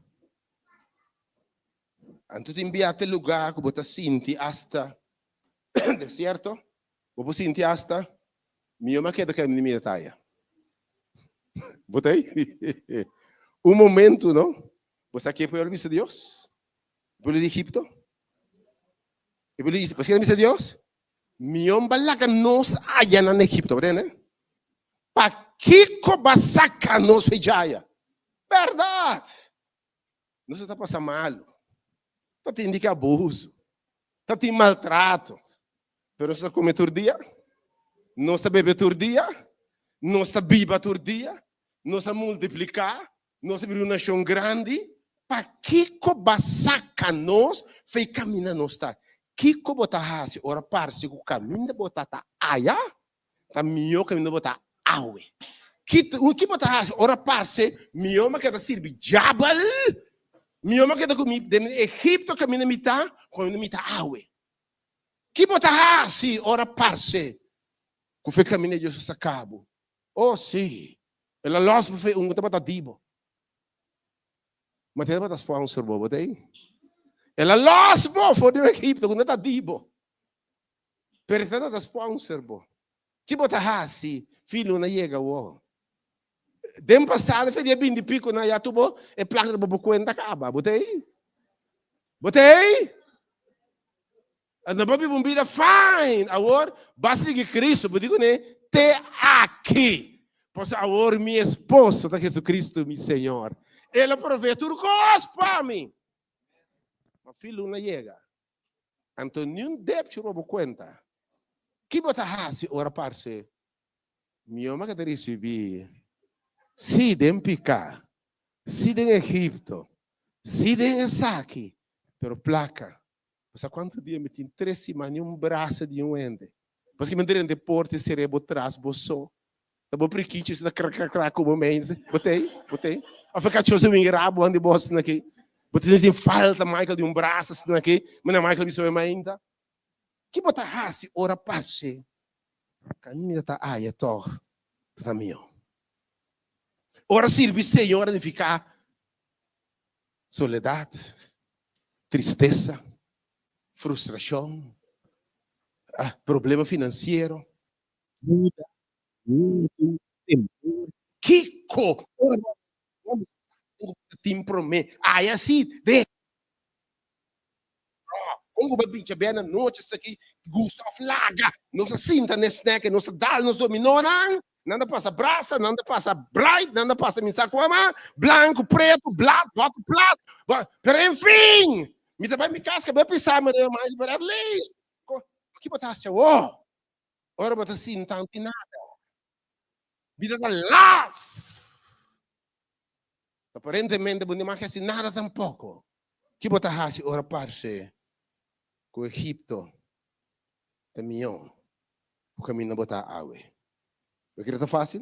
Antes de enviar até lugar que você sente hasta deserto, você sente hasta minha maqueta que é minha taia. Botei? Momento, não? Você aqui foi a vista de Deus? Pelo Egipto? E pelo Egipto, você é a vista de Deus? Minha balaga nos haya no Egipto, né? Para que cobasaca nos feijaya? Verdade. não está passando mal. Está tendo que abuso. Está tendo maltrato. Pero está comendo todo dia. Não está bebendo todo dia. Não está biba todo dia. Não está multiplicar. Não está uma nação grande. Para que cobasaca nós fez caminhar nós está. Que botar se ora parse o caminho botar tá aia. Tá melhor caminho botar awe. Que botar se ora parse melhor mas que tá servir jabal. Melhor mas que tá comigo de Egipto caminho mitad com mitad awe. Que botar se ora parse que fez caminho de Jesus acabo. Oh sim. Ela lost foi botar dibo. Mas tem botar sponsor bobo daí. Ela lost bo for the Egipto quando tá dibo. Pertence da sponsor bo. Que bota hasi filho na chega o. Dem passado foi dia 20 pico na yatubo e placa do bobo conta acaba. Botei. Anda babi bombida fine. Agora basta que Cristo, eu digo né, te aqui. Pois agora minha esposa tá Jesus Cristo, meu Senhor. Ele provê tudo coisa para mim. Mas filho não chega. Então, nenhum débito roubo conta. Que bota hasi ora parce? Minha mãe que te recebi. Se dem picar. Se dem Egipto. Se dem saque. Pero placa. Mas quanto dia me tem 3 semanas braço de ende. Mas que me deram de porte cerebro atrás, boçou. Tá bom prequite, isso da crac como mense. Botei. A ficar chose me rabo ande boss aqui. Botei sem falta Michael de braço assim aqui, mas não Michael me soube ainda. Que bota hasi ora passe. Caminho tá aí tá meu. Ora sirve Senhor de ficar soledade, tristeza, frustração, problema financeiro, muda, temor. Kiko, ora timprome. Aí assim, de Ongo babicha bem na noite isso aqui, Gustav Laga, nossa cinta nesse snack, nossa dal, nos dominonang, nada passa braça, nada passa bright, nada passa minsacuama, branco, preto, blato, plato, pero enfim, me também me casca, bem pensar, mas eu mais barato leis. Que botasse ora botar cinta nada. Vida da love. Aparentemente, não mais assim nada tampouco. Que botasse ora parce. Com o Egipto, também o caminho não botar água. Eu queria estar fácil.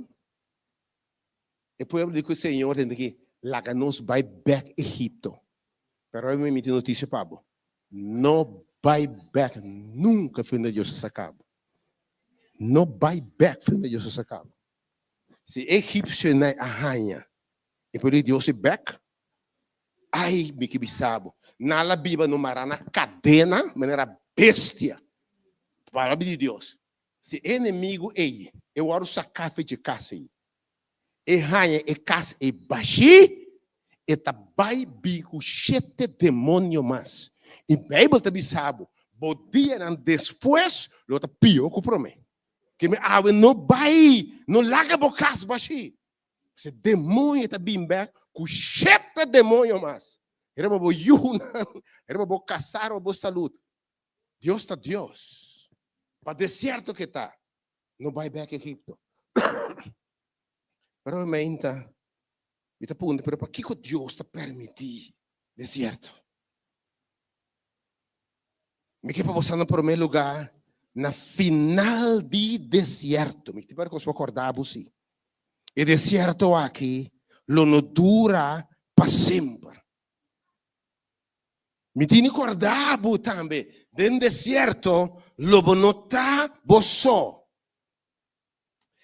E depois eu digo que o Senhor tem que largar nos vai back Egipto. Pero eu me emiti notícia para você. Não vai back nunca foi onde Deus se acaba. Não vai back foi onde Deus se acaba. Se egípcio não arranha, e por isso Deus se back, ai, me que bisabo. Na Bíblia não mará na cadena, mas era bestia. Palavra de Deus. Se inimigo é eu oro sacar de casa aí. E raia e casa e baixi, e tabai bico chete demônio mais. E Bíblia também sabe, bodia depois, lo tá pior que o promê. Que me ave não vai, não larga bocas baixi. Se demônio tá bem back, com chete demônio mais. Era uma boa yuna, era uma boa caçar, uma boa saúde. Deus está Deus. Para deserto que está, não vai back Egipto. Pero me ainda, me está pondo, pero para que Deus está permitir deserto? Me que para você no primeiro lugar, na final de deserto, me que para que você acordar você. E deserto aqui, lo não dura para sempre. Me tiene acordado também, dentro do deserto, lobo não está boçó.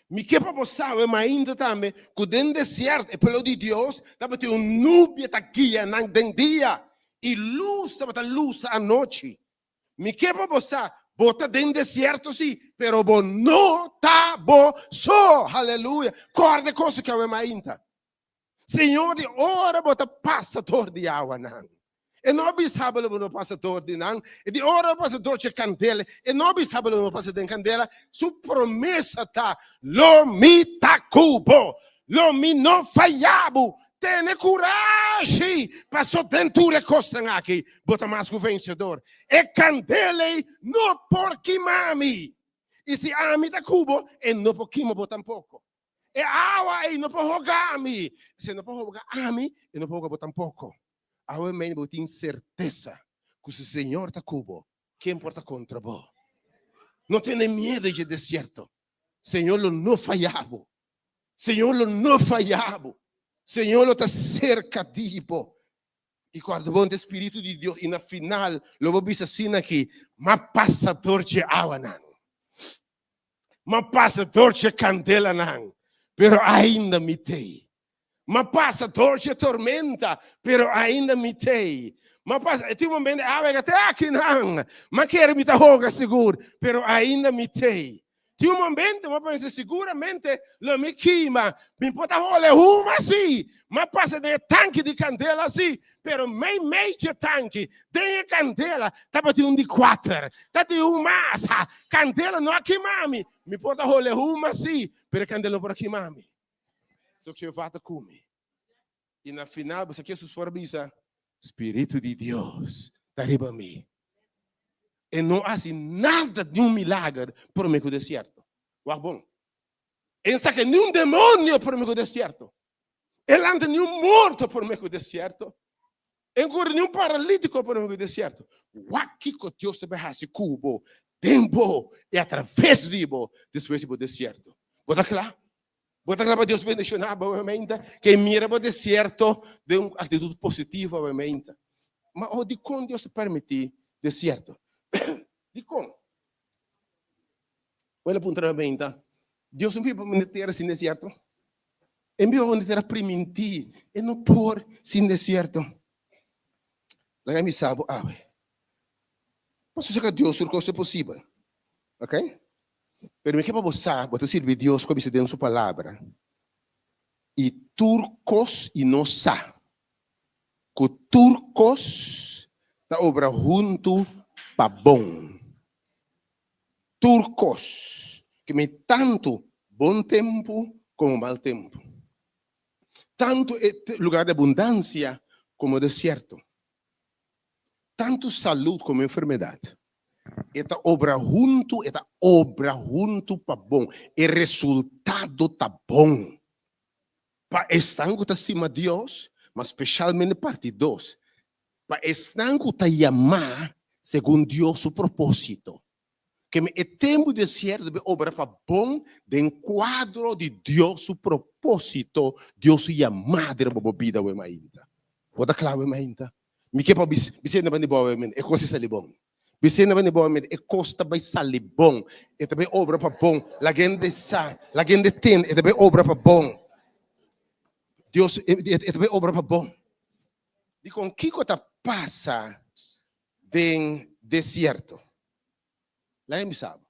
Me que para você, mas ainda também, que dentro do deserto, é pelo de Deus, também tem nuvem que guia dentro do dia, e luz, também luz à noite. Me que para você, bota dentro do deserto, sim, pero não está boçó, aleluia. Corda coisa que eu ainda. Senhor, de hora bota passador de água, não. E não sabe o passador de não. E de hora o passador de candela. E não sabe o passador de candela. Sua promessa está. Lo mi tacubo. Lo mi não falhabo. Tenha coragem para sostentar coisas aqui. Bota mais que o vencedor. É candela não por queimame. E se a mim da cubo, é não por queimar tampouco. É água e não por rogar-me. Se não por rogar a mim, e não por rogar tampouco. Agora mesmo eu tenho certeza que se o Senhor está cubo, quem importa contra vós? Não tenha medo de deserto. Senhor não falhava. Senhor não falhava. Senhor está cerca de vós. E quando o Espírito de Deus, e na final, eu vou dizer assim aqui, mas passa dor de água não. Mas passa dor de candela não. Pero ainda me tem. Mas passa dor de tormenta, pero ainda me tem. Mas passa, tem um momento, até aqui não. Mas quero me dar roga seguro, pero ainda me tem. Tem um momento, mas penso, seguramente, lo me queima. Me pode rolar uma assim, mas passa de tanque de candela assim, pero meio de tanque, de candela, tá para um de 4, tá de massa, candela não queimame. Me pode rolar uma assim, pero candela não pode queimame. Só que eu vou comer. E na final, você quer susforbiza, Espírito de Deus, tá riba mim. E não há nada de milagre por meio do deserto. Uau, bom. E não sabe nenhum demônio por meio do deserto. Ele anda nenhum morto por meio do deserto. E não nenhum paralítico por meio do deserto. Uau, que Deus se berrasse cubo, tempo, e através de bo, depois do deserto. Bota claro? Bota claro para Deus bendicionar, obviamente, que mira para o deserto de uma atitude positiva, obviamente. Mas de quando Deus se permite deserto? De como? Olha para o Deus não veio para meter assim deserto. Enviou para meter a permitir e não pôr sem deserto. Lá me sabe, posso dizer que Deus surcou se possível, ok? Pero me que para você servir Deus como se deu sua palavra. E turcos e não sa. Que turcos da obra junto para bom. Turcos, que me tanto bom tempo como mau tempo. Tanto lugar de abundância como deserto. Tanto saúde como enfermidade. Esta obra junto para bom. E resultado tá bom. Para estanco tá estima Deus, mas especialmente parte 2. Para estanco tá chamar segundo Deus o propósito. Que me tempo de certo de obra para bom, de enquadro de Deus o propósito, Deus o chamado de boa vida o ainda. Pode claro ainda. Me que para você não vai boa ainda, é coisa sali bom. Você não vai boa ainda, é costa vai sali bom. É também obra para bom. La gente tem, é também obra para bom. Deus é também obra para bom. E com que coisa passa de deserto? Lá me sabe.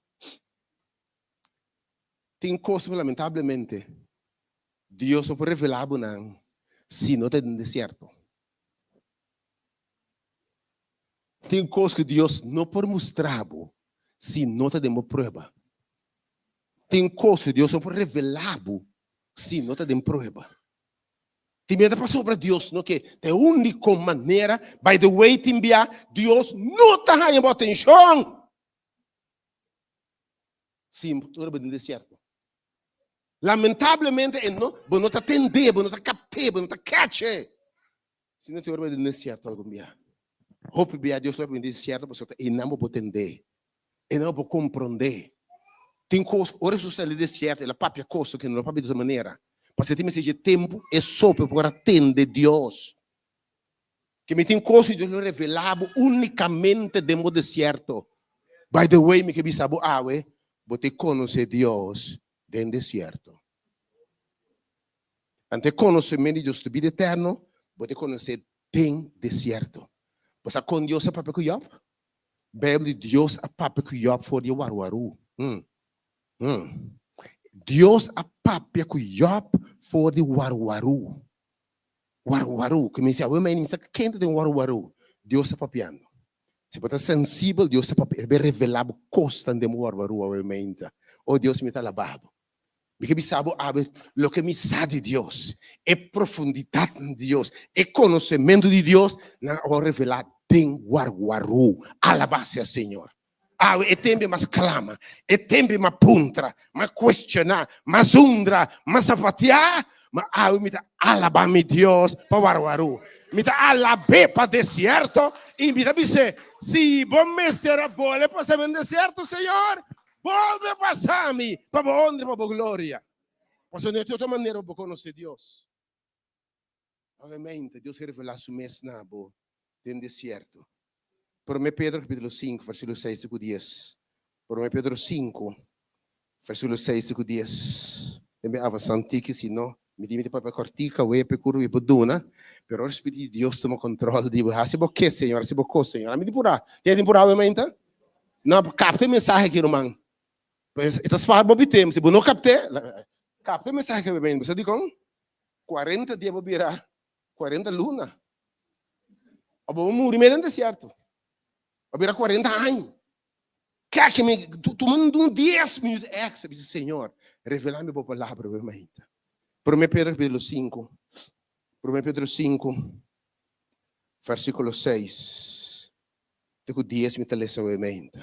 Tem coisas, lamentavelmente, Deus não pode revelar se não está no deserto. Tem coisas que Deus não pode mostrar se não está dando prova. Tem coisas que Deus não pode revelar se não está dando prova. Tem medo para sobre Deus, não que é a única maneira, by the way, Deus não está dando atenção. Sim, tudo bem no deserto. Lamentavelmente, não está atendendo, não está captando, não está catchando. Se não tiver no deserto, algum dia. Hope bia Deus vai no deserto, você não pode entender, não pode compreender. Tem coisas, ora se você no deserto, é a própria coisa que não pode dessa maneira. Porque tem esse tempo é só para atender Deus. Que me tem coisas que Deus não revelava unicamente dentro do deserto. By the way, me que me sabe, você conhece Deus dentro do deserto. Antes de conhecer o Deus de vida eterno, você conhece dentro do deserto. Você com Deus é papo que Job? Bíblia de Deus é papo que Job for de waru. Deus é papo que Job for de waru. Waru, que me diz, eu me diz, quem tem waru? Deus é papiando. Se você é sensível, Deus é revelado constantemente waru, obviamente. Ou Deus me está lavado. Porque me sabe, lo que me sabe de Deus é profundidade de Deus, é conhecimento de Deus, na hora revelar tem guarguaru, alabase ao Senhor. É tempo mais clama, é tempo mais puntra, mais questionar, mais undra, mais sapatear, mas me dá alabame Deus para guarguaru. Me dá alabe para deserto, e me dá dizer, se bom mestre bola passar no deserto, Senhor, volve passar-me para a honra, para a glória. Mas de outra maneira eu vou conhecer Deus. Obviamente, Deus revela su mês nabo no deserto. 1 Pedro capítulo 5, versículo 6 e 10. 1 Pedro 5, versículo 6 e 10. Também avançando que se não, me diz para cortica, o epicuro e buduna, pero o Espírito de Deus toma controle de você. Se você, Senhor, se você, Senhor, me dipura. Tem dipura obviamente? Não, capta a mensagem aqui, irmão. Então, se fala bom tempo, se você não capta, capta a mensagem que vem. Você diz como? 40 dias para virar 40 luna. Eu vou morrer meio no deserto. Vai virar 40 anos. Quer que me tomando 10 minutos extra, diz Senhor, revelar-me a palavra, obviamente. 1 Pedro capítulo 5. 1 Pedro 5, versículo 6. Tenho 10 minutos, obviamente.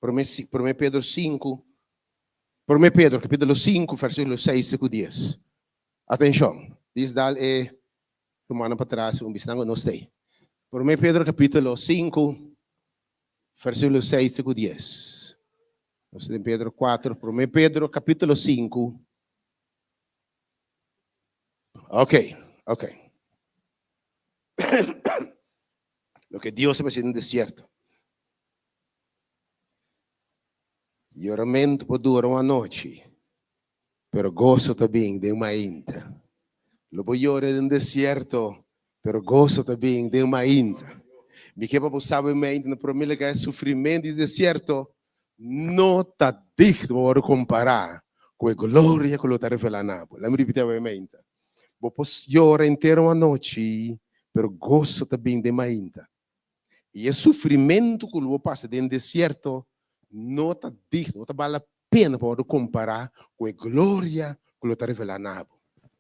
1 Pedro 5. 1 Pedro capítulo 5, versículo 6 e 10. Atenção. Diz dal Romano para trás, bisnago não sei. 1 Pedro capítulo 5, versículo 6 e 10. Nós temos Pedro 4, 1 Pedro capítulo 5. Ok. Lo que Deus está fazendo no deserto. Lloramento pode durar uma noite, pero gozo também de uma inta. Lobo llora no deserto, pero gozo também de uma inta. Me que para saber mente na primeira que é sofrimento e deserto, não está digno para comparar com a glória que ele está revelando. Let me repetir a mente. Você llora inteira uma noite, pero gozo também de uma inta. E o sofrimento que ele passa no deserto, não está digno, não vale a pena para comparar com a glória que ele está revelando.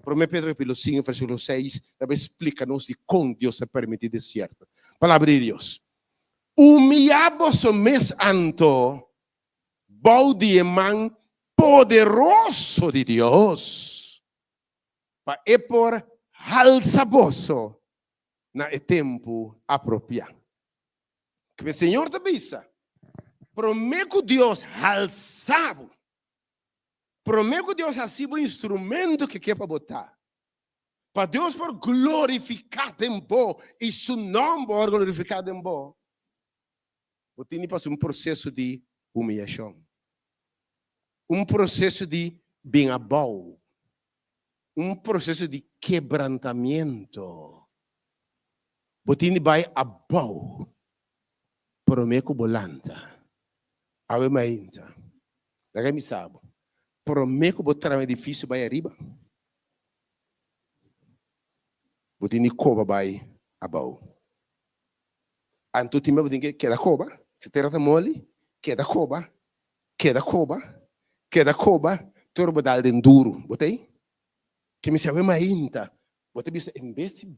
1 Pedro capítulo 5, versículo 6, também explica-nos de como Deus se permite deserto. Palavra de Deus. Humilhamos o mês anto, balde man poderoso de Deus, para por alçaboso na tempo apropriado. Que o Senhor te avisa. Prometo Deus alçado. Prometo Deus assim o instrumento que quer para botar. Para Deus por glorificar em bom e seu nome por glorificar em bom. Você tem que passar um processo de humilhação. Um processo de bem-abau. Um processo de quebrantamento. Você tem que vai abau. Prometo bolanta. Ave mainta. Daí me sabe. Prometo botar um edifício vai arriba. Você tem que coba vai abau. Anto time você tem que queda coba. Se terra mole, queda coba. Torba dal den duro. Botei? Que me sabe mainta. Você bisa em vez de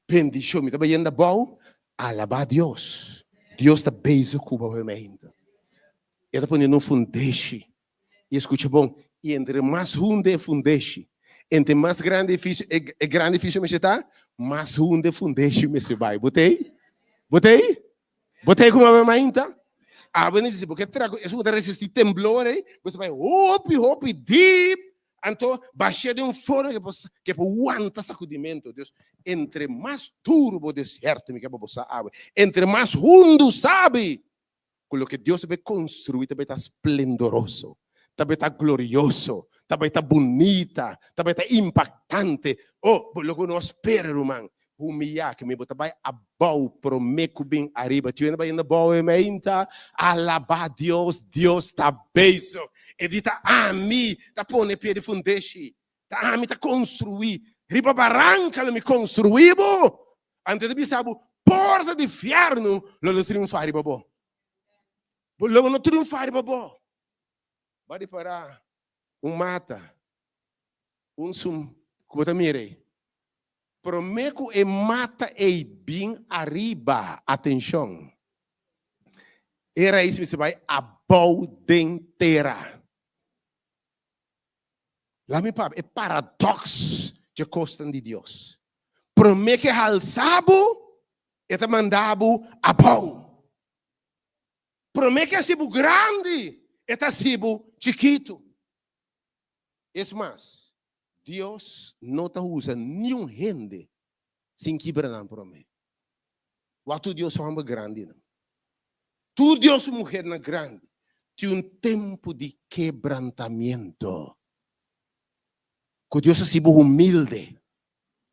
bendição, me tá bem da bau, alabar Deus. Deus está beijo cuba vai mainta. Ele põe no fundeixe. E escuta bom, e entre mais hunde fundeixe, entre mais grande edifício, grande edifício me está, mais hunde fundeixe me se vai. Botei como a mainta. Você diz, porque isso vai resistir temblor, você vai hopi deep, então baixar de forno que aguenta sacudimento, Deus. Entre mais duro o deserto, me quer para água. Entre mais hundo sabe, com o que Deus vai construir, também está esplendoroso, também está glorioso, também está bonita, também está impactante. Oh, lo que nós espera, irmão. Humilhar, que me botar vai abau, prometo bem arriba. Tu ainda vai na boa e meinta, alabar Deus, Deus está beijo. Ele está a mim, está pondo pé de fundeixe, está a mim, está construir. Riba barranca, me construímos. Antes de saber, porta de inferno, lo triunfar, riba bom. Logo não triunfar, riba bom. Vai parar. mata, sum, como tá mire. Promeco e mata e bem arriba, atenção. Era isso que você vai a inteira. Lá me papo, é paradoxo de costa de Deus. Promeco al sabo, e te mandabo a bom. Promeco é sibo grande, e te sibo chiquito. Es mais, Deus não te usa nenhum gente sem quebrar por mim. O tu Deus é uma grande. Não? Tu Deus é mulher na grande. Tem tempo de quebrantamento. Que Deus é assim humilde.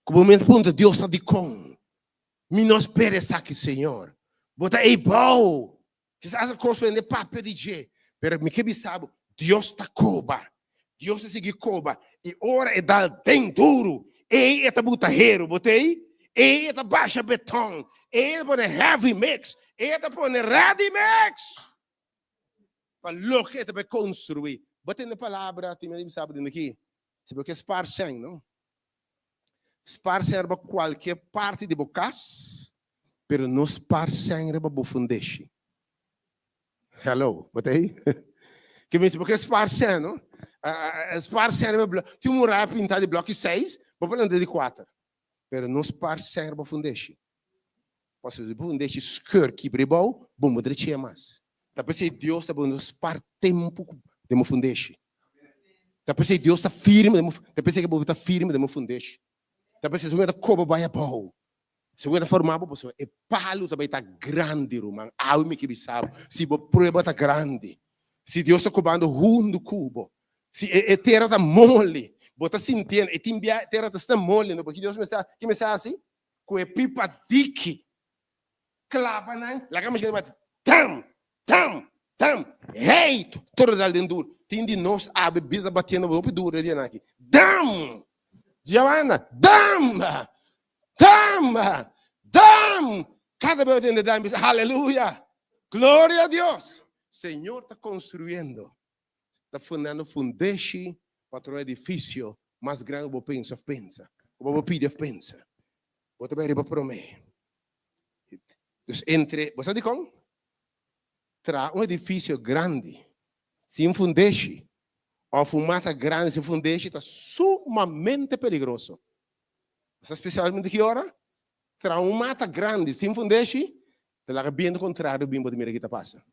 Que o momento ponto Deus está de com. Menospreza aqui, Senhor. Bota aí bom. Que essa coisa é papel de G. Pero me que sabe, Deus está coba. Deus está seguir coba. E ora é dar bem duro. E é botarreiro, botei. E é baixa beton. E é põe heavy mix. E é põe ready mix. Para louco é para construir. Botei na palavra, tem me sabe daqui. Se porque esparcem, não? Esparcem para qualquer parte de bocas, pero não esparcem para bufundeixe. Hello, botei? Que me porque esparcem, não? Esparcem para tem um rap pintado de bloco 6, vou falar de 4. Pero não esparcem para bufundeixe. Posso dizer, bufundeixe escur que bribou, bom, mudar tinha mais. Tá pensando Deus está bom spar tempo de bufundeixe. Tá pensando Deus está firme, tá pensando que Deus está firme de bufundeixe. Tá pensando que Deus como vai a bom. Se você formar uma pessoa, é palo também está grande, irmão. Ah, me que sabe. Se a prova está grande, se Deus está cobando rundo cubo, se a terra está mole, você sentindo, a terra está mole, não? Porque Deus me sabe, que me sabe assim, com a pipa dique, clava não, lá que me chama, tam, hey, todo dal dentro, tem de nós a bebida batendo no roupa dura ali aqui, dam, Giovanna, dam. Cada vez que dam, aleluia, glória a Deus. Senhor está construindo, está fundando fundeixe para o edifício mais grande que você pensa. Você pede, pensa. Você vai para mim. Então, entre, você sabe como? Tra um edifício grande, sem fundeixe, ou fumata grande sem fundeixe, está sumamente perigoso. Especialmente que hora? Tra um mata grande sem fundeixe, te larga bem do contrário, bem do que está passando.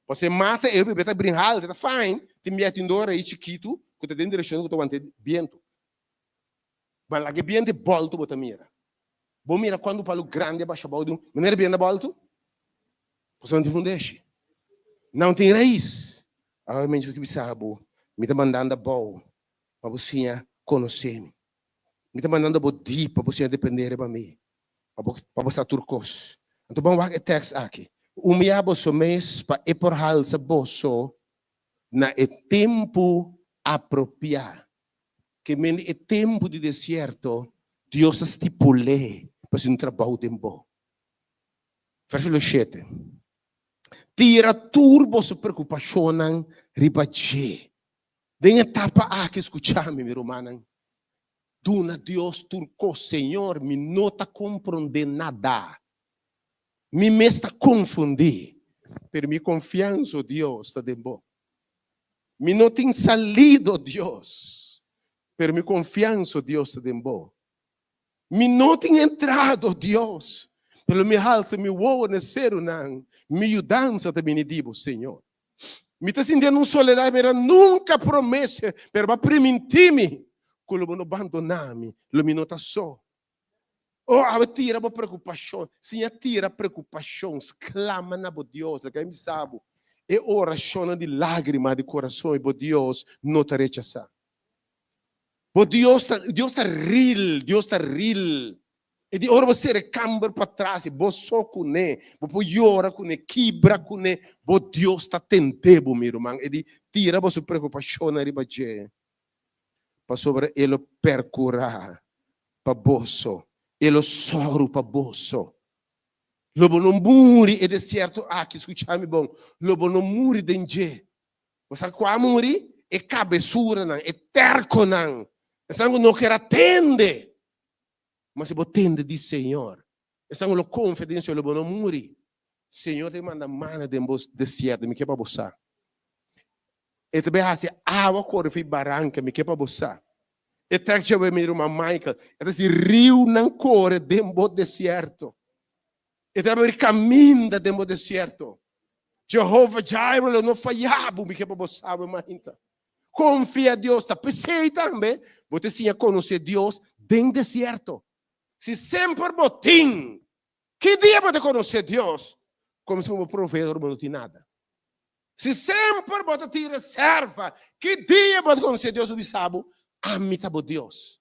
Você mata, eu bebê está brincando, está fine, te mete em dor aí chiquito, que te tem direção que tu mantém viento. Mas lá que viento volta, você mira. Bom mira quando o palo grande abaixa a bola, maneira bem na volta, você não te fundeixe. Não tem raiz. Ah, mas o que sabe, me está mandando a bola, para você conhecer-me. Me está mandando a bola para você depender de mim. Para você turcos. Então, vamos ver o texto aqui. Umiabo so mês para eporhal sa boso na e tempo apropriado. Que men e tempo de deserto, Deus estipulou para um trabalho de bom. Versículo 7. Tira turbo sua preocupação ribache. Den etapa aqui escuchar-me, meu irmão. Duna Deus turco, Senhor, me nota compreender nada. Me está confundir. Pero mi confiança, Deus, está de bom. Me não tem salido, Deus. Pero mi confiança, Deus, está de bom. Me não tem entrado, Deus. Pero me alça, me voa, nascer, não. Me mudança também me digo, Senhor. Me está sentindo soledade, mas nunca promessa, pero vai permitir-me. Quando não abandonar-me, lo me nota só. Oh, a tira a preocupação. Sim, a tira a preocupação. Clama na bo Deus, que me sabe. E oração de lágrima de coração, e bo Deus não te rechazar. Bo Deus está real, Deus está real. E de ora você recambra para trás, bo só com ele, bo llora com ele, quebra com ele, bo Deus está tentando, meu irmão. E de tira a sua preocupação na ribaje. Para sobre ele percurar, para bolso. Ele soro para bolso. Lobo não muri e deserto aqui, escute-me bom. Lobo não muri dentro. Você qual muri? e cabeçura não, e terco não. Estamos não quer atender. Mas se você atende de Senhor, estamos com confidência que não morrer. Senhor te manda mana de deserto, me quer para você. E também assim, água corre foi barranca, me quer para você. E tem que ver uma Michael, é esse rio não corre dentro do deserto. E também caminha dentro do deserto. Jehová Jireh não falhava, me quer para você, mas confia em Deus, tá? Pensei também, você sim conhecer Deus dentro do deserto. Se sempre botim, que dia você conhecer Deus? Como se um provedor não tem nada. Se sempre você tem reserva, que dia você conhecer Deus, você sabe, amita por Deus.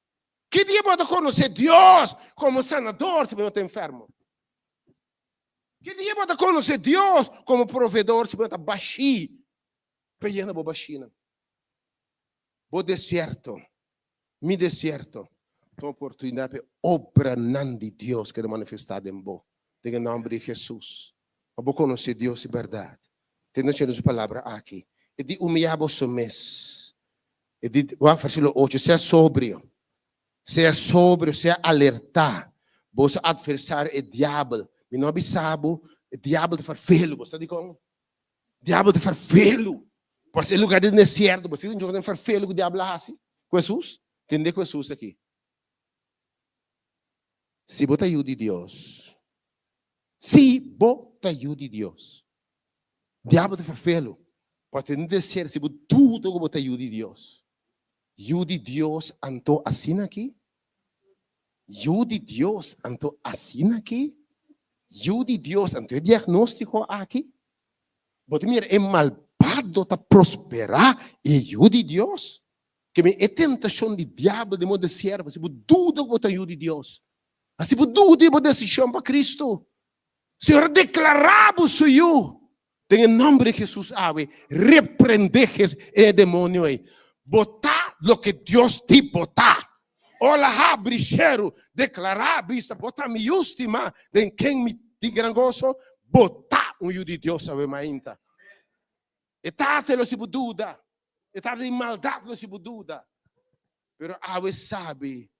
Que dia você conhecer Deus como sanador se você está enfermo? Que dia você conhecer Deus como provedor se você está baixinho, pegando a baixina? O deserto, mi deserto, a oportunidade de obra de Deus que é manifestada em você. Em nome de Jesus. Para conhecer Deus de verdade. Tendo a palavra aqui. E de humilhar você mesmo. E de, versículo 8, seja sóbrio, seja alertar. Você adversário é diabo. Me não sabe, o diabo te faz feio. Você diz como? O diabo te faz feio. Porque no lugar de deserto, você não tem que fazer feio que o diabo assim. Jesus? Entender com Jesus aqui. Se você ajuda Deus. Se você ajuda Deus. O diabo te faz feio. Porque no deserto, se você tudo que você ajuda Deus. Ajude Deus, anto assim aqui. Ajude Deus, anto assim aqui. Ajude Deus, anto diagnóstico aqui. Você mira, é malvado para prosperar e ajude Deus. Que é tentação de diabo de modo servo. Se você dúvida que você ajude Deus. Se você dúvida que você chama para Cristo. Senhor, declarava o Senhor. Em nome de Jesus, repreender o demônio aí. Botar o que Deus te botar. Olha, bricheiro, declarar, bisa, botar minha última, de quem me de grangoso, botar um de Deus, sabe, mainta. E tate lo se bududa, e tate de maldade lo se bududa. Pero ave sabe,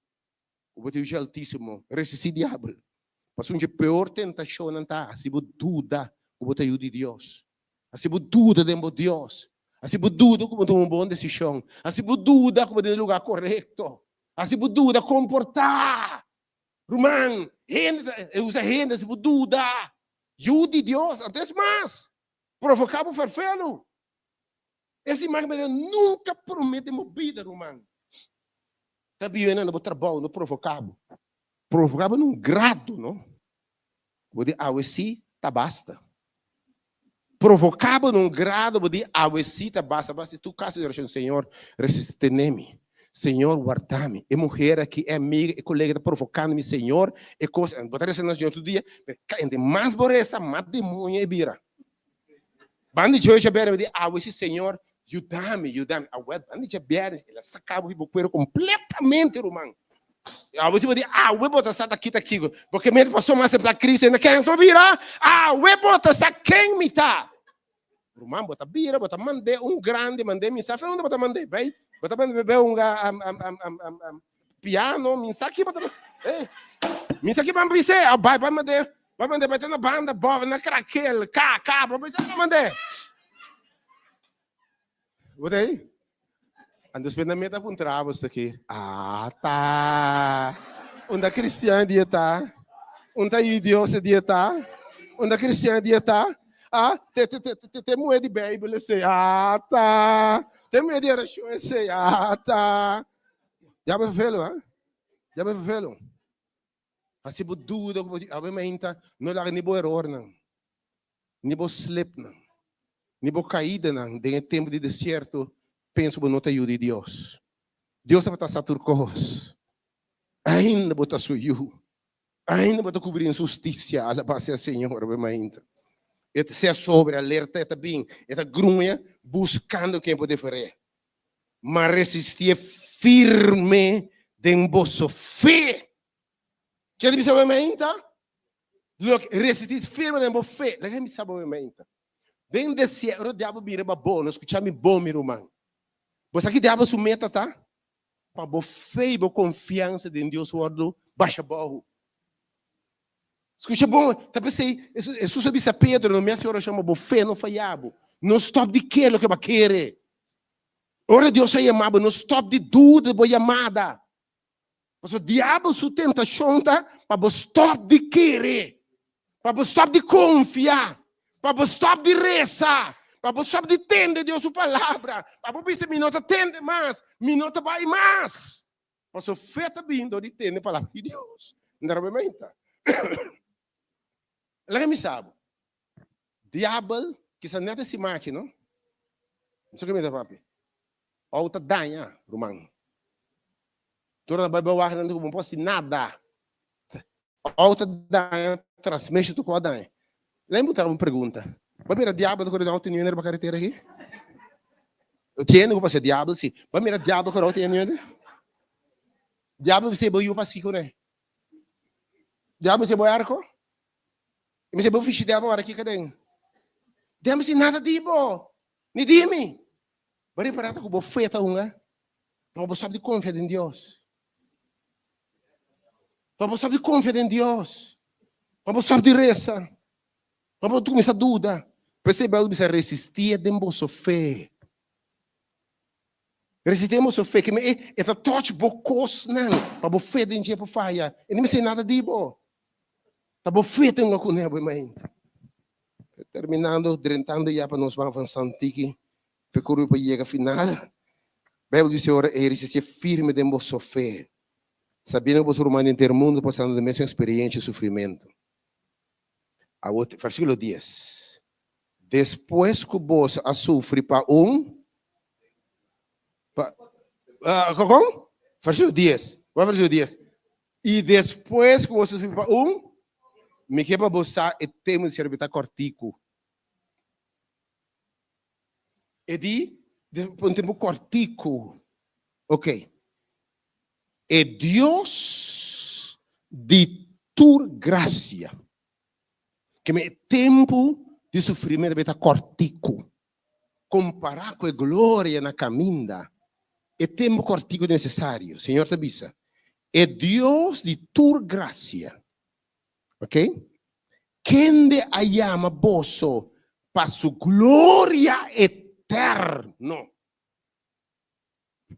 o Deus Altíssimo, resistir diabo. Mas uma pior tentação não está, se bududa, o botar de Deus. Se bududa de Deus. Se bududa como tomar uma boa decisão. Se bududa como de lugar correto. Se bududa comportar. Romano, usa renda, se bududa. Ajude Deus, até mais. Provocar o farfelo. Esse imagem nunca promete uma vida, Romano. Está vivendo no trabalho, não provocava. Provocava num grado, não? Pode assim, tá basta. Provocava num grado, pode assim, tá basta. Basta tu caso de oração, Senhor, resiste-me. Senhor, guarda-me. E mulher aqui é amiga e colega provocando-me, Senhor, e coisa. Botar essa nação outro dia, ainda mais boressa, mais demônio e bira. Bande de hoje, me diz, esse Senhor, ajuda-me. Bande de bera, ela sacava o cuero completamente, irmão. Você vai dizer, o bota essa daqui, porque mesmo passou mais para Cristo, ainda querem só virar, o bota essa quem me tá. Irmão, bota bira, bota mandei grande, mandei mensagem, onde bota mandei, bem? Bota mandei piano, mensagem, bota mensagem para me dizer, vai mandei, vai ter na banda, boa, na craquel, cá, vai mandei. Bota aí. Antes de me dar travo isso aqui. Tá. Onde cristiano dia tá? Onde Deus dia tá? Onde cristiano dia tá? Tem moeda de Bíblia, sei. Tá. Tem moeda de oração, sei. Tá. Já me velo, Já me velo. Assim, por dúvida, não lá nem bo erro, não. Nem bo slip, não. Nem bo caída, não. Tem tempo de deserto. Penso que não te ajude Deus. Deus vai estar turcos. Ainda vai estar sujo. Ainda vai estar cobrir injustiça. Alabado Senhor. Seja sobre, alerta, está bem. Está grunha, buscando quem pode fazer. Mas resistir firme em vossa fé. Quer dizer, resistir firme em vossa fé. Quer dizer, bem descer, o diabo mira bom, escutar-me bom, meu irmão. Você aqui diabo sua meta, tá? Para você ter confiança em Deus, o baixa barro. Escuta bom, tá pensei, isso sabe se Pedro, não minha senhora chama fé não falhabo. Não stop de querer o que vai querer. Ora Deus é amado, não stop de dúvida boa amada. Mas o diabo sua tentação tá para stop de querer, para stop de confiar, para stop de rezar, para stop de entender Deus sua palavra, para você minuto entende mais, minuto vai mais. Mas o fé está vindo de entender a palavra de Deus. Não é verdade? Lá me sabe. Diabo, que se nada se máquina, não sei o que me dá papi. Outra danha, Romano. Toda a Bíblia vai não como posso nada. Outra danha, transmite tu com a danha. Lembra uma pergunta? Vai mirar diabo do coração tem nenhuma carreteira aqui? Eu tenho que passar diabo sim. Vai mirar diabo do coração tem nenhuma? Diabo você vai ir para si com ele. Diabo você vai arco? E você vai fichar diabo aqui cadê? Diabo você nada diabo. Ni dime. Vai parar com o feta unga. Para você saber de confiar em Deus. Para você saber de confiar em Deus. Para você saber de rezar. Para você começar a dúvida. Percebe que você resistir de vossa fé. Resistimos a fé. Que é a touch bocos não. Para você fé de para falha. E não me sei nada de bom. Para você fé tem uma coneba mãe. Terminando, drentando já para nós avançando aqui. Percorrer para chegar ao final. A Bíblia diz ora é resistir firme de vossa fé. Sabendo que os humanos inteiro mundo passando da mesma experiência e sofrimento. Versículo 10. Depois que vos sofre para como? Versículo 10. Qual é o versículo 10? E depois que vos sofre para me quebra você e temos de servir cortico. E depois tempo cortico. Ok. É Deus de tua graça. Que me tempo de sofrimento está cortico. Comparar com a glória na caminha. É tempo cortico necessário. Senhor te avisa. É Deus de tua graça. Ok? Quem de ayama boso para sua glória eterna.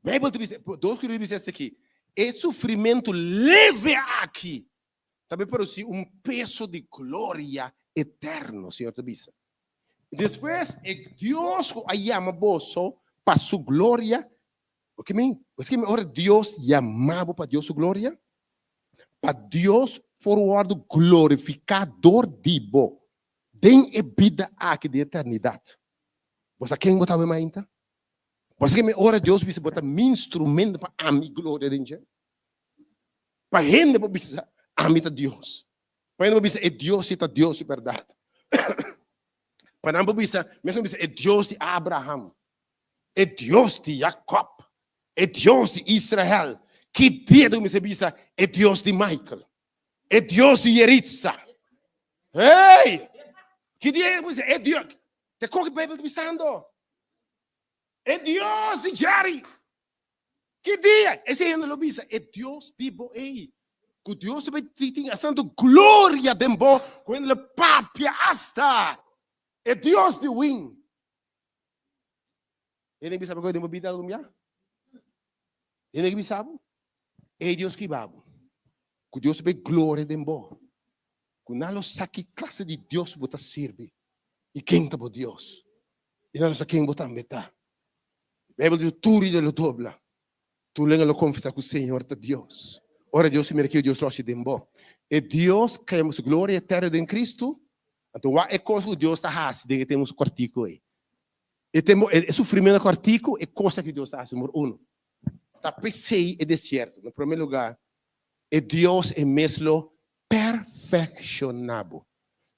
Bíblia te diz, dois que diz isso aqui. É sofrimento leve aqui. Também para si peso de glória eterno, Senhor te diz. Depois, é Deus que ayama boso para sua glória. O que me? Ora Deus chamava para Deus sua glória? Para Deus forward glorificador dibo. Den é vida aqui de eternidade. Você quem botava mais então? Você que me ora Deus bisa botar meu instrumento para a minha glória dentro. Para gente para bisa a minha Deus. Para gente bisa é Deus e Deus de verdade. Para não bisa, mesmo bisa é Deus de Abraham. É Deus de Jacob. É Deus de Israel. Que dia do bisa bisa é Deus de Michael. É Deus de Yeritza. Ei! Que dia bisa é Deus. Te qual que a Bíblia está pensando? É Deus de Jerry. Que dia? Esse ano lo bisa. É Deus de Boei. Que Deus vai ter a santa glória de Bo. Quando ele papia hasta. É Deus de Wing. Ele bisa para coisa de vida algum dia? Ele bisa? É Deus que babo. Que Deus vai glória de Bo. Que não sabe que classe de Deus você serve. E quem está por Deus? E não sabe quem você está. A Bíblia diz, tu ride lo dobla. Tu lenga lo confessa com o Senhor de Deus. Ora Deus se merece que Deus trouxe de bom. E Deus que temos glória eterna em Cristo. Então, é coisa que Deus está fazendo, que temos cortico aí. E sofrimento cortico é coisa que Deus está fazendo, número 1. Tá pensei é deserto. No primeiro lugar, é Deus é mesmo perfeccionado.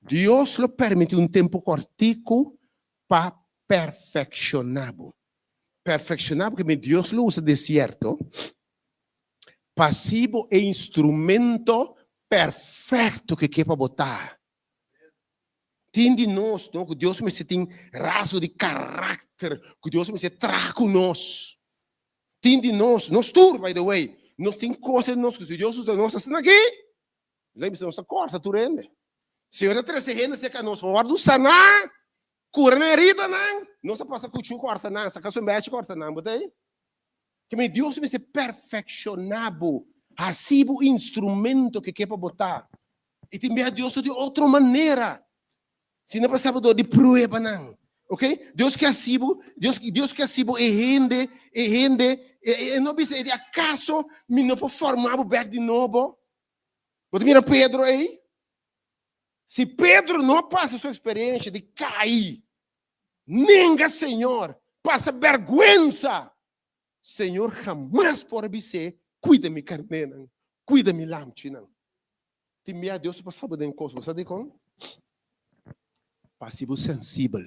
Deus lo permite um tempo cortico para perfeccionado. Perfeccionado porque Deus lo usa deserto. Passivo é instrumento perfeito que quer para botar. Tem de nós, não? Que Deus me tem rasgo de caráter, que Deus me traga com nós. Tem de nós tour, by the way. Nós tem coisas nós que se Deus usa nós assim aqui. Lembra-se, nós corta tu rende. Se eu trazer rende, se que nós vamos sanar, cura na herida, não. Nós passa com o corta não, saca só mexe corta não, botei. Que me Deus me se perfeccionado, assim o instrumento que quer para botar. E também Deus de outra maneira. Se não passava de prueba não. Ok? Deus quer assim, Deus quer assim, e não precisa de acaso, me não pode formar o back de novo. Você mira Pedro aí? Se Pedro não passa a sua experiência de cair, nenga Senhor, passa vergonha, Senhor jamais pode dizer, cuida-me carne, cuida-me lamte, não. Tem a Deus passava de coisa, sabe como? Passivo sensível.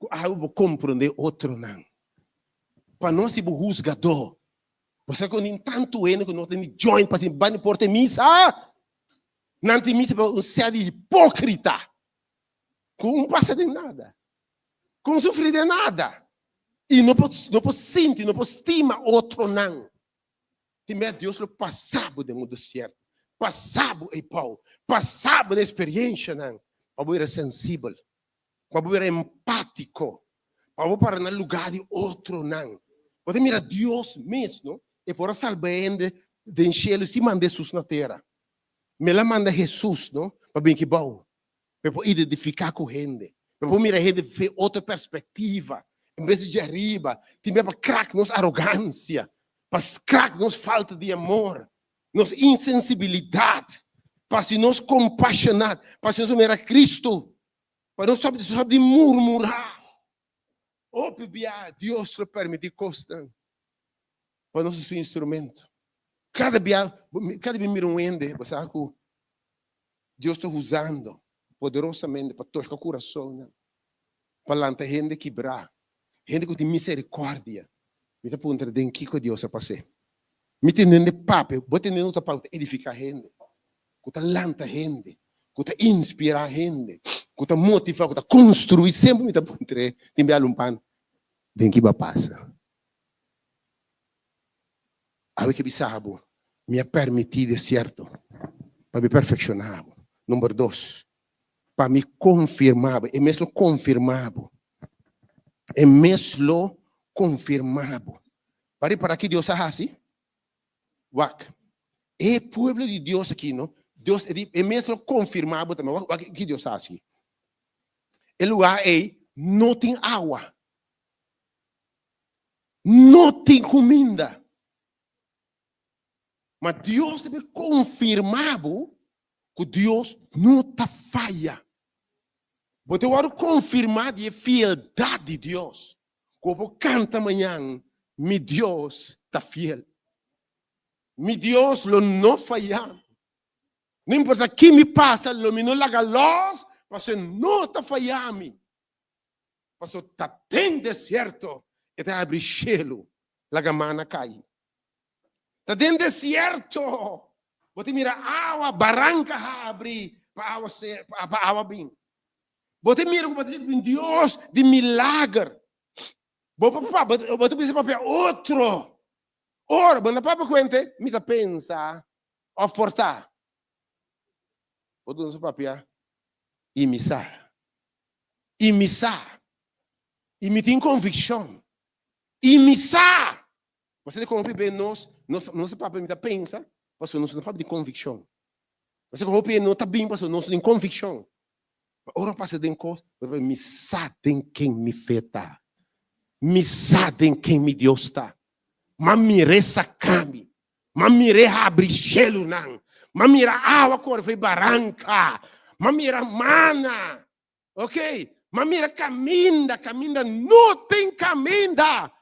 Algo compreender outro não. Para nós ser juzgador. Você que nem tanto que não tem join para se banir por ter missa. Não tem missa para um ser de hipócrita. Com não passa de nada. Com não sofrer de nada. E não pode sentir, não pode estimar outro não. Tem Deus lo passava de mundo certo. Passava em pau. Passava da experiência não. Para ser sensível. Para ser empático. Para no lugar de outro não. Você mira Deus mesmo. E por salvar ele do cielo se manda Jesus na terra. Me la manda Jesus, não? Para bem que bom. Para identificar com gente. Para mirar ele de outra perspectiva. Em vez de arriba, também para crack nos arrogância. Para crack nos falta de amor. Nos insensibilidade. Para se nos compassionar. Para se nos mirar Cristo. Para não saber de murmurar. Oh, Deus lhe permite costa. Para nosso seu instrumento. Cada dia mira um ende, você sabe que Deus está usando poderosamente para tocar o coração, né? Para lançar gente quebrar, gente que tem misericórdia. Me está pondo dentro que Deus a fazer. Me tem de papo, bote nem outra para edificar gente, que está lançar gente, que está inspirar gente, que está motivar, que está construir, sempre me está pondo tem um pan, dentro que vai passar. Aí que sabe, me permitido certo, para me perfeccionar. Número 2, para me confirmar, e mesmo confirmado. E mesmo confirmado. Para que Deus haja assim? Wak. E pueblo de Deus aqui, não? Deus é mesmo confirmado também. O que Deus haja assim? O lugar é, não tem água. Não tem comida. Mas Deus deve confirmar que Deus não está falha. Você vai confirmar a fieldade de Deus. Como canta amanhã, meu Deus está fiel. Meu Deus não falha. Não importa o que me passa, me não laga luz, mas não está falhando. Mas está tendo certo, e está abrindo gelo, a mana cai. Está dentro do deserto. Você mira água, barranca abre para água bem. Você mira como Deus de milagre. Você pensa para outro. Ora, quando a papa conta, me está pensa a portar. Você não papia imissar. Imissar. E me tem convicção. Imissar. Você tem como bem nosso papo me pensa, porque nós não papo de convicção. Você como bem não está bem, porque nós tem convicção. Ora passa de coisa, me sabem quem me feta. Me sabem quem me Deus está. Mas mire sacame. Mas mire abre gelo não. Mas mira água cor foi barranca. Mas mira mana. OK? Mas mira caminda, não tem caminda.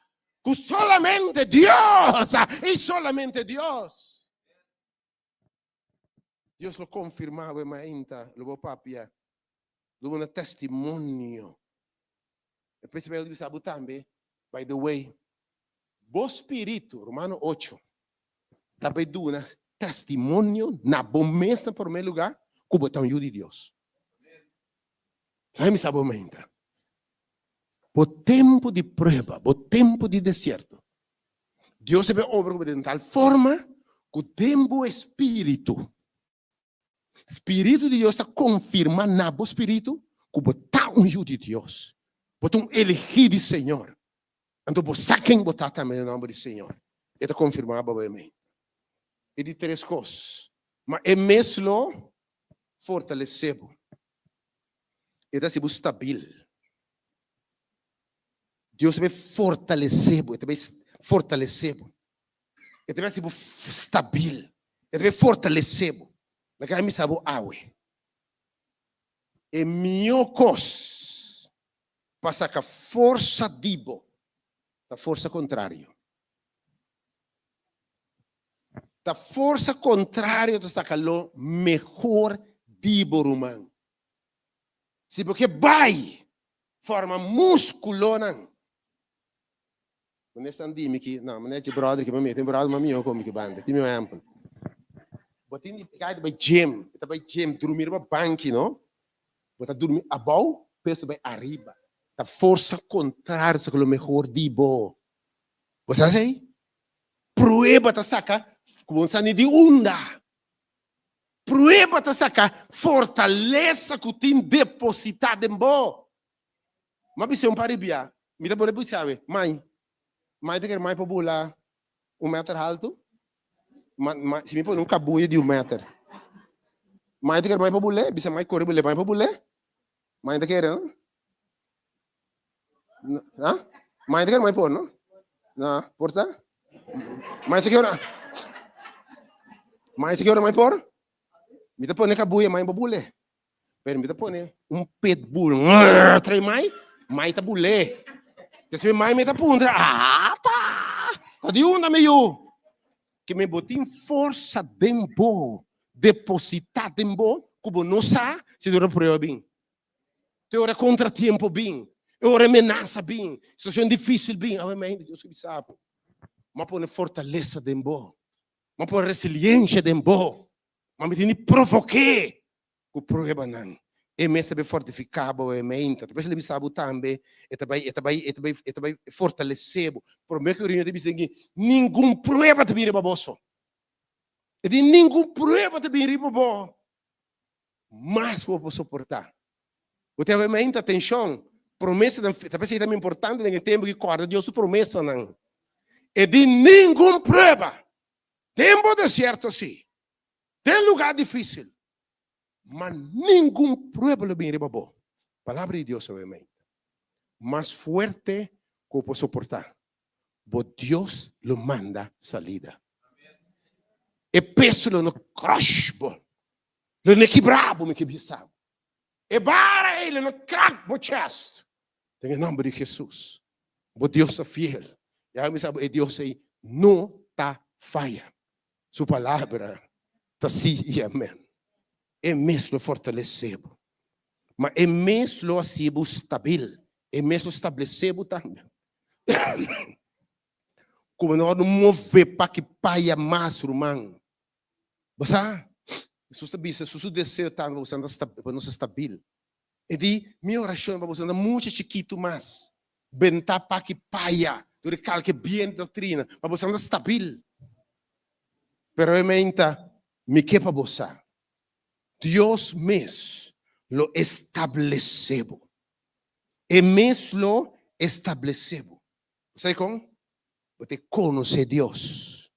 Que solamente Dios, y solamente Dios. Dios lo confirmaba en Mainta, lo papia, lo un testimonio. E poi se vi sabu tambe, by the way, bo spirito, Romano 8, também do un testimonio na bomesta por meu lugar, como tão de Deus. Aí me sabu Mainta. por tempo de prueba, por tempo de deserto, Deus vai obrar de tal forma que o tempo espírito de Deus está confirmando na bo espírito que botar filho de Deus, botar elegido de Senhor. Então, você quem botar também no nome do Senhor. Ele está confirmando obviamente. E de três coisas. Mas é mesmo fortalecebo. Ele está sendo estável. Deus vai fortalecer, ele vai fortalecer. Ele vai ser estável. Ele vai fortalecer. Naquela me sabe awe. E minha coisa passa com a força dibo, a força contrária. A força contrária está sacando melhor dibo romano. Se porque vai forma músculo não. Quando estão dizendo que não, mas é de brother que me mete, brother mas meu como que banda, tem meu amplo. Botin cai vai gym, dormir no banco, não? Botar dormir abaixo, peso vai arriba. A força contrária é o melhor dibo. Você sabe? Prueba tá saca, como se de onda. Prueba tá saca, fortaleza que tem depositado em bo. Mas se um paribia, me dá por sabe, mãe te quer mais para bular 1 metro alto? Se me põe um cabuio de 1 metro. Mãe te quer mais para bular? Bisa mais correr mais para bular? Mãe te quer, não? Hã? Mãe te quer mais por, não? Não, porta? Mãe se quer mais por? Me te põe cabuio mais para bular. Pero me te põe pitbull. Trai mais tá bular. Se mais me tá pundra, tá de onda meio que me botin força dembo, depositar dembo, como não sabe se dura prova bem, te hora contratempo bem, hora amenaça bem, situação difícil bem, obviamente Deus sabe, mas põe fortaleza dembo, mas põe resiliência dembo, mas me tem provoquei o prova não. E me sabe fortificar a mente. Depois ele sabe também, e vai fortalecer. Por meio que eu tenho que nenhum problema te vira baboso. E de nenhum problema te vira baboso. Mas vou suportar. Você tem a mente, atenção. Promessa, talvez seja também importante, no tempo que corre, Deus promessa não. E de nenhum problema. Tempo deserto, sim. Tem lugar difícil. Mas nenhum problema lo viene babo. Palavra de Deus, obviamente. Mais forte que eu posso suportar. Mas Deus lo manda salida. E peso lo no crush, bo. Lo ne quebrabo, me quebrado. E bara ele no crack, bo chest. Em nome de Jesus. Mas Deus é fiel. E aí me sabe, Deus aí não tá falha. Sua palavra tá sim e amém. É mesmo fortalecebo. Mas é mesmo assim estável. É mesmo estabelecebo também. Como não mover para que paia mais irmão. Você está bem, se você deseja tanto, você não está estável. E de minha oração para você, muito chiquito mais. Bentar para que paia. Do recalque bem doutrina. Para você não estável. Pero realmente, me que para você. Deus mesmo lo estabeleceu. E mesmo lo estabeleceu. Sabe como? Você conhece Deus.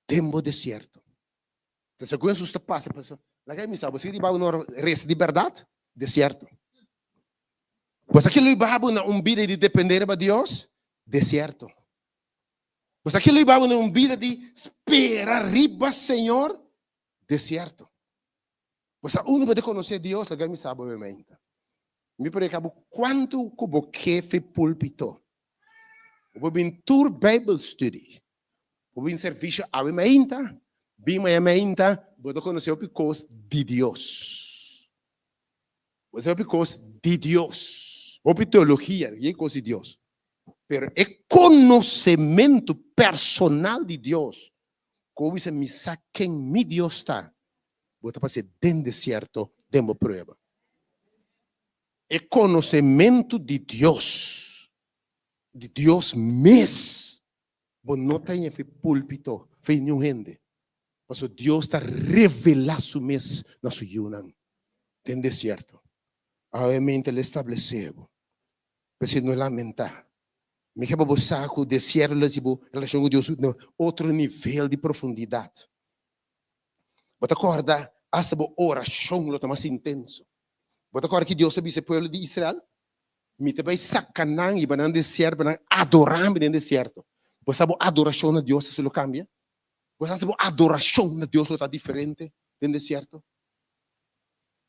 Tempo deserto. Então, quando você passa, lá me sabe, você vai no resto de verdade? Deserto. Você que vai na vida de depender de Deus? Deserto. Você que vai na vida de esperar arriba, Senhor? Deserto. Você uno pode conhecer Deus, lá me sabe, obviamente. Me pergunto quanto como chefe púlpito. Eu vou em tour Bible study. Eu vou em serviço a obviamente. Bem, obviamente, vou conhecer o picos de Deus. Você é o picos de Deus. Ou teologia, e é coisa de Deus. Pero é conhecimento personal de Deus. Como você me sabe quem mi Deus está. Você passa dentro do deserto, dentro da prova. É conhecimento de Deus. de Deus mesmo, você não tem púlpito, fez nenhum gente. Mas Deus está revelando su mesmo na sua Yunan. Tem deserto. Obviamente ele estabeleceu. Mas não lamentar. Me quer buscar o deserto, a relação com Deus, no outro nível de profundidade. Você acorda, hasta a oração é mais intenso. Você acorda que Deus sabe o povo de Israel? Me também sacanang e banana deserto, banana adorar no deserto. Você sabe a adoração a Deus se lo cambia? Você sabe a adoração a Deus está diferente no deserto?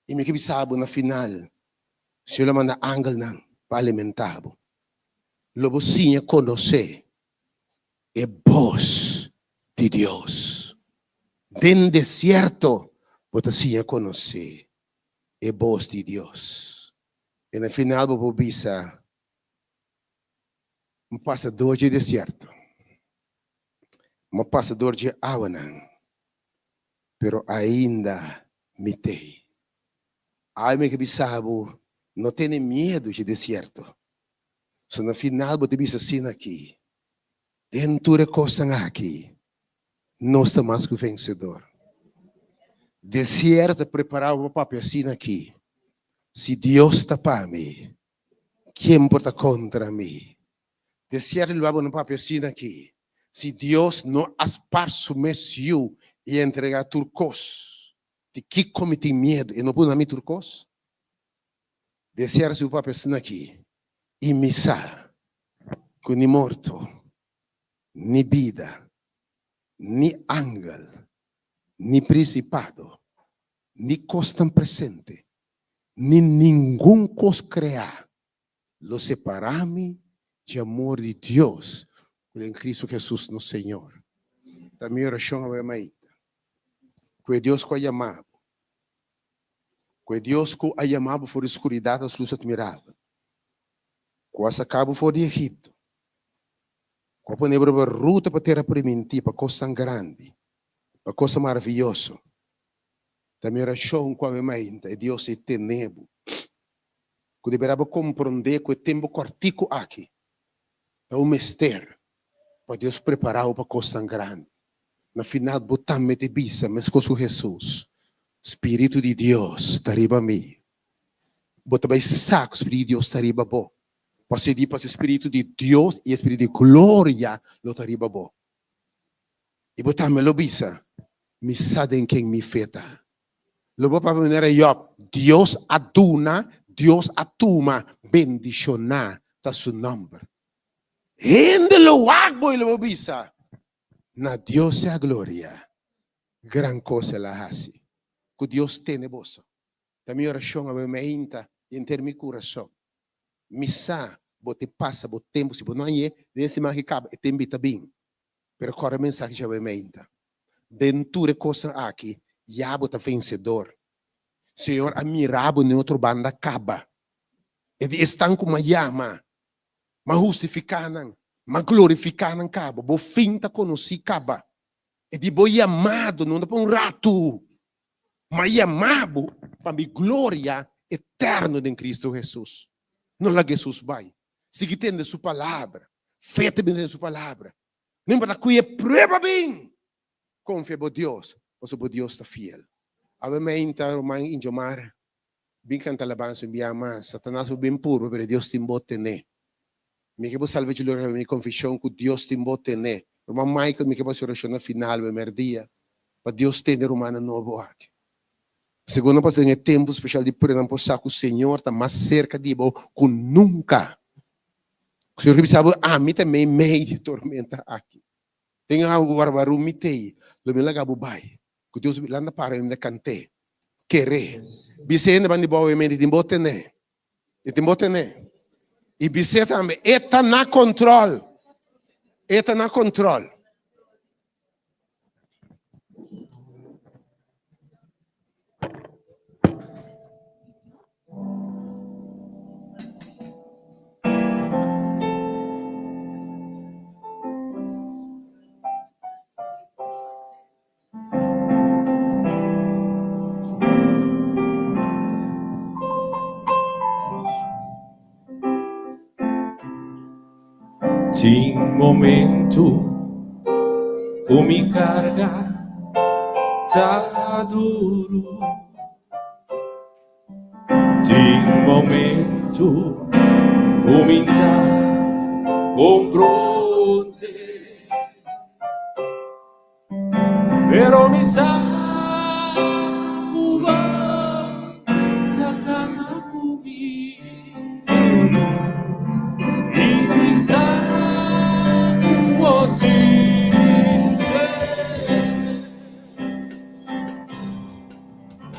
E me que sabe na final, se eu manda ángel não para alimentar. Lobo sim conhecer a voz de Deus. Dentro deserto, você sim conhecer a voz de Deus. E no final, você bisa um passador de deserto. Um passador de água, pero ainda me tem. Aí me que sabe, não tem medo de deserto. So no final, você bisa assim aqui. Dentro de coisa aqui, nós estamos mais que vencedor. Deserto preparado para papel assim aqui. Se Deus está para mim, quem pode contra mim? Deserto levava no papel assim aqui. Se Deus não aspar sumestiu e entregar turcos, de que como tem medo e não pode me turcos? Deserto o papel assim aqui. E missa, com ni morto, ni vida, ni ángel, ni principado, ni costa presente, ni ningún cos crear, lo separame de amor de Dios, en Cristo Jesús, no Señor. También oración a ver, que Dios que ha llamado, por escuridad, as luzes admiráveis. Quase acabo for de Egito. Quase pôr uma ruta para terra primitiva, para coisa grande, para coisa maravilhosa. Também oração com a mãe, e Deus é tenebo. Que deverá compreender que o tempo cortico aqui é um mistério para Deus preparar para coisa grande. No final, botamos de bisa, mas com Jesus, Espírito de Deus está riba a mim. Botamos saco, Espírito de Deus está riba a bom. Para o Espírito de Deus e Espírito de glória lo tariba bo. E botar me lo bisa, me sabem quem me feta. Lobo para maneira Job, Deus aduna, Deus atuma, bendicionar ta su nome. Ende lo agbo e lo bisa. Na Deus é a glória. Gran coisa la hace. Que Deus tem neboso. Também oração a minha inta e ter mi coração. Missa, bote passa, bote tempo, se não é, nesse mais que acaba, é tempo está bem. Pero agora a mensagem já vai menta. Dentro de coisa aqui, já bota vencedor. Senhor, a mirabo em outro banda acaba. E de estão com uma llama, mas justificando, mas glorificando acaba. Bo finta conheci acaba. E de bo chamado, não é para rato, mas chamado para a glória eterna em Cristo Jesus. Não lá Jesus vai. Siga tendo sua palavra. Fete bem de sua palavra. Não para que é prova bem. Confia em Deus. Mas o Deus está fiel. A minha inta, romang injomar. Bem canta alabança, envia mais. Satanás é bem puro, mas Deus tem bote né. Me que vou salvar de lor, minha confissão que Deus tem bote né. Romang Michael, me que vou oração na final, meu dia. Para Deus ter romana novo aqui. Segundo, nós temos tempo especial de por não passar com o Senhor, está mais cerca de você que nunca. O Senhor sabe, mim também meio de tormenta aqui. Tem algo barbaru me tem, lo me laga bubai. Que Deus lá na para me cante. Querer. Bicene bandi boa mente de bote né. E de bote né. E bicene também eta na controle. Eta na controle. Ting momento com me carga tá duro. Ting momento comincia con fronte, pero mi sa uba takana kumi, y mi sa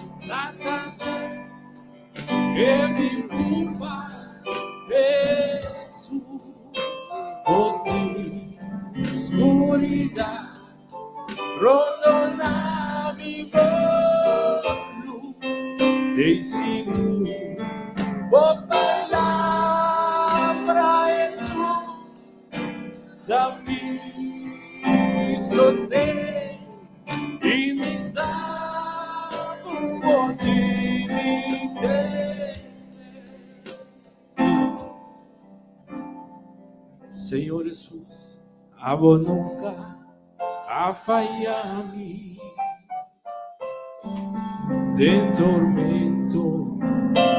Satanás que me empuja Jesús, oscuridad, rondona mi luz, te sigo, por palabra Jesús, también sostén y mi salvo dignité. Senhor Jesus, abo nunca a fallar a mí. Tem tormento,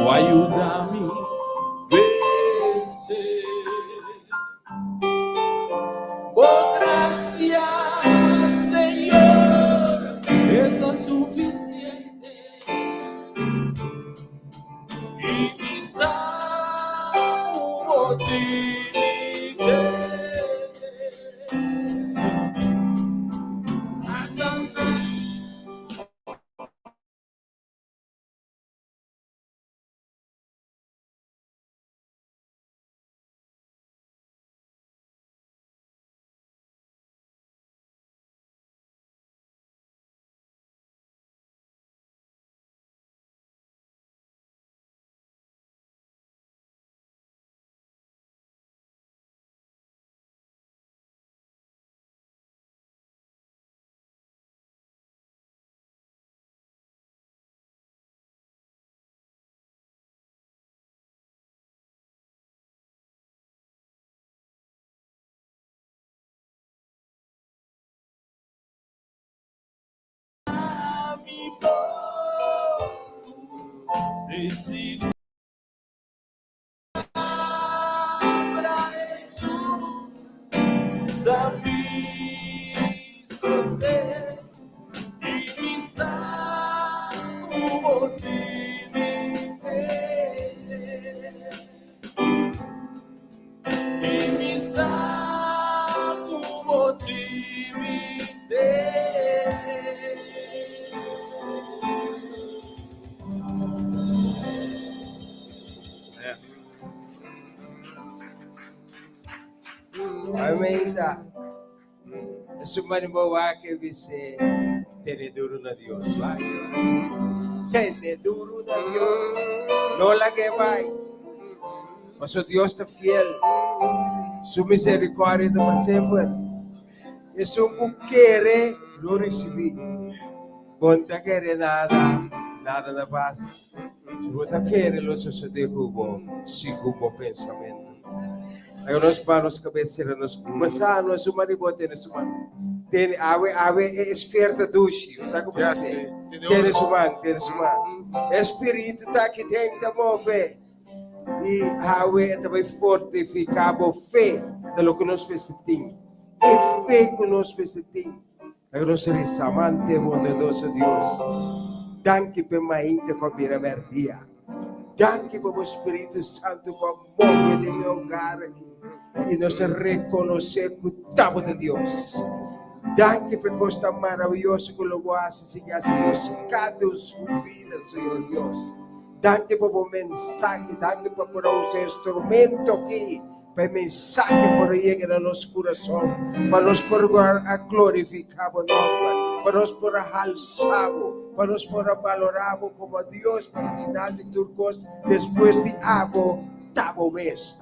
o ayúdame vencer. Por gracia, Señor, esto es suficiente. Y mi salvo dignité. Satanás, mi voz, te sigo. Palabra Jesús, también sostén y mi salvo dignité. Y mi salvo dignité. Ainda, sumanimawa que você tem duro na Deus, vai. Tem duro na Deus, não la que vai. Mas o Deus está fiel, sua misericórdia está sempre. E se o querer, não receber. Bom, tá querer nada da paz. Se você querer, não sucede com o pensamento. Aí nós panos cabeceira nós começar nós o maribote nós tem ave esperta dushi sabe como é ter sumang espírito tá aqui dentro da move e ave também fortificado fé do que nós precisamos e fé que nós precisamos aí nós rezamante bondoso Deus danke por mais com a primeira dia danke por o Espírito Santo com move de meu lugar aqui e nós reconhecer que estamos de Deus. Danke por costa maravilhosa que lo hace, Señor Dios, cada sua vida, Senhor Deus. Danke por o mensaje, danke por o seu instrumento aqui, para o mensaje para chegar a nosso coração, para nós poder glorificar o nome, para nós poder alçar, para nós poder valorar como Deus para o final de tudo, depois de abo octavo mes.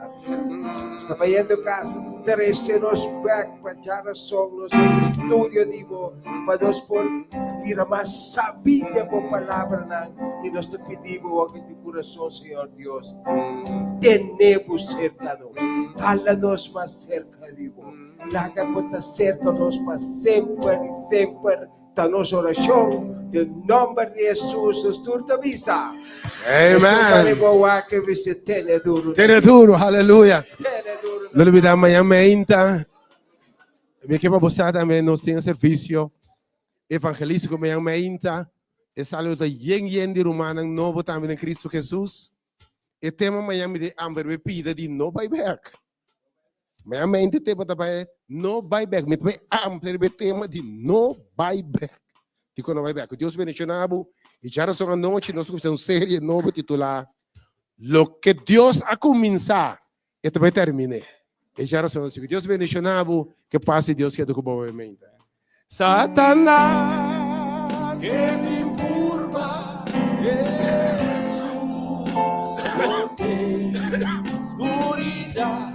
Trabajando casi 13 nos back para somos sa studio di mo para nos por inspira más sabida mo palabra ng inos te pedimos ang ating corazón, Señor Dios. Tenemos cerca nos. Hálanos más cerca de mo. Lagan mo ta cerca nos más sempre y sempre. Tanos oración. En nombre de Jesús, nos turtavisa. Amen. Teneduro. Tiene duro, aleluya. Teneduro. No olvidamos amanhã mainta. Me quema você também nós temos serviço evangelístico amanhã mainta. É saludo yen de romana novo também em Cristo Jesus. E tema amanhã me de amber we pida de no buyback. Amanhã mainta tema também no buyback. Me também amber we tema de no buyback. Dico no buyback. Deus bendicionado. E já são a noite nós temos uma série nova titular Lo que Deus a começar, e também termine. E já são assim, Deus bendicionado, que passe Deus que é do mente. Satanás, que me curva, Jesús, oscuridad,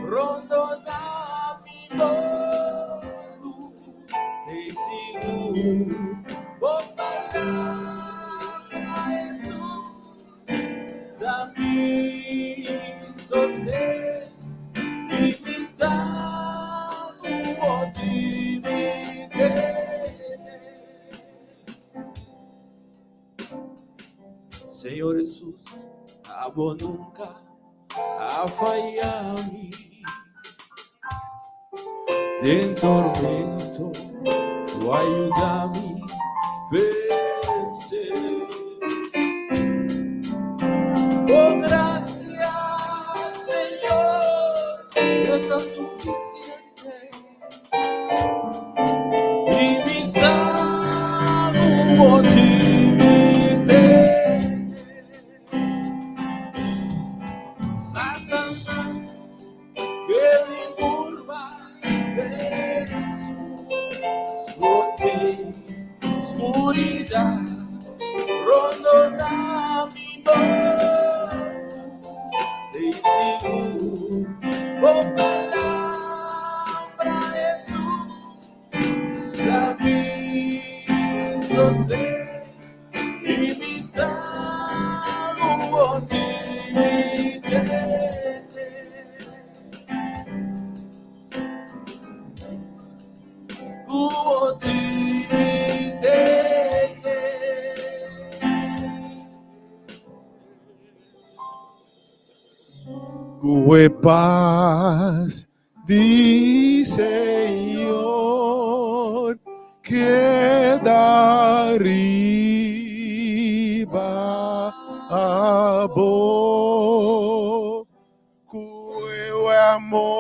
rondo da mi luz, te sigo, vos palabra, Jesús, da mi sostén, y mi salvo divide. Senhor Jesus, amo nunca a fallar a mí. En tormento, tu ayúdame a vencer. Oh, gracias, Señor, no tan suficiente. Y mi salvo divide. Satanás, que me curva, oscuridad, rondo da mi voz, sei seguro, por palavra Jesús, da mi sostén, y mi salvo divide. Gue paz di Senhor que da riba a bo, gue amor.